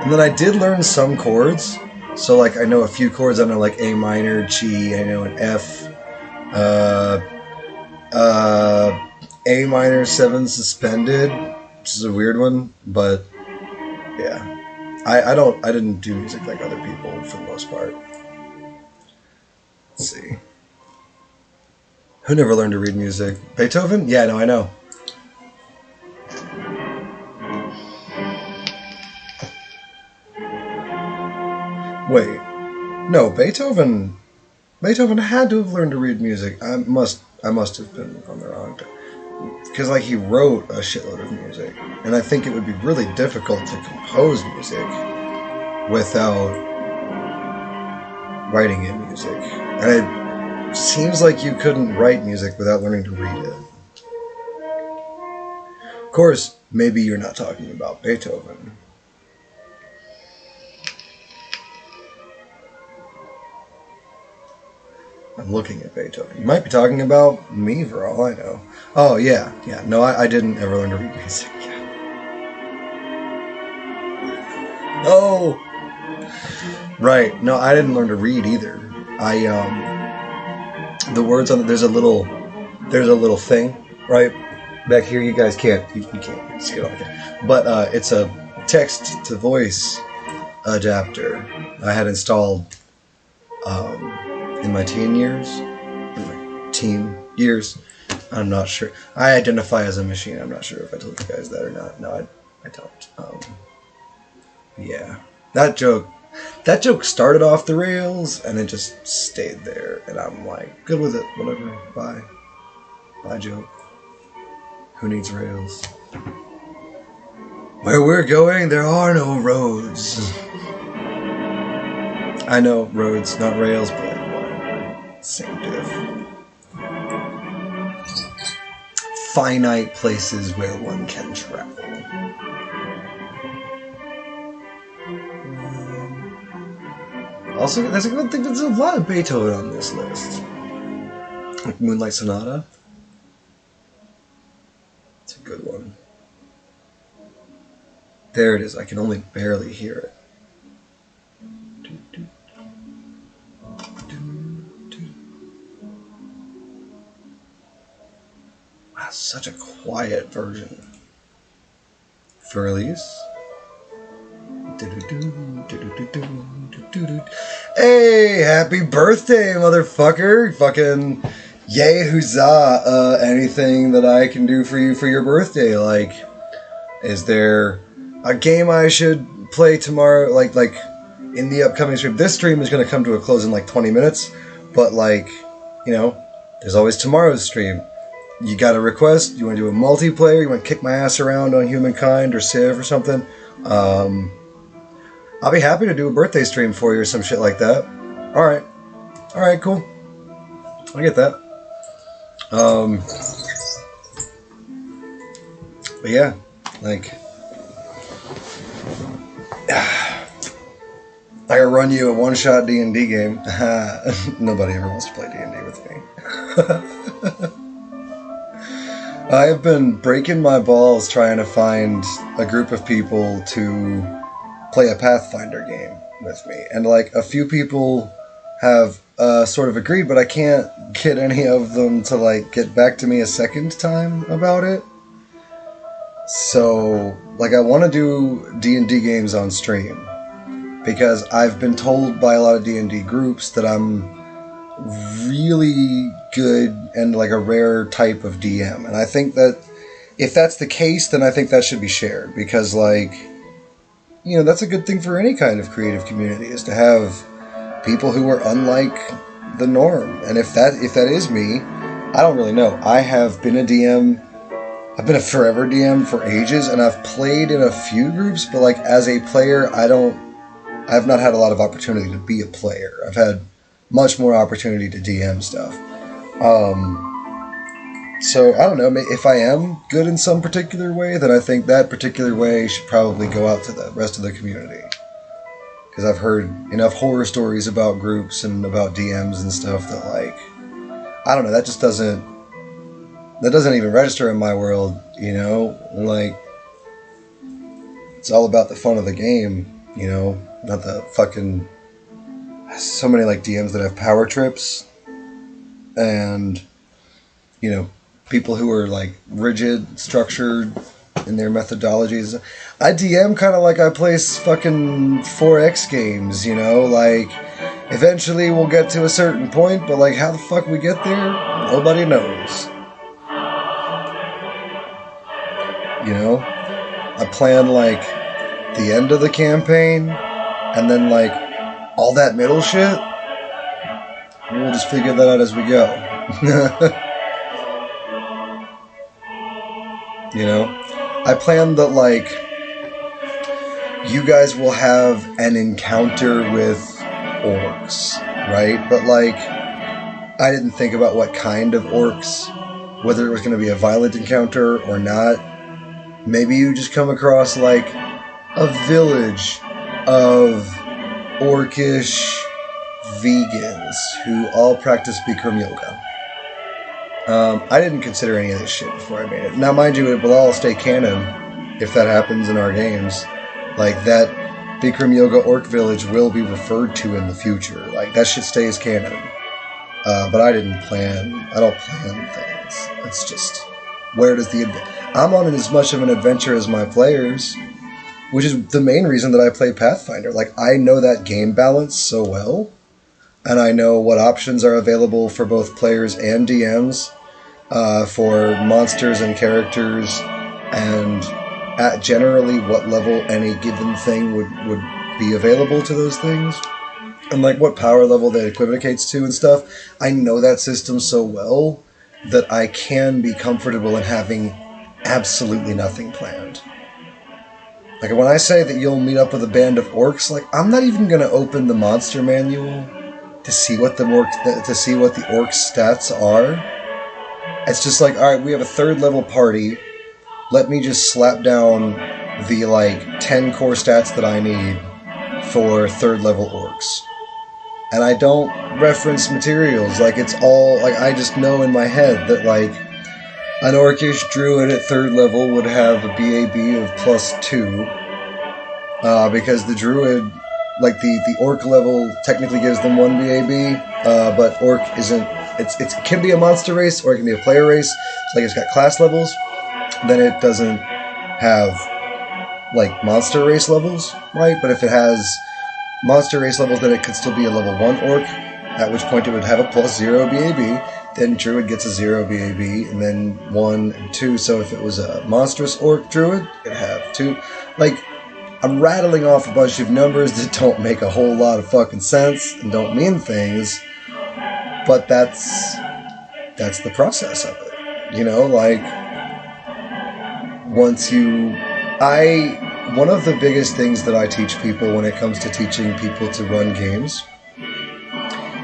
And then I did learn some chords. So like I know a few chords. I know like A minor, G, I know an F, A minor 7 suspended, which is a weird one, but yeah. I didn't do music like other people for the most part. Let's see. Who never learned to read music? Beethoven? Yeah, no, I know. Wait. No, Beethoven had to have learned to read music. I must have been on the wrong time. Because like he wrote a shitload of music, and I think it would be really difficult to compose music without writing in music. And it seems like you couldn't write music without learning to read it. Of course, maybe you're not talking about Beethoven. I'm looking at Beethoven. You might be talking about me for all I know. Oh, yeah. Yeah. No, I didn't ever learn to read music. Yeah. Oh! Right. No, I didn't learn to read either. The words on there's a little thing, right? Back here, you guys can't, you can't see it all. But it's a text to voice adapter I had installed in my teen years. I'm not sure. I identify as a machine. I'm not sure if I told you guys that or not. No, I don't. Yeah, that joke started off the rails and it just stayed there. And I'm like, good with it. Whatever. Bye, joke. Who needs rails? Where we're going, there are no roads. I know roads, not rails, but whatever. Same diff. Finite places where one can travel. Also, there's a good thing. There's a lot of Beethoven on this list. Like Moonlight Sonata. It's a good one. There it is. I can only barely hear it. Wow, such a quiet version. Furlies. Hey, happy birthday, motherfucker! Fucking yay, huzzah! Anything that I can do for you for your birthday? Like, is there a game I should play tomorrow? Like in the upcoming stream. This stream is going to come to a close in like 20 minutes, but like, you know, there's always tomorrow's stream. You got a request? You want to do a multiplayer? You want to kick my ass around on Humankind or Civ or something? I'll be happy to do a birthday stream for you or some shit like that. Alright, cool. I get that. But yeah, like, I can run you a one-shot D&D game. Nobody ever wants to play D&D with me. I have been breaking my balls trying to find a group of people to play a Pathfinder game with me. And like a few people have sort of agreed, but I can't get any of them to like get back to me a second time about it. So like I want to do D&D games on stream because I've been told by a lot of D&D groups that I'm really good and like a rare type of DM. And I think that if that's the case, then I think that should be shared because like, you know, that's a good thing for any kind of creative community is to have people who are unlike the norm. And if that is me, I don't really know. I have been a DM. I've been a forever DM for ages, and I've played in a few groups, but like as a player, I don't I've not had a lot of opportunity to be a player. I've had much more opportunity to DM stuff. Um, so I don't know. If I am good in some particular way, then I think that particular way should probably go out to the rest of the community. Because I've heard enough horror stories about groups and about DMs and stuff that, like, I don't know. That doesn't even register in my world. You know, like, it's all about the fun of the game. You know, not the fucking so many like DMs that have power trips and people who are like rigid, structured in their methodologies. I DM kind of like I play fucking 4X games, like eventually we'll get to a certain point, but like how the fuck we get there, nobody knows. I plan like the end of the campaign and then like all that middle shit. We'll just figure that out as we go. I plan that like you guys will have an encounter with orcs, right? But like I didn't think about what kind of orcs, whether it was going to be a violent encounter or not. Maybe you just come across like a village of orcish vegans who all practice Bikram yoga. I didn't consider any of this shit before I made it. Now, mind you, it will all stay canon if that happens in our games. Like, that Bikram yoga orc village will be referred to in the future. Like, that shit stays canon. But I don't plan things. It's just, where does I'm on as much of an adventure as my players, which is the main reason that I play Pathfinder. Like, I know that game balance so well, and I know what options are available for both players and DMs for monsters and characters, and at generally what level any given thing would be available to those things, and like what power level that equivocates to and stuff. I know that system so well that I can be comfortable in having absolutely nothing planned. Like when I say that you'll meet up with a band of orcs, like I'm not even gonna open the monster manual to see what the orcs stats are. It's just like, all right, we have a 3rd level party. Let me just slap down the like 10 core stats that I need for 3rd level orcs. And I don't reference materials. Like it's all like I just know in my head that like an orcish druid at 3rd level would have a BAB of +2 because the druid, like the orc level technically gives them 1 BAB, but orc isn't. It can be a monster race or it can be a player race. So like it's got class levels. Then it doesn't have like monster race levels, right? But if it has monster race levels, then it could still be a level 1 orc. At which point it would have a +0 BAB. Then druid gets a 0 BAB, and then 1 and 2. So if it was a monstrous orc druid, it'd have 2. Like, I'm rattling off a bunch of numbers that don't make a whole lot of fucking sense and don't mean things, but that's the process of it. Like, one of the biggest things that I teach people when it comes to teaching people to run games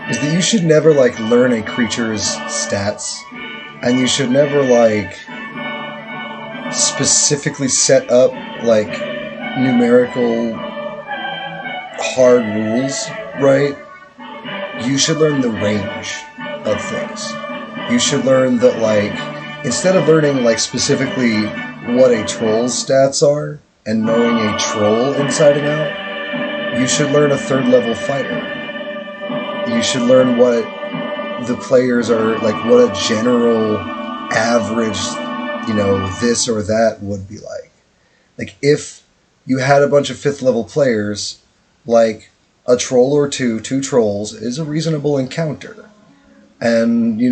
is that you should never, like, learn a creature's stats, and you should never, like, specifically set up, like, numerical hard rules, right? You should learn the range of things. You should learn that, like, instead of learning, like, specifically what a troll's stats are and knowing a troll inside and out, you should learn a 3rd level fighter. You should learn what the players are, like, what a general average, this or that would be like. Like, if you had a bunch of 5th level players, like, a troll or two trolls is a reasonable encounter. And, you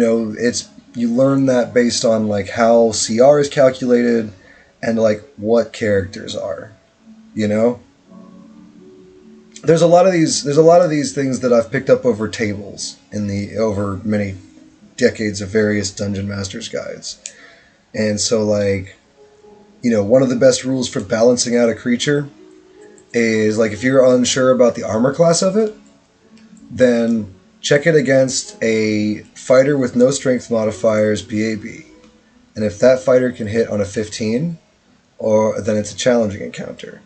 learn that based on, like, how CR is calculated and, like, what characters are, There's a lot of these things that I've picked up over tables over many decades of various Dungeon Masters guides. And so, like, one of the best rules for balancing out a creature is like if you're unsure about the armor class of it, then check it against a fighter with no strength modifiers, BAB. And if that fighter can hit on a 15, or then it's a challenging encounter.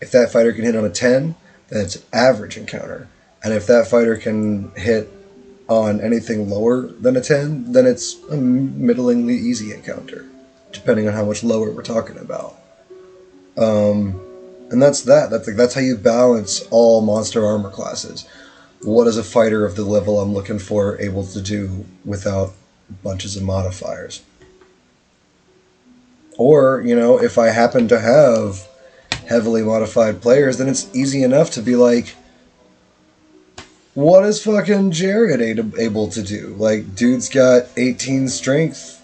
If that fighter can hit on a 10, then it's an average encounter. And if that fighter can hit on anything lower than a 10, then it's a middlingly easy encounter, depending on how much lower we're talking about. And that's that. That's how you balance all monster armor classes. What is a fighter of the level I'm looking for able to do without bunches of modifiers? Or, if I happen to have heavily modified players, then it's easy enough to be like, what is fucking Jared able to do? Like, dude's got 18 strength,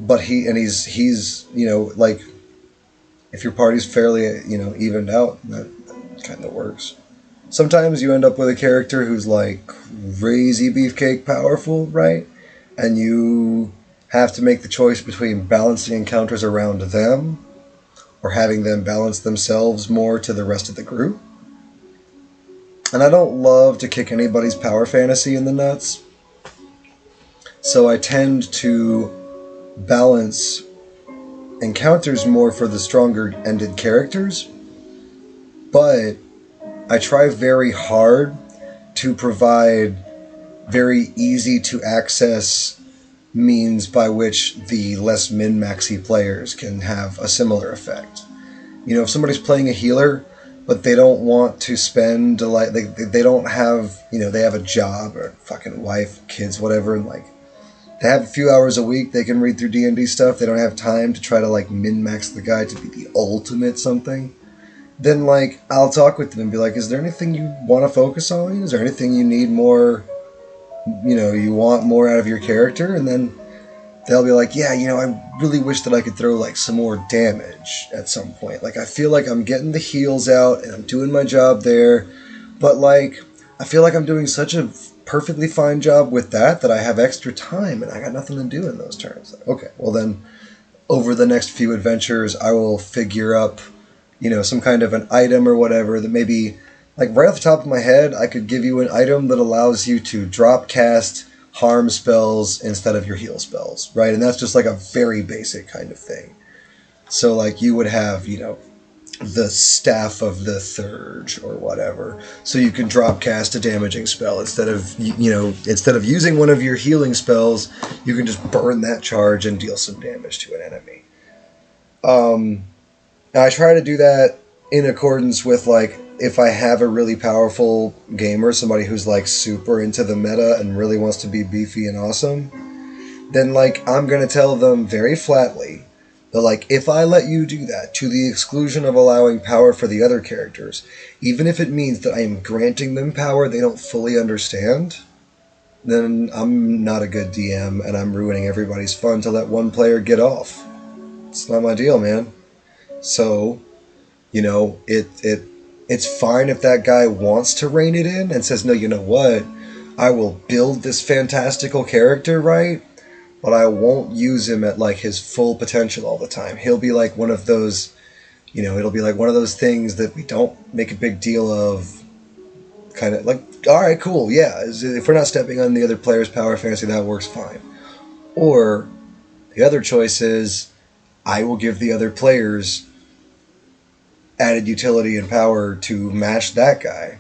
but he's, like, if your party's fairly, evened out, that kind of works. Sometimes you end up with a character who's like crazy beefcake powerful, right? And you have to make the choice between balancing encounters around them or having them balance themselves more to the rest of the group. And I don't love to kick anybody's power fantasy in the nuts, so I tend to balance encounters more for the stronger ended characters, but I try very hard to provide very easy to access means by which the less min-maxy players can have a similar effect. If somebody's playing a healer, but they don't want to spend, they don't have, they have a job or fucking wife, kids, whatever, and like, they have a few hours a week they can read through D&D stuff, they don't have time to try to like min-max the guy to be the ultimate something, then like, I'll talk with them and be like, is there anything you want to focus on? Is there anything you need more, you want more out of your character? And then they'll be like, yeah, I really wish that I could throw like some more damage at some point. Like, I feel like I'm getting the heals out and I'm doing my job there, but like, I feel like I'm doing such a perfectly fine job with that I have extra time and I got nothing to do in those turns. Okay, well then, over the next few adventures, I will figure up, some kind of an item or whatever that maybe, like right off the top of my head, I could give you an item that allows you to drop cast harm spells instead of your heal spells, right? And that's just like a very basic kind of thing. So like you would have, the Staff of the Thurge or whatever, so you can drop cast a damaging spell instead of using one of your healing spells, you can just burn that charge and deal some damage to an enemy. I try to do that in accordance with like, if I have a really powerful gamer, somebody who's like super into the meta and really wants to be beefy and awesome, then like I'm going to tell them very flatly that like, if I let you do that to the exclusion of allowing power for the other characters, even if it means that I am granting them power they don't fully understand, then I'm not a good DM and I'm ruining everybody's fun to let one player get off. It's not my deal, man. So, it's fine if that guy wants to rein it in and says, no, you know what? I will build this fantastical character, right? But I won't use him at like his full potential all the time. He'll be like one of those, it'll be like one of those things that we don't make a big deal of. Kind of like, all right, cool, yeah. If we're not stepping on the other player's power fantasy, that works fine. Or the other choice is, I will give the other players added utility and power to match that guy.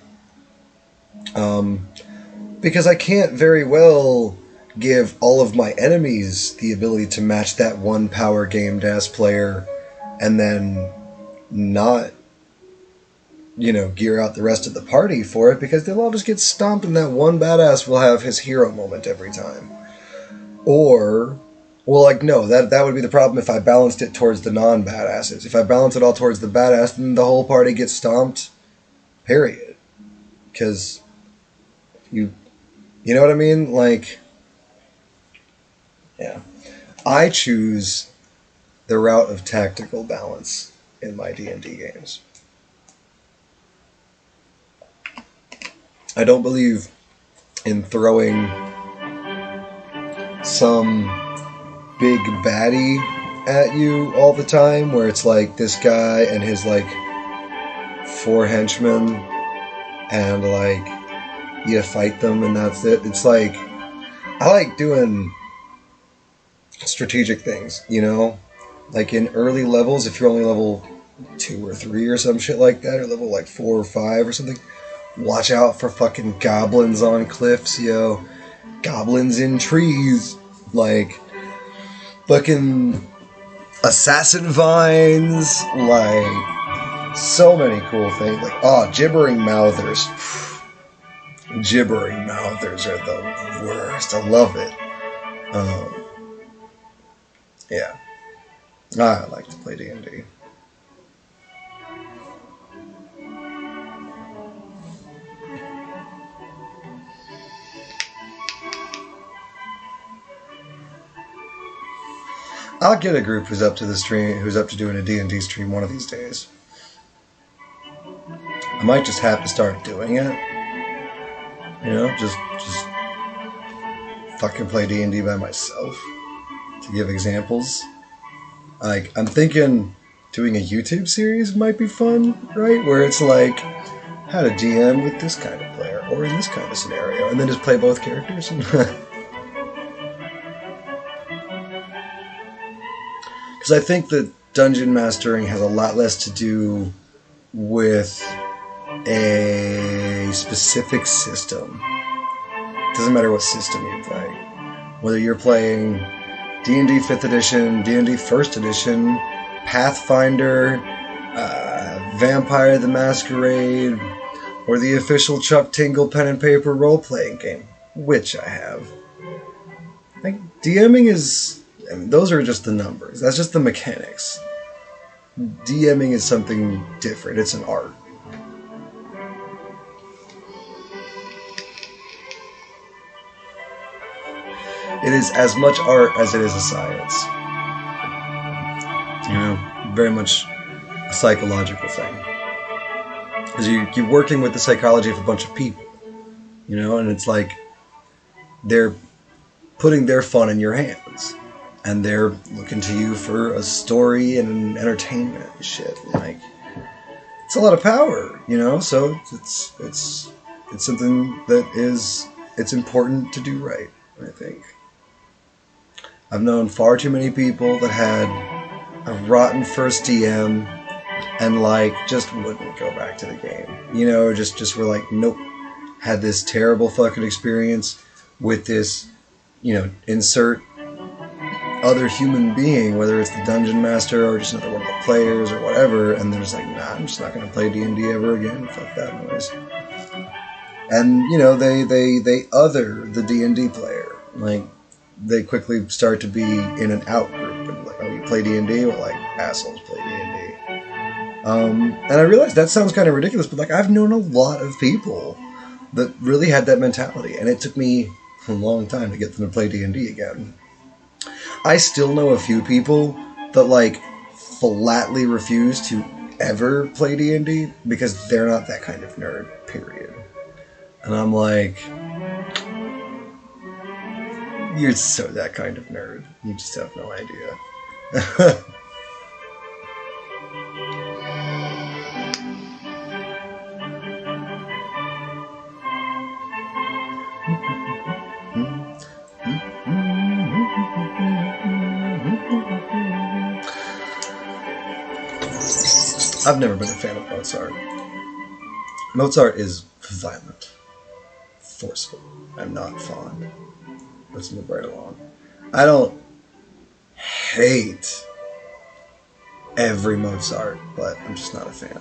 Because I can't very well give all of my enemies the ability to match that one power gamed ass player and then not, gear out the rest of the party for it, because they'll all just get stomped and that one badass will have his hero moment every time. Or, well, like, no, that would be the problem if I balanced it towards the non-badasses. If I balance it all towards the badass, then the whole party gets stomped, period. Because, you know what I mean? Like, yeah. I choose the route of tactical balance in my D&D games. I don't believe in throwing some big baddie at you all the time, where it's like this guy and his like four henchmen, and like you fight them, and that's it. It's like I like doing strategic things, you know, like in early levels. If you're only level 2 or 3 or some shit like that, or level like 4 or 5 or something, watch out for fucking goblins on cliffs, yo. Goblins in trees, like fucking assassin vines, like so many cool things. Like, oh, gibbering mouthers. Gibbering mouthers are the worst. I love it. Um, yeah, I like to play D&D. I'll get a group who's up to the stream, who's up to doing a D&D stream one of these days. I might just have to start doing it. You know, just fucking play D&D by myself to give examples. Like, I'm thinking doing a YouTube series might be fun, right? Where it's like how to DM with this kind of player or in this kind of scenario, and then just play both characters. Because I think that dungeon mastering has a lot less to do with a specific system. It doesn't matter what system you play. Whether you're playing D&D 5th edition, D&D 1st edition, Pathfinder, Vampire the Masquerade, or the official Chuck Tingle pen and paper role-playing game, which I have. Like, DMing is... I mean, those are just the numbers. That's just the mechanics. DMing is something different. It's an art. It is as much art as it is a science. You know, very much a psychological thing. Because you're working with the psychology of a bunch of people, you know, and it's like they're putting their fun in your hands. And they're looking to you for a story and entertainment and shit. Like, it's a lot of power, you know, so it's something that it's important to do right, I think. I've known far too many people that had a rotten first DM and like just wouldn't go back to the game. You know, just were like, nope. Had this terrible fucking experience with this, you know, insert other human being, whether it's the dungeon master or just another one of the players or whatever, and they're just like, nah, I'm just not gonna play D&D ever again. Fuck that noise. And you know, they other the D&D player. Like, they quickly start to be in an out group and like, oh, you play D&D? Well, like, assholes play D&D. And I realized that sounds kind of ridiculous, but like, I've known a lot of people that really had that mentality, and it took me a long time to get them to play D&D again. I still know a few people that like flatly refuse to ever play D&D because they're not that kind of nerd, period. And I'm like, you're so that kind of nerd. You just have no idea. I've never been a fan of Mozart. Mozart is violent, forceful. I'm not fond. Let's move right along. I don't hate every Mozart, but I'm just not a fan.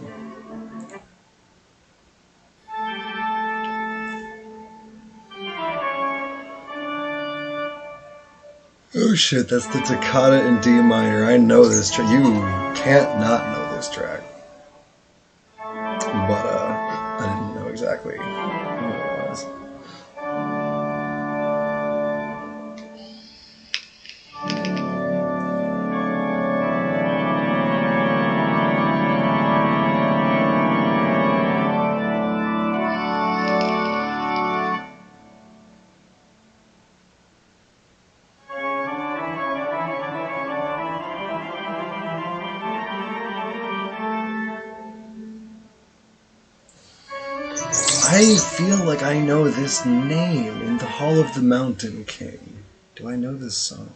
Oh shit, that's the Toccata in D minor. I know this track. You can't not know this track. But I didn't know exactly who it was. I feel like I know this name in the Hall of the Mountain King. Do I know this song?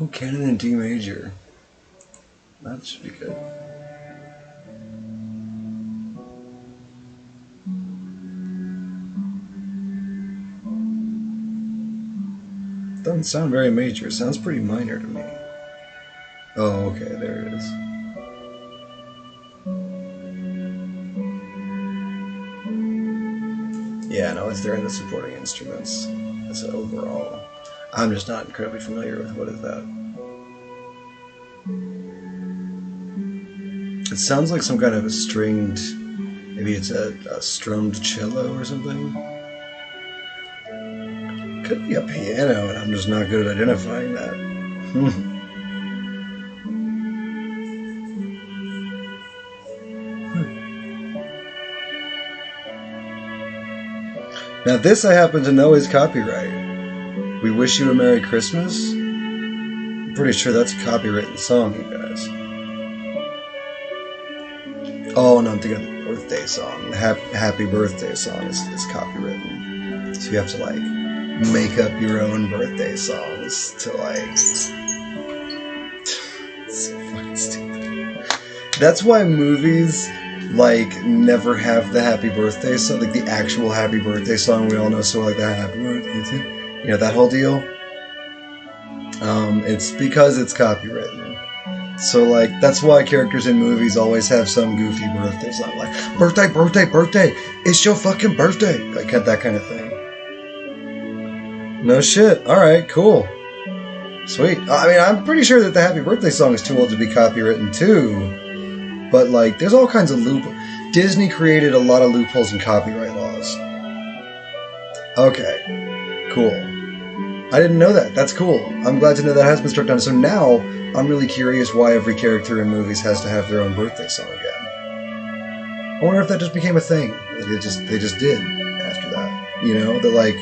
Oh, Canon in D major. That should be good. Doesn't sound very major. It sounds pretty minor to me. Oh, okay, there it is. Yeah, no, it's there in the supporting instruments. That's overall. I'm just not incredibly familiar with what is that. It sounds like some kind of a stringed, maybe it's a strummed cello or something. Could be a piano, and I'm just not good at identifying that. Now this I happen to know is copyright. We Wish You a Merry Christmas? I'm pretty sure that's a copywritten song, you guys. Oh no, I'm thinking of the birthday song. The Happy Birthday song is copywritten. So you have to like make up your own birthday songs to like... It's so fucking stupid. That's why movies like never have the happy birthday song, like the actual happy birthday song we all know, so like that happy birthday to you know, that whole deal. It's because it's copywritten. So like that's why characters in movies always have some goofy birthday song like birthday, birthday, birthday, it's your fucking birthday, like that kind of thing. No shit. Alright, cool. Sweet. I mean, I'm pretty sure that the happy birthday song is too old to be copywritten too. But, like, there's all kinds of loopholes. Disney created a lot of loopholes in copyright laws. Okay. Cool. I didn't know that. That's cool. I'm glad to know that has been struck down. So now, I'm really curious why every character in movies has to have their own birthday song again. I wonder if that just became a thing. They just did after that. You know? That, like,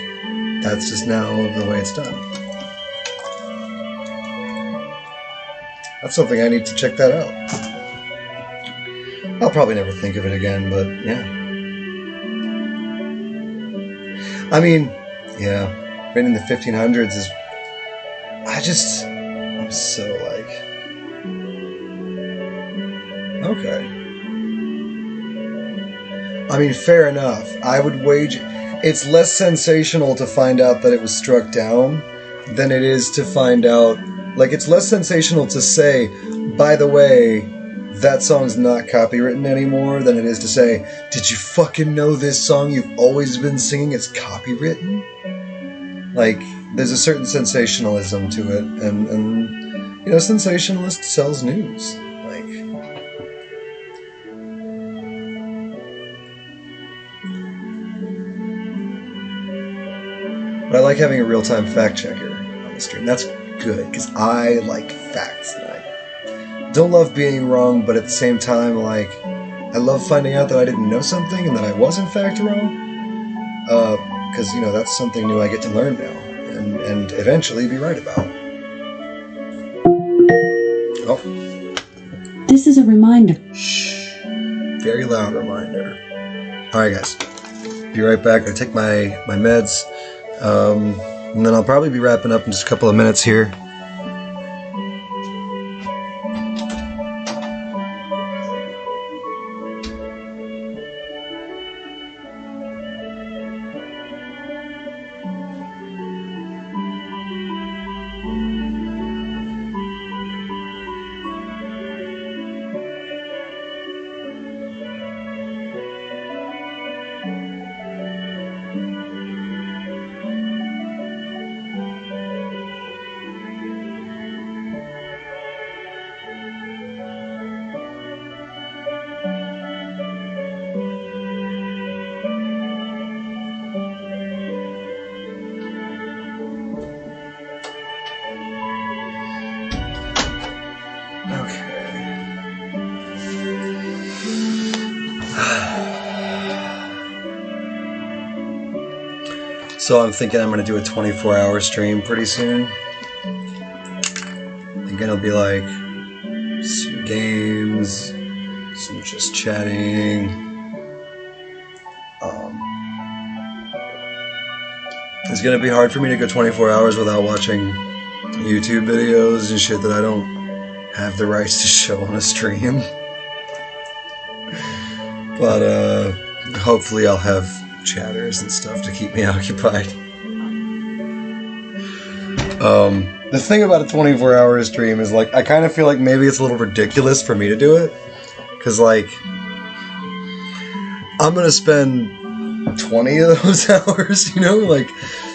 that's just now the way it's done. That's something I need to check that out. I'll probably never think of it again, but yeah. I mean, yeah, written in the 1500s is... I'm so like... Okay. I mean, fair enough. I would wager... It's less sensational to find out that it was struck down than it is to find out... Like, it's less sensational to say, by the way, that song's not copywritten anymore than it is to say, did you fucking know this song you've always been singing is copywritten? Like, there's a certain sensationalism to it, and you know, sensationalist sells news. Like... But I like having a real-time fact-checker on the stream. That's good, because I like facts, and I don't love being wrong, but at the same time, like, I love finding out that I didn't know something and that I was in fact wrong. Because, you know, that's something new I get to learn now, and eventually be right about. Oh. This is a reminder. Shh. Very loud reminder. Alright, guys. Be right back. I take my meds, and then I'll probably be wrapping up in just a couple of minutes here. So I'm thinking I'm going to do a 24-hour stream pretty soon. I'm going to there'll be like some games, some just chatting. It's gonna be hard for me to go 24 hours without watching YouTube videos and shit that I don't have the rights to show on a stream. But hopefully I'll have chatters and stuff to keep me occupied. The thing about a 24-hour stream is, like, I kind of feel like maybe it's a little ridiculous for me to do it. Because, like, I'm going to spend 20 of those hours, you know? Like,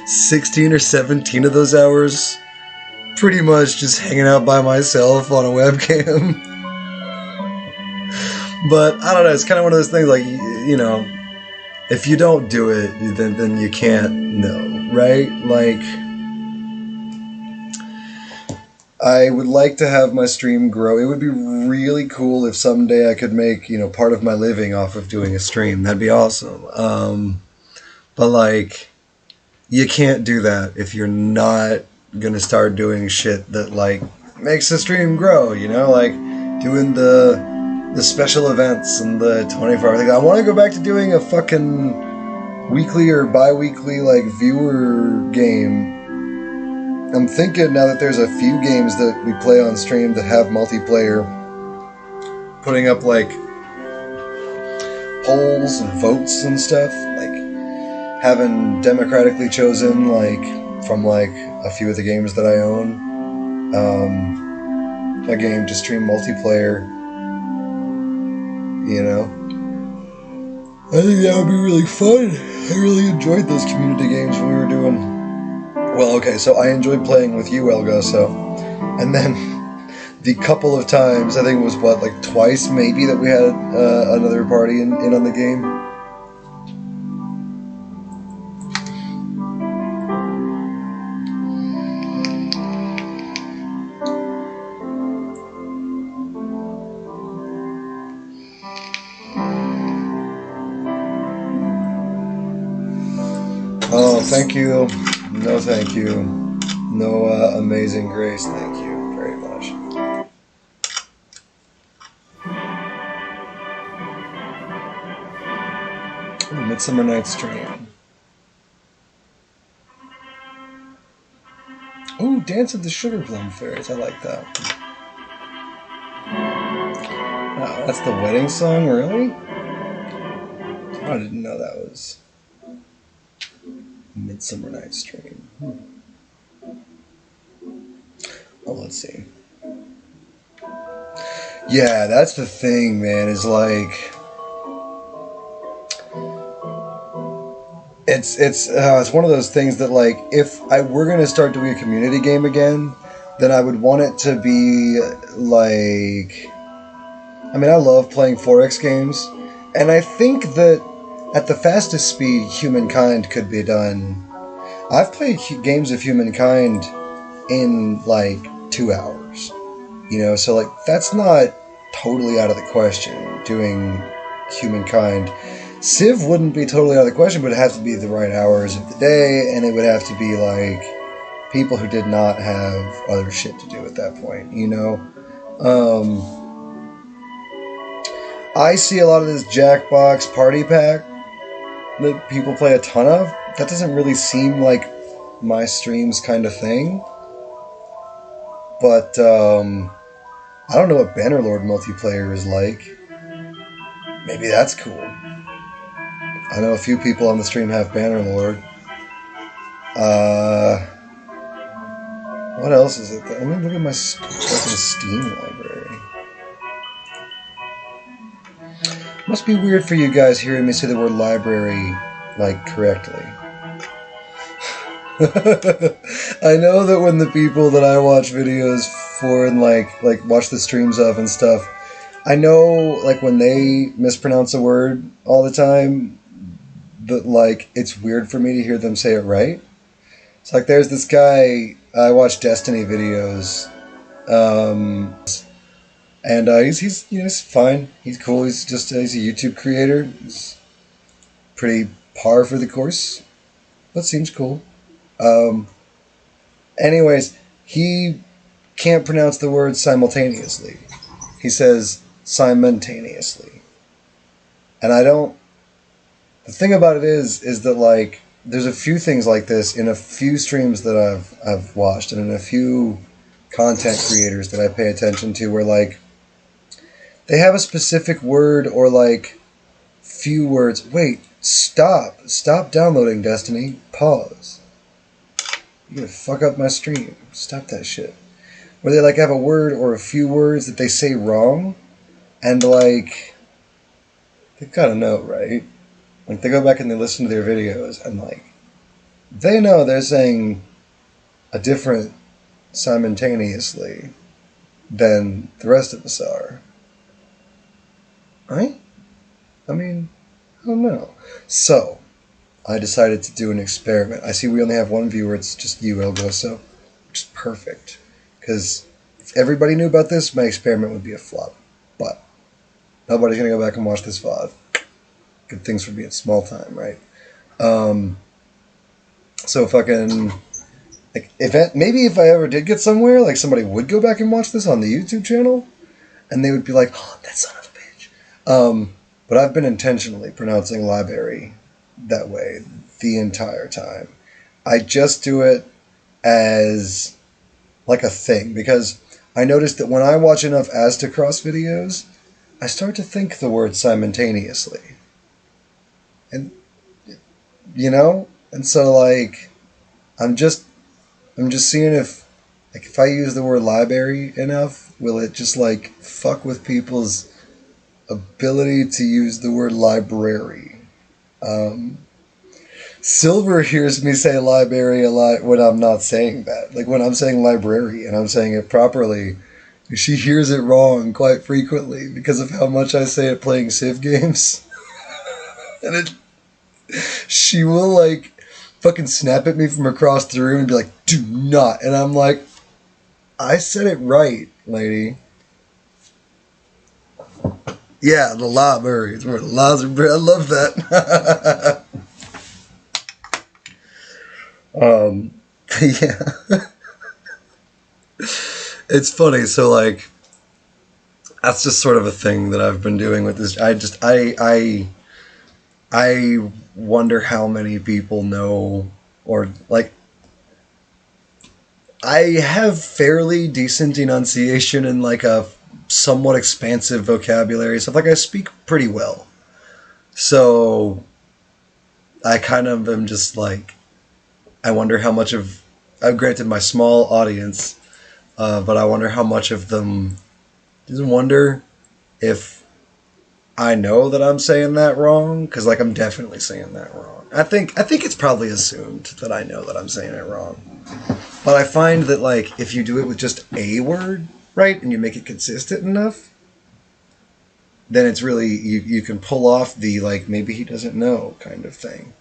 16 or 17 of those hours pretty much just hanging out by myself on a webcam. But, I don't know, it's kind of one of those things, like, you know, if you don't do it, then you can't know, right? Like, I would like to have my stream grow. It would be really cool if someday I could make, you know, part of my living off of doing a stream. That'd be awesome. But, like, you can't do that if you're not gonna start doing shit that, like, makes the stream grow, you know? Like, doing the special events and the 24-hour thing. I want to go back to doing a fucking weekly or bi-weekly, like, viewer game. I'm thinking, now that there's a few games that we play on stream that have multiplayer, putting up, like, polls and votes and stuff, like, having democratically chosen, like, from, like, a few of the games that I own, a game to stream multiplayer, you know? I think that would be really fun. I really enjoyed those community games we were doing. Well, okay, so I enjoyed playing with you, Elga, so... And then, the couple of times, I think it was, what, like twice, maybe, that we had another party in on the game? Oh, thank you. No, thank you. No, Amazing Grace, thank you very much. Oh, Midsummer Night's Dream. Oh, Dance of the Sugar Plum Fairies, I like that. Wow, that's the wedding song, really? I didn't know that was Midsummer Night's Dream. Oh, let's see. Yeah, that's the thing, man, is like... It's one of those things that, like, if I were going to start doing a community game again, then I would want it to be, like... I mean, I love playing 4X games, and I think that at the fastest speed, Humankind could be done. I've played games of Humankind in, like, 2 hours. You know, so, like, that's not totally out of the question, doing Humankind. Civ wouldn't be totally out of the question, but it'd have to be the right hours of the day, and it would have to be, like, people who did not have other shit to do at that point, you know? I see a lot of this Jackbox Party Pack that people play a ton of. That doesn't really seem like my stream's kind of thing. But, I don't know what Bannerlord multiplayer is like. Maybe that's cool. I know a few people on the stream have Bannerlord. What else is it? Let me look at my fucking Steam library. Must be weird for you guys hearing me say the word library, like, correctly. I know that when the people that I watch videos for and, like watch the streams of and stuff, I know, like, when they mispronounce a word all the time, that, like, it's weird for me to hear them say it right. It's like, there's this guy, I watch Destiny videos, and he's you know, he's fine. He's cool. He's a YouTube creator. He's pretty par for the course, but seems cool. Anyways, he can't pronounce the word simultaneously. He says simultaneously. And I don't. The thing about it is that like there's a few things like this in a few streams that I've watched and in a few content creators that I pay attention to where like they have a specific word or like few words. Wait, stop downloading Destiny. Pause. You're gonna fuck up my stream. Stop that shit. Where they like have a word or a few words that they say wrong, and like they've got to know, right? Like they go back and they listen to their videos, and like they know they're saying a different simultaneously than the rest of us are. Right? I mean, I don't know. So, I decided to do an experiment. I see we only have one viewer, it's just you, Elgoso, which is perfect. Because if everybody knew about this, my experiment would be a flop. But nobody's going to go back and watch this VOD. Good things for being small time, right? So fucking... Like, maybe if I ever did get somewhere, like somebody would go back and watch this on the YouTube channel, and they would be like, oh, that son of a bitch. But I've been intentionally pronouncing library that way the entire time. I just do it as like a thing, because I noticed that when I watch enough Aztecross videos, I start to think the word simultaneously. And, you know? And so, like, I'm just seeing if I use the word library enough, will it just, like, fuck with people's ability to use the word library? Silver hears me say library a lot when I'm not saying that. Like, when I'm saying library and I'm saying it properly, she hears it wrong quite frequently because of how much I say it playing Civ games. And she will, like, fucking snap at me from across the room and be like, do not. And I'm like, I said it right, lady. Yeah, the library is where the library. I love that. Yeah. It's funny, so like that's just sort of a thing that I've been doing with this. I wonder how many people know, or like I have fairly decent enunciation and like a somewhat expansive vocabulary. So like I speak pretty well. So I kind of am just like, I wonder how much of, I've granted my small audience, but I wonder how much of them just wonder if I know that I'm saying that wrong, because like I'm definitely saying that wrong. I think it's probably assumed that I know that I'm saying it wrong. But I find that like if you do it with just a word, right, and you make it consistent enough, then it's really you can pull off the like maybe he doesn't know kind of thing.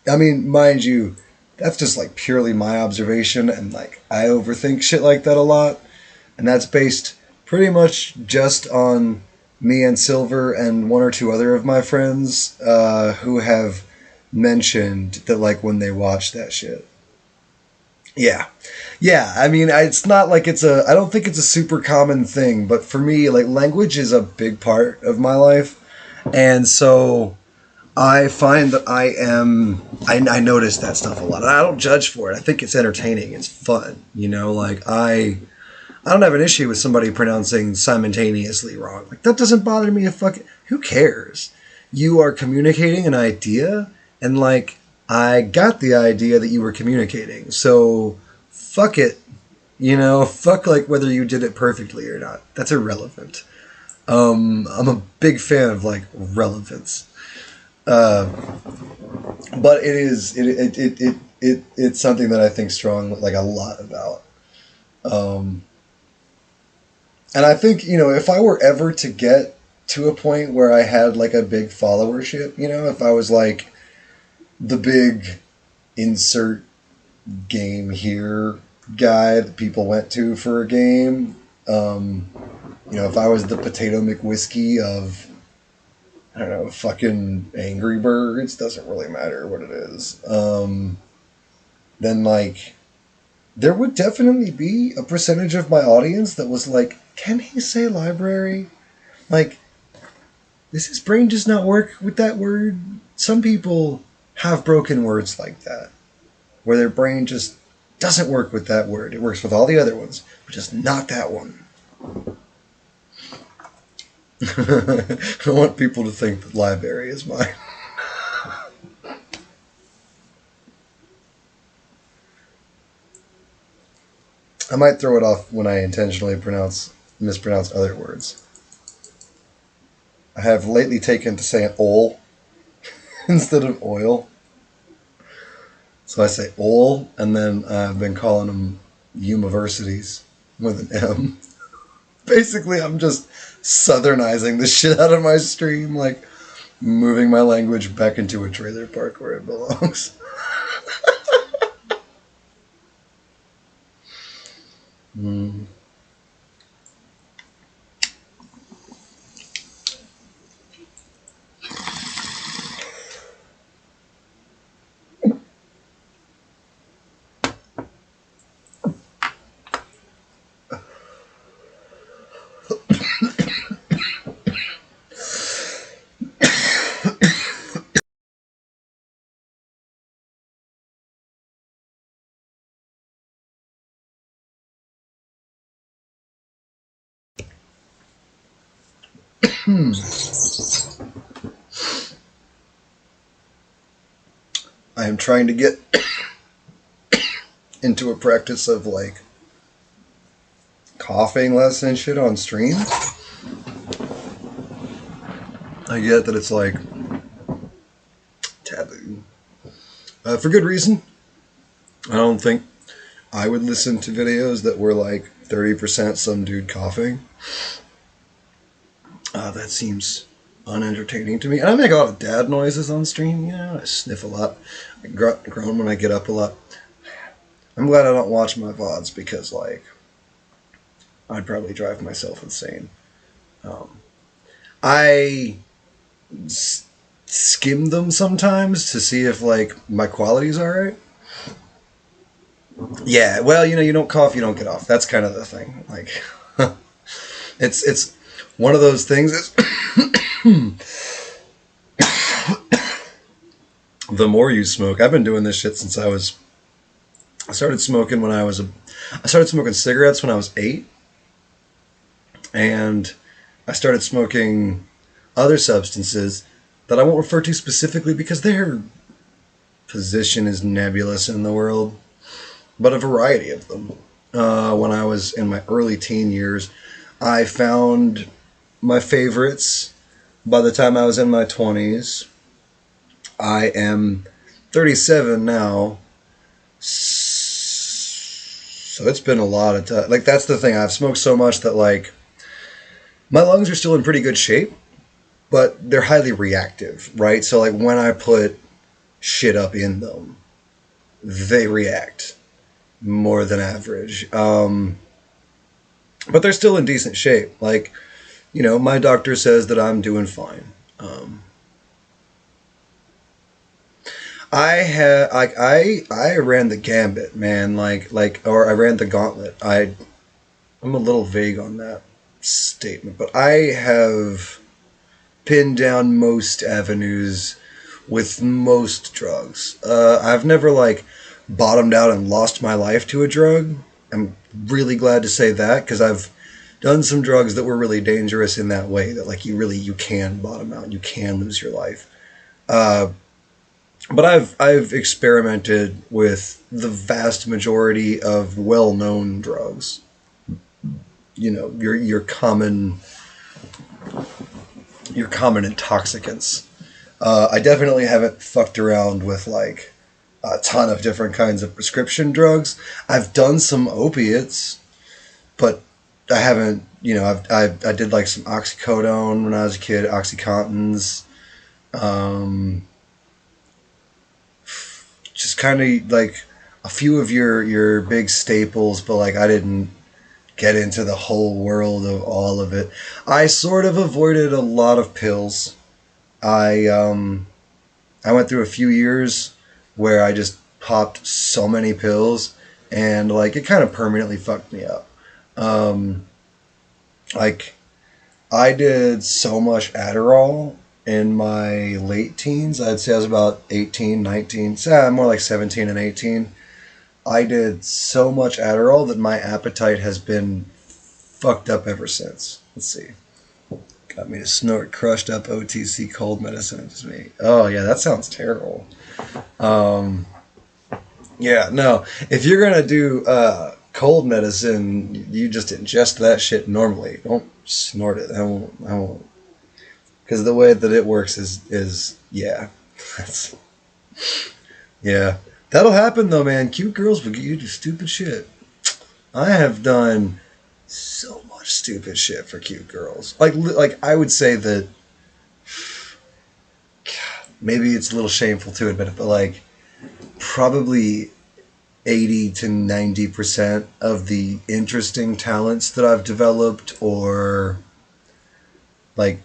I mean, mind you, that's just like purely my observation, and like I overthink shit like that a lot, and that's based pretty much just on me and Silver and one or two other of my friends who have mentioned that like when they watch that shit. Yeah. Yeah, I mean, it's not like I don't think it's a super common thing, but for me, like, language is a big part of my life. And so I find that I notice that stuff a lot. And I don't judge for it. I think it's entertaining. It's fun. You know, like, I don't have an issue with somebody pronouncing simultaneously wrong. Like, that doesn't bother me a fucking, who cares? You are communicating an idea, and like, I got the idea that you were communicating. So, fuck it. You know, fuck like whether you did it perfectly or not. That's irrelevant. I'm a big fan of like relevance. But it's something that I think strong like a lot about. And I think, you know, if I were ever to get to a point where I had like a big followership, you know, if I was like the big insert game here guy that people went to for a game, you know, if I was the Potato McWhiskey of, I don't know, fucking Angry Birds, doesn't really matter what it is, then like, there would definitely be a percentage of my audience that was like, can he say library? Like, does his brain just not work with that word? Some people have broken words like that, where their brain just doesn't work with that word. It works with all the other ones, but just not that one. I want people to think that library is mine. I might throw it off when I intentionally mispronounce other words. I have lately taken to saying "ol" instead of oil. So I say "ol," and then I've been calling them universities with an M. Basically, I'm just southernizing the shit out of my stream, like moving my language back into a trailer park where it belongs. Mm. I am trying to get into a practice of like coughing less and shit on stream. I get that it's like taboo. For good reason. I don't think I would listen to videos that were like 30% some dude coughing. That seems unentertaining to me. And I make a lot of dad noises on stream, you know. I sniff a lot. I groan when I get up a lot. I'm glad I don't watch my VODs because, like, I'd probably drive myself insane. I skim them sometimes to see if, like, my quality's alright. Yeah, well, you know, you don't cough, you don't get off. That's kind of the thing. Like, it's one of those things. The more you smoke, I've been doing this shit since I started smoking when I started smoking cigarettes when I was 8, and I started smoking other substances that I won't refer to specifically because their position is nebulous in the world, but a variety of them. When I was in my early teen years, I found my favorites by the time I was in my 20s. I am 37 now, so it's been a lot of time. Like, that's the thing. I've smoked so much that, like, my lungs are still in pretty good shape, but they're highly reactive, right? So, like, when I put shit up in them, they react more than average. But they're still in decent shape. Like, you know, my doctor says that I'm doing fine. I ran the gambit, man. Or I ran the gauntlet. I'm a little vague on that statement, but I have pinned down most avenues with most drugs. I've never like bottomed out and lost my life to a drug. I'm really glad to say that because I've done some drugs that were really dangerous in that way that like you can bottom out, you can lose your life. Uh, but I've experimented with the vast majority of well-known drugs. You know, your common intoxicants. I definitely haven't fucked around with like a ton of different kinds of prescription drugs. I've done some opiates, but I haven't. You know, I did like some oxycodone when I was a kid, oxycontins, um, just kind of like a few of your big staples, but like I didn't get into the whole world of all of it. I sort of avoided a lot of pills. I I went through a few years where I just popped so many pills and like it kind of permanently fucked me up. Um, like I did so much Adderall in my late teens. I'd say I was about 18, 19, more like 17 and 18. I did so much Adderall that my appetite has been fucked up ever since. Let's see. Got me to snort crushed up OTC cold medicine. Just me. Oh yeah, that sounds terrible. Um, yeah, no. If you're gonna do cold medicine, you just ingest that shit normally. Don't snort it. I won't. I won't. Because the way that it works is yeah. That's yeah. That'll happen though, man. Cute girls will get you to do stupid shit. I have done so much stupid shit for cute girls. Like I would say that maybe it's a little shameful to admit it, but like probably 80 to 90% of the interesting talents that I've developed, or like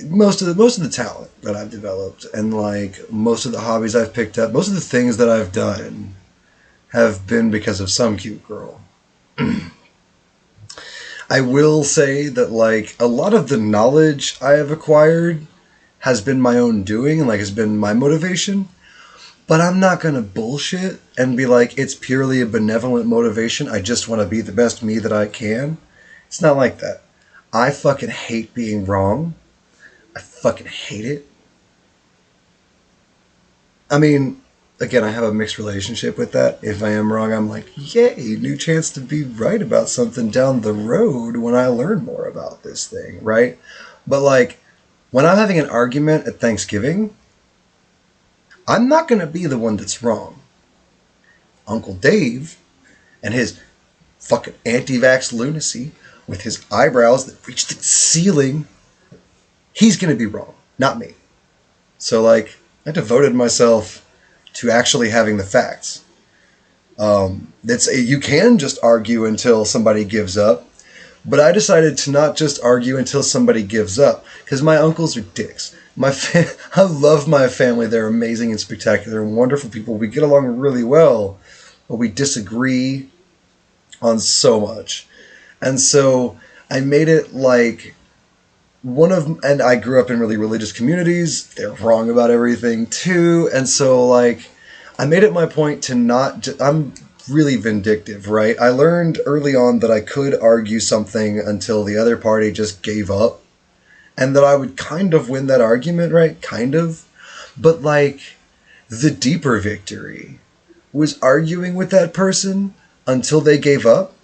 most of the talent that I've developed, and like most of the hobbies I've picked up, most of the things that I've done have been because of some cute girl. I will say that like a lot of the knowledge I have acquired has been my own doing and like has been my motivation. But I'm not gonna bullshit and be like it's purely a benevolent motivation. I just want to be the best me that I can. It's not like that. I fucking hate being wrong. I fucking hate it. I mean, again, I have a mixed relationship with that. If I am wrong, I'm like, yay, new chance to be right about something down the road when I learn more about this thing, right? But like, when I'm having an argument at Thanksgiving, I'm not going to be the one that's wrong. Uncle Dave and his fucking anti-vax lunacy with his eyebrows that reach the ceiling, he's going to be wrong, not me. So like, I devoted myself to actually having the facts. You can just argue until somebody gives up, but I decided to not just argue until somebody gives up because my uncles are dicks. I love my family. They're amazing and spectacular and wonderful people. We get along really well, but we disagree on so much. And so I made it like and I grew up in really religious communities. They're wrong about everything too. And so like, I made it my point to I'm really vindictive, right? I learned early on that I could argue something until the other party just gave up and that I would kind of win that argument, right? Kind of. But like, the deeper victory was arguing with that person until they gave up,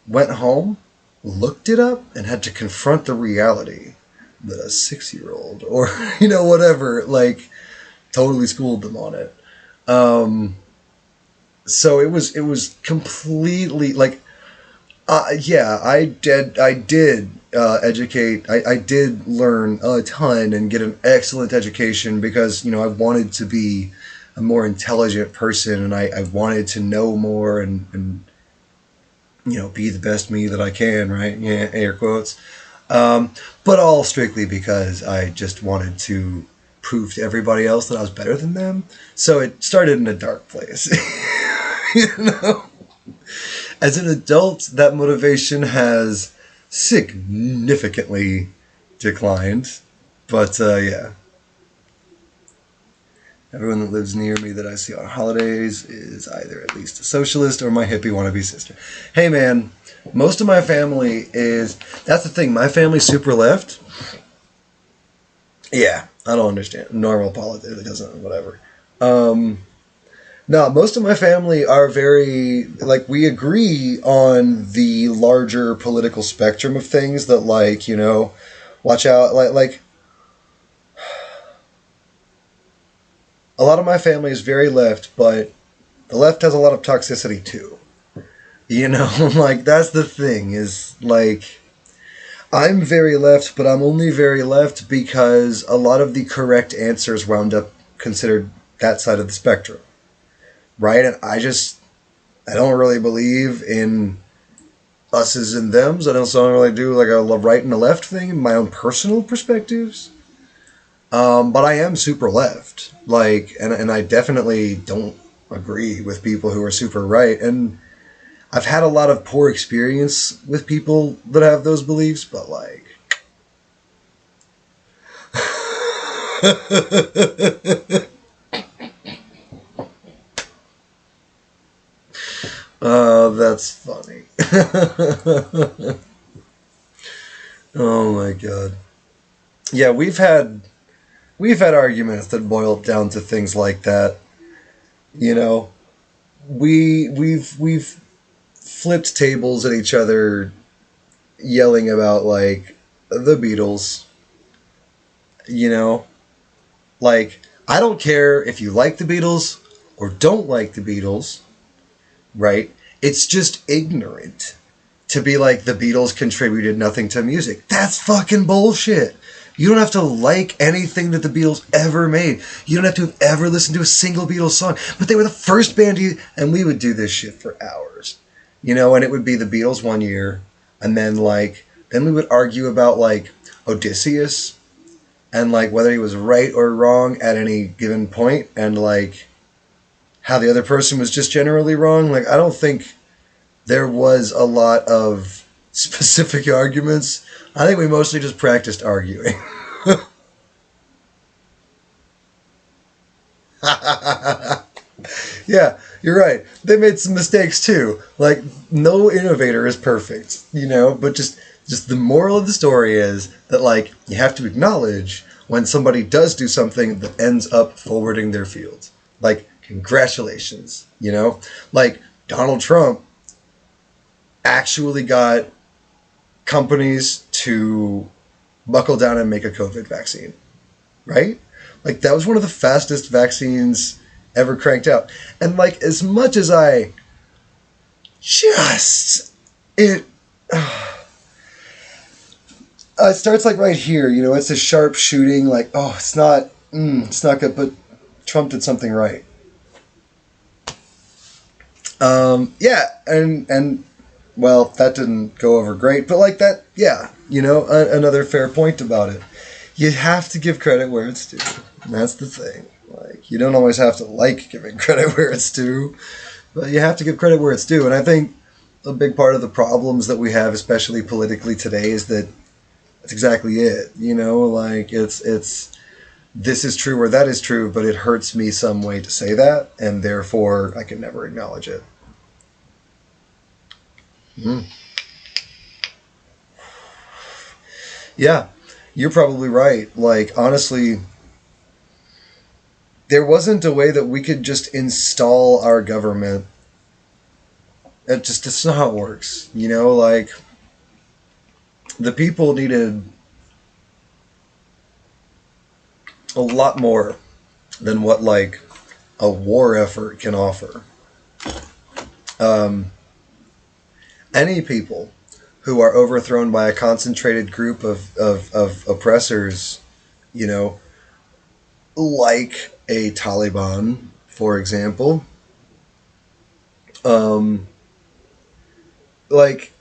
went home, looked it up, and had to confront the reality that a 6-year-old or, whatever, like, totally schooled them on it. So it was completely like, yeah, I did educate. I did learn a ton and get an excellent education because, I wanted to be a more intelligent person and I wanted to know more and be the best me that I can, right? Yeah, air quotes. But all strictly because I just wanted to prove to everybody else that I was better than them. So it started in a dark place. As an adult, that motivation has significantly declined. But yeah. Everyone that lives near me that I see on holidays is either at least a socialist or my hippie wannabe sister. Hey man, most of my family that's the thing, my family's super left. Yeah, I don't understand. Normal politics, it doesn't, whatever. No, most of my family are very, like, we agree on the larger political spectrum of things that, like, watch out, like, a lot of my family is very left, but the left has a lot of toxicity too. Like, that's the thing, is, like, I'm very left, but I'm only very left because a lot of the correct answers wound up considered that side of the spectrum. Right? And I don't really believe in us's and them's. I don't really do like a right and a left thing in my own personal perspectives. But I am super left. Like, and I definitely don't agree with people who are super right. And I've had a lot of poor experience with people that have those beliefs, but like, oh, that's funny. Oh my god. Yeah, we've had arguments that boiled down to things like that. You know, we've flipped tables at each other, yelling about like the Beatles. You know, like I don't care if you like the Beatles or don't like the Beatles, right? It's just ignorant to be like the Beatles contributed nothing to music. That's fucking bullshit. You don't have to like anything that the Beatles ever made. You don't have to have ever listened to a single Beatles song. But they were the first band and we would do this shit for hours. And it would be the Beatles one year, and then we would argue about like Odysseus and like whether he was right or wrong at any given point, and like how the other person was just generally wrong. Like I don't think there was a lot of specific arguments. I think we mostly just practiced arguing. Yeah, you're right. They made some mistakes too. Like no innovator is perfect, but just the moral of the story is that like you have to acknowledge when somebody does do something that ends up forwarding their field. Like congratulations. Like Donald Trump actually got companies to buckle down and make a COVID vaccine, right? Like that was one of the fastest vaccines ever cranked out. And like as much as I just it starts like right here, it's a sharp shooting, like it's not good, but Trump did something right. Yeah, and well, that didn't go over great, but like that, yeah, another fair point about it. You have to give credit where it's due. And that's the thing. Like, you don't always have to like giving credit where it's due, but you have to give credit where it's due. And I think a big part of the problems that we have, especially politically today, is that that's exactly it. Like it's this is true or that is true, but it hurts me some way to say that, and therefore I can never acknowledge it. Mm. Yeah, you're probably right. Like, honestly, there wasn't a way that we could just install our government. It's not how it works. Like, the people needed a lot more than what, like, a war effort can offer. Um, any people who are overthrown by a concentrated group of oppressors, you know, like a Taliban, for example, um, like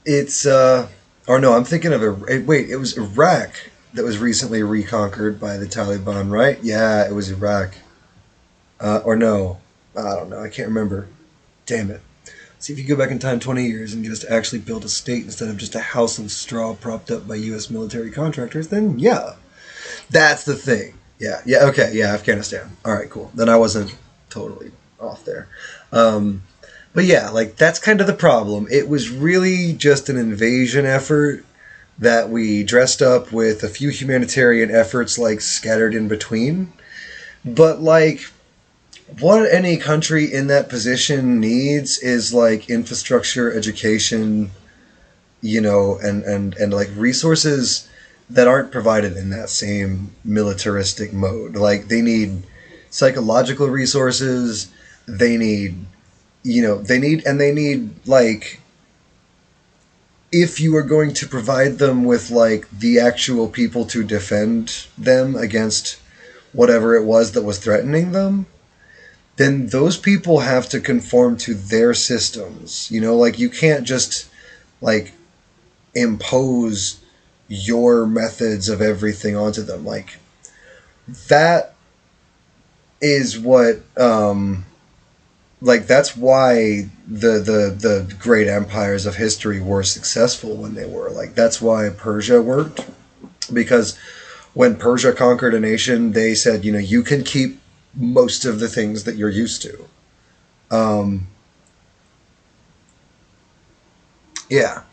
it's or no, I'm thinking of wait, it was Iraq that was recently reconquered by the Taliban, right? Yeah, it was Iraq. Or no, I don't know. I can't remember. Damn it. See if you go back in time 20 years and get us to actually build a state instead of just a house of straw propped up by U.S. military contractors, then yeah. That's the thing. Yeah, yeah, okay, yeah, Afghanistan. All right, cool. Then I wasn't totally off there. Um, but yeah, like, that's kind of the problem. It was really just an invasion effort that we dressed up with a few humanitarian efforts, like, scattered in between. But, like, what any country in that position needs is like infrastructure, education, and like resources that aren't provided in that same militaristic mode. Like they need psychological resources, they need like, if you are going to provide them with like the actual people to defend them against whatever it was that was threatening them, then those people have to conform to their systems. Like you can't just like impose your methods of everything onto them. Like that is what like that's why the great empires of history were successful when they were. Like that's why Persia worked, because when Persia conquered a nation, they said, you can keep most of the things that you're used to. Um, yeah.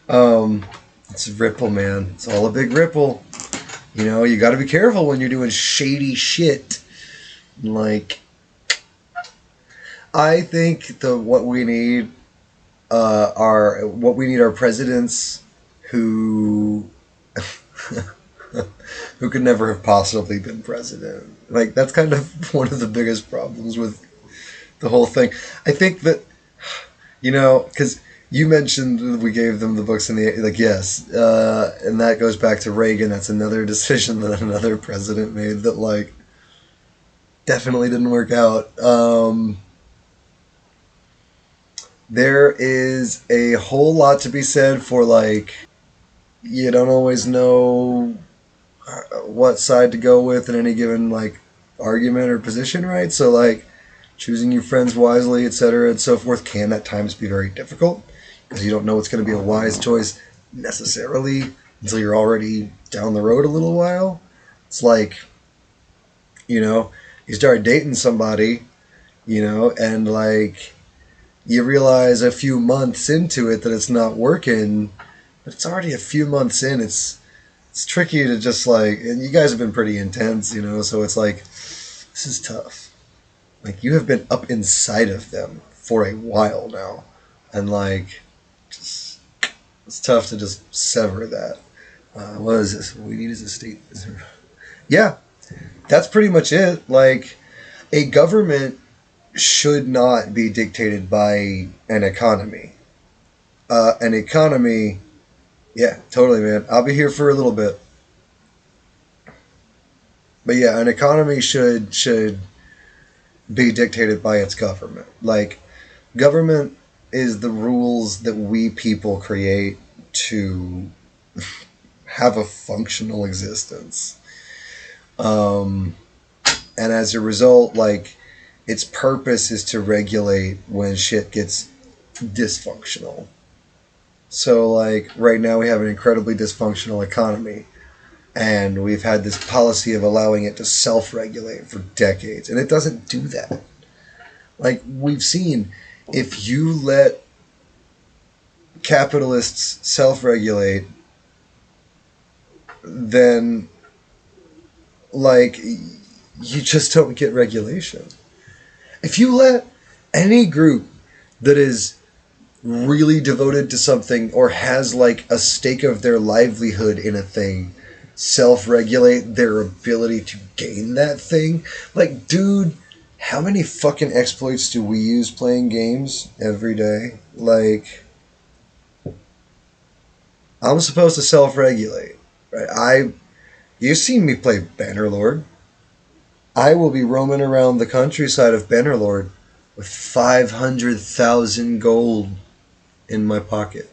Um, it's a ripple, man. It's all a big ripple. You got to be careful when you're doing shady shit. Like, I think what we need are presidents who who could never have possibly been president. Like that's kind of one of the biggest problems with the whole thing. I think that because you mentioned we gave them the books in the like yes, and that goes back to Reagan. That's another decision that another president made that like definitely didn't work out. There is a whole lot to be said for like you don't always know what side to go with in any given like argument or position, right? So like choosing your friends wisely, etc., and so forth, can at times be very difficult because you don't know what's going to be a wise choice necessarily until you're already down the road a little while. It's like, you start dating somebody, and like you realize a few months into it that it's not working, but it's already a few months in. It's tricky to just like, and you guys have been pretty intense, so it's like, this is tough. Like, you have been up inside of them for a while now. And like, just, it's tough to just sever that. What is this? What we need is a state. Yeah, that's pretty much it. Like, a government should not be dictated by an economy. An economy, yeah, totally, man. I'll be here for a little bit. But yeah, an economy should be dictated by its government. Like government is the rules that we people create to have a functional existence. Um, and as a result, like its purpose is to regulate when shit gets dysfunctional. So like right now we have an incredibly dysfunctional economy, and we've had this policy of allowing it to self-regulate for decades, and it doesn't do that. Like we've seen, if you let capitalists self-regulate, then like you just don't get regulation. If you let any group that is really devoted to something or has like a stake of their livelihood in a thing self-regulate their ability to gain that thing, like dude, how many fucking exploits do we use playing games every day? Like I'm supposed to self-regulate, right? You've seen me play Bannerlord. I will be roaming around the countryside of Bannerlord with 500,000 gold in my pocket,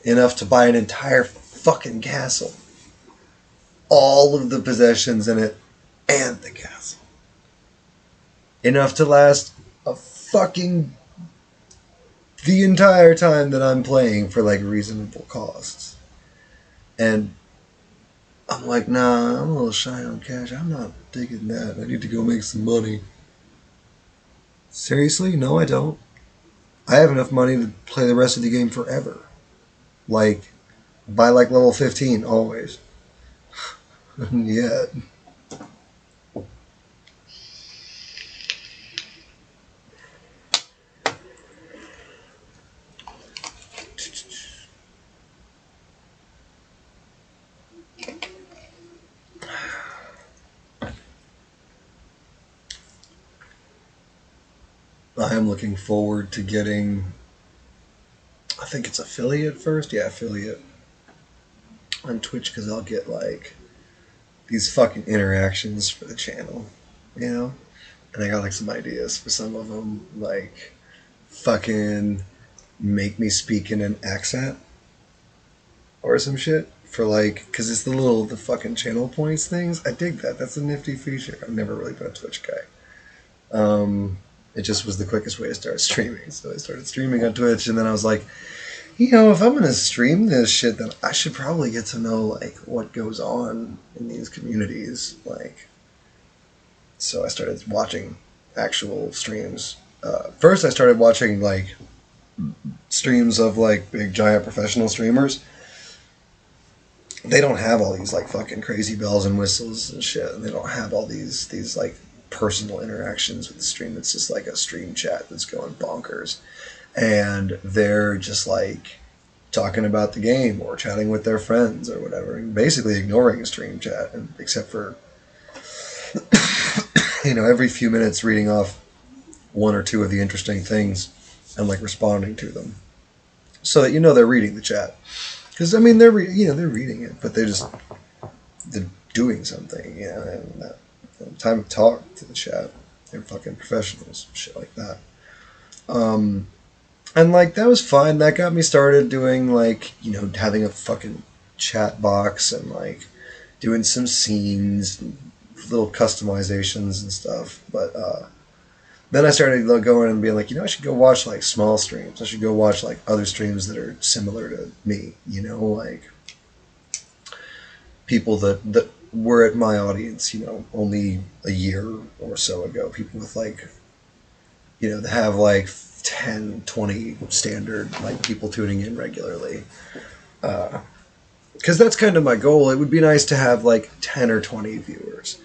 enough to buy an entire fucking castle, all of the possessions in it, and the castle, enough to last a fucking the entire time that I'm playing for like reasonable costs. And I'm like, nah, I'm a little shy on cash. I'm not taking that. I need to go make some money. Seriously? No, I don't. I have enough money to play the rest of the game forever. Like, by like level 15, always. Yeah. I am looking forward to getting, I think it's affiliate first. Yeah, affiliate on Twitch, because I'll get like these fucking interactions for the channel, you know? And I got like some ideas for some of them, like fucking make me speak in an accent or some shit for like, because it's the fucking channel points things. I dig that. That's a nifty feature. I've never really been a Twitch guy. It just was the quickest way to start streaming. So I started streaming on Twitch, and then I was like, if I'm gonna stream this shit, then I should probably get to know like what goes on in these communities. Like, so I started watching actual streams. First, I started watching like streams of like big giant professional streamers. They don't have all these like fucking crazy bells and whistles and shit, and they don't have all these like personal interactions with the stream. It's just like a stream chat that's going bonkers, and they're just like talking about the game or chatting with their friends or whatever, and basically ignoring stream chat, and except for every few minutes reading off one or two of the interesting things and like responding to them, so that they're reading the chat. Because I mean they're reading it, but they're doing something, and that time to talk to the chat. They're fucking professionals, shit like that. And like that was fine. That got me started doing like having a fucking chat box and like doing some scenes, little customizations and stuff. But then I started going and being like, I should go watch like small streams. I should go watch like other streams that are similar to me. Like people that were at my audience. Only a year or so ago. People with like, that have like 10, 20 standard like people tuning in regularly. Because that's kind of my goal. It would be nice to have like 10 or 20 viewers.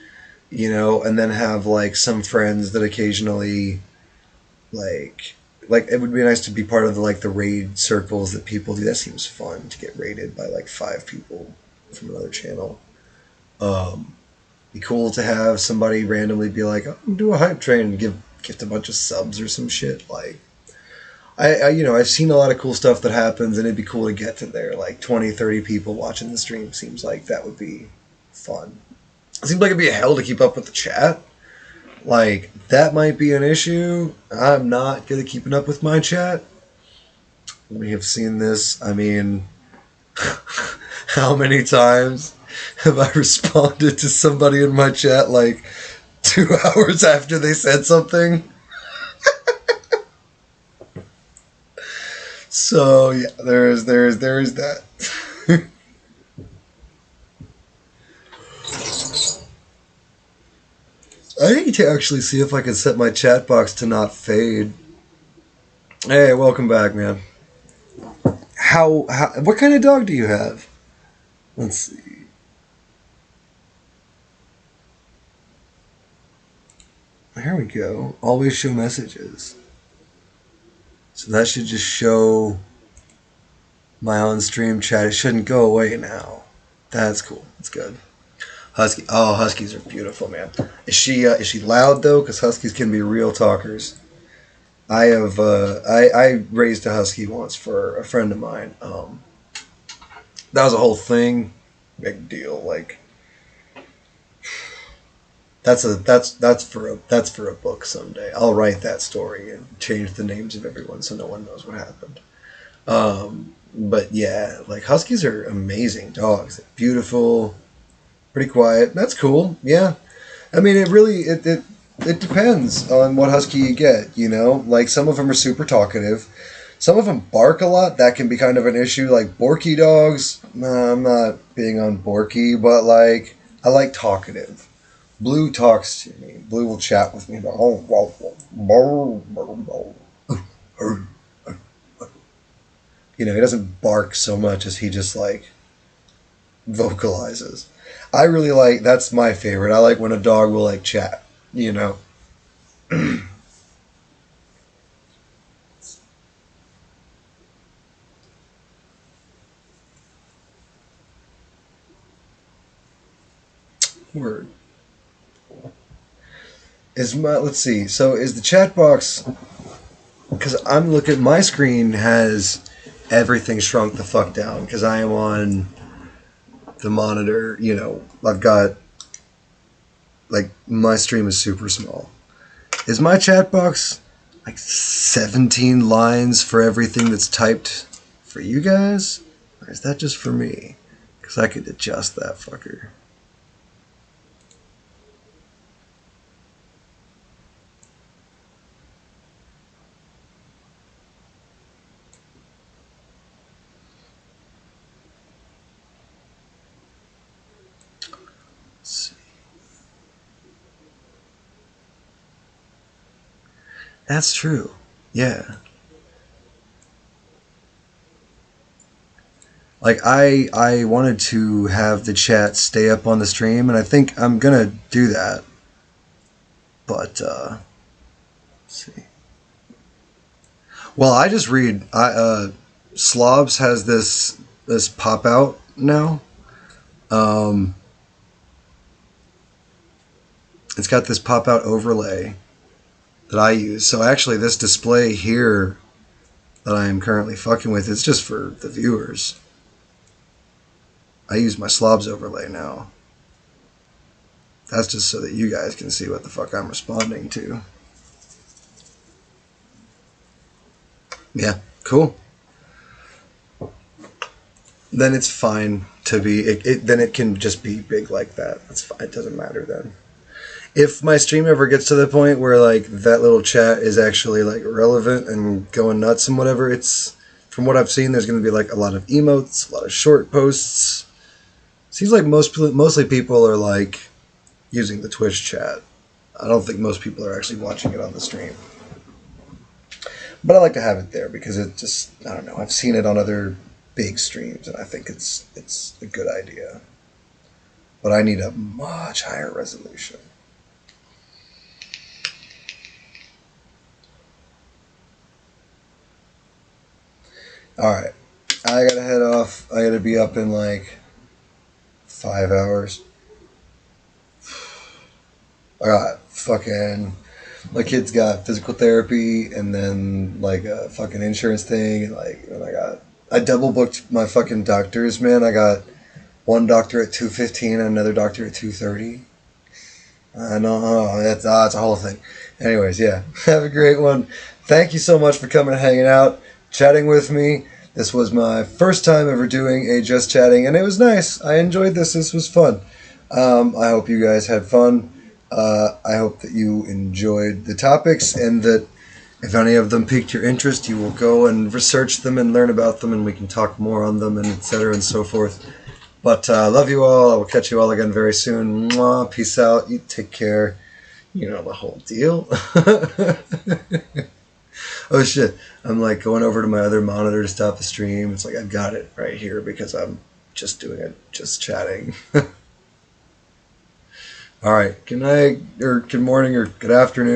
And then have like some friends that occasionally like it would be nice to be part of the raid circles that people do. That seems fun to get raided by like 5 people from another channel. Be cool to have somebody randomly be like, oh, do a hype train and gift a bunch of subs or some shit. Like I've seen a lot of cool stuff that happens, and it'd be cool to get to there. Like 20, 30 people watching the stream seems like that would be fun. It seems like it'd be a hell to keep up with the chat. Like, that might be an issue. I'm not good at keeping up with my chat. We have seen this. I mean, how many times have I responded to somebody in my chat like 2 hours after they said something? So, yeah, there is that. I need to actually see if I can set my chat box to not fade. Hey, welcome back, man. What kind of dog do you have? Let's see. There we go. Always show messages. So that should just show my on-stream chat. It shouldn't go away now. That's cool. That's good. Husky. Oh, huskies are beautiful, man. Is she loud though? Because huskies can be real talkers. I raised a husky once for a friend of mine. That was a whole thing. Big deal. Like that's for a book someday. I'll write that story and change the names of everyone so no one knows what happened. But yeah, like huskies are amazing dogs. They're beautiful. Pretty quiet. That's cool. Yeah. I mean, it depends on what husky you get, Like, some of them are super talkative. Some of them bark a lot. That can be kind of an issue. Like, Borky dogs, I'm not being on Borky, but, like, I like talkative. Blue talks to me. Blue will chat with me. He doesn't bark so much as he just, like, vocalizes. I really like, that's my favorite. I like when a dog will like chat, Word. Let's see. So is the chat box, because I'm looking, my screen has everything shrunk the fuck down because I am on the monitor, I've got, like, my stream is super small. Is my chat box like 17 lines for everything that's typed for you guys? Or is that just for me? Because I could adjust that fucker. Let's see. That's true. Yeah. Like I wanted to have the chat stay up on the stream, and I think I'm gonna do that. But let's see. Well, I just read. Slobs has this pop out now. Um, it's got this pop out overlay that I use. So actually, this display here that I am currently fucking with is just for the viewers. I use my slobs overlay now. That's just so that you guys can see what the fuck I'm responding to. Yeah, cool. Then it's fine to be. Then it can just be big like that. That's fine. It doesn't matter then. If my stream ever gets to the point where like that little chat is actually like relevant and going nuts and whatever, it's from what I've seen, there's going to be like a lot of emotes, a lot of short posts. Seems like mostly people are like using the Twitch chat. I don't think most people are actually watching it on the stream. But I like to have it there because it just, I don't know, I've seen it on other big streams and I think it's a good idea. But I need a much higher resolution. Alright, I gotta head off. I gotta be up in like 5 hours. I got fucking, my kid's got physical therapy and then like a fucking insurance thing. And like, and I double booked my fucking doctors, man. I got one doctor at 2:15 and another doctor at 2:30. I know, that's a whole thing. Anyways, yeah, have a great one. Thank you so much for coming and hanging out, chatting with me. This was my first time ever doing a Just Chatting, and it was nice. I enjoyed this. This was fun. I hope you guys had fun. I hope that you enjoyed the topics and that if any of them piqued your interest, you will go and research them and learn about them and we can talk more on them and etc. and so forth. But love you all. I will catch you all again very soon. Mwah. Peace out. You take care. You know the whole deal. Oh shit. I'm like going over to my other monitor to stop the stream. It's like I've got it right here because I'm just doing it, just chatting. All right. Good night or good morning or good afternoon.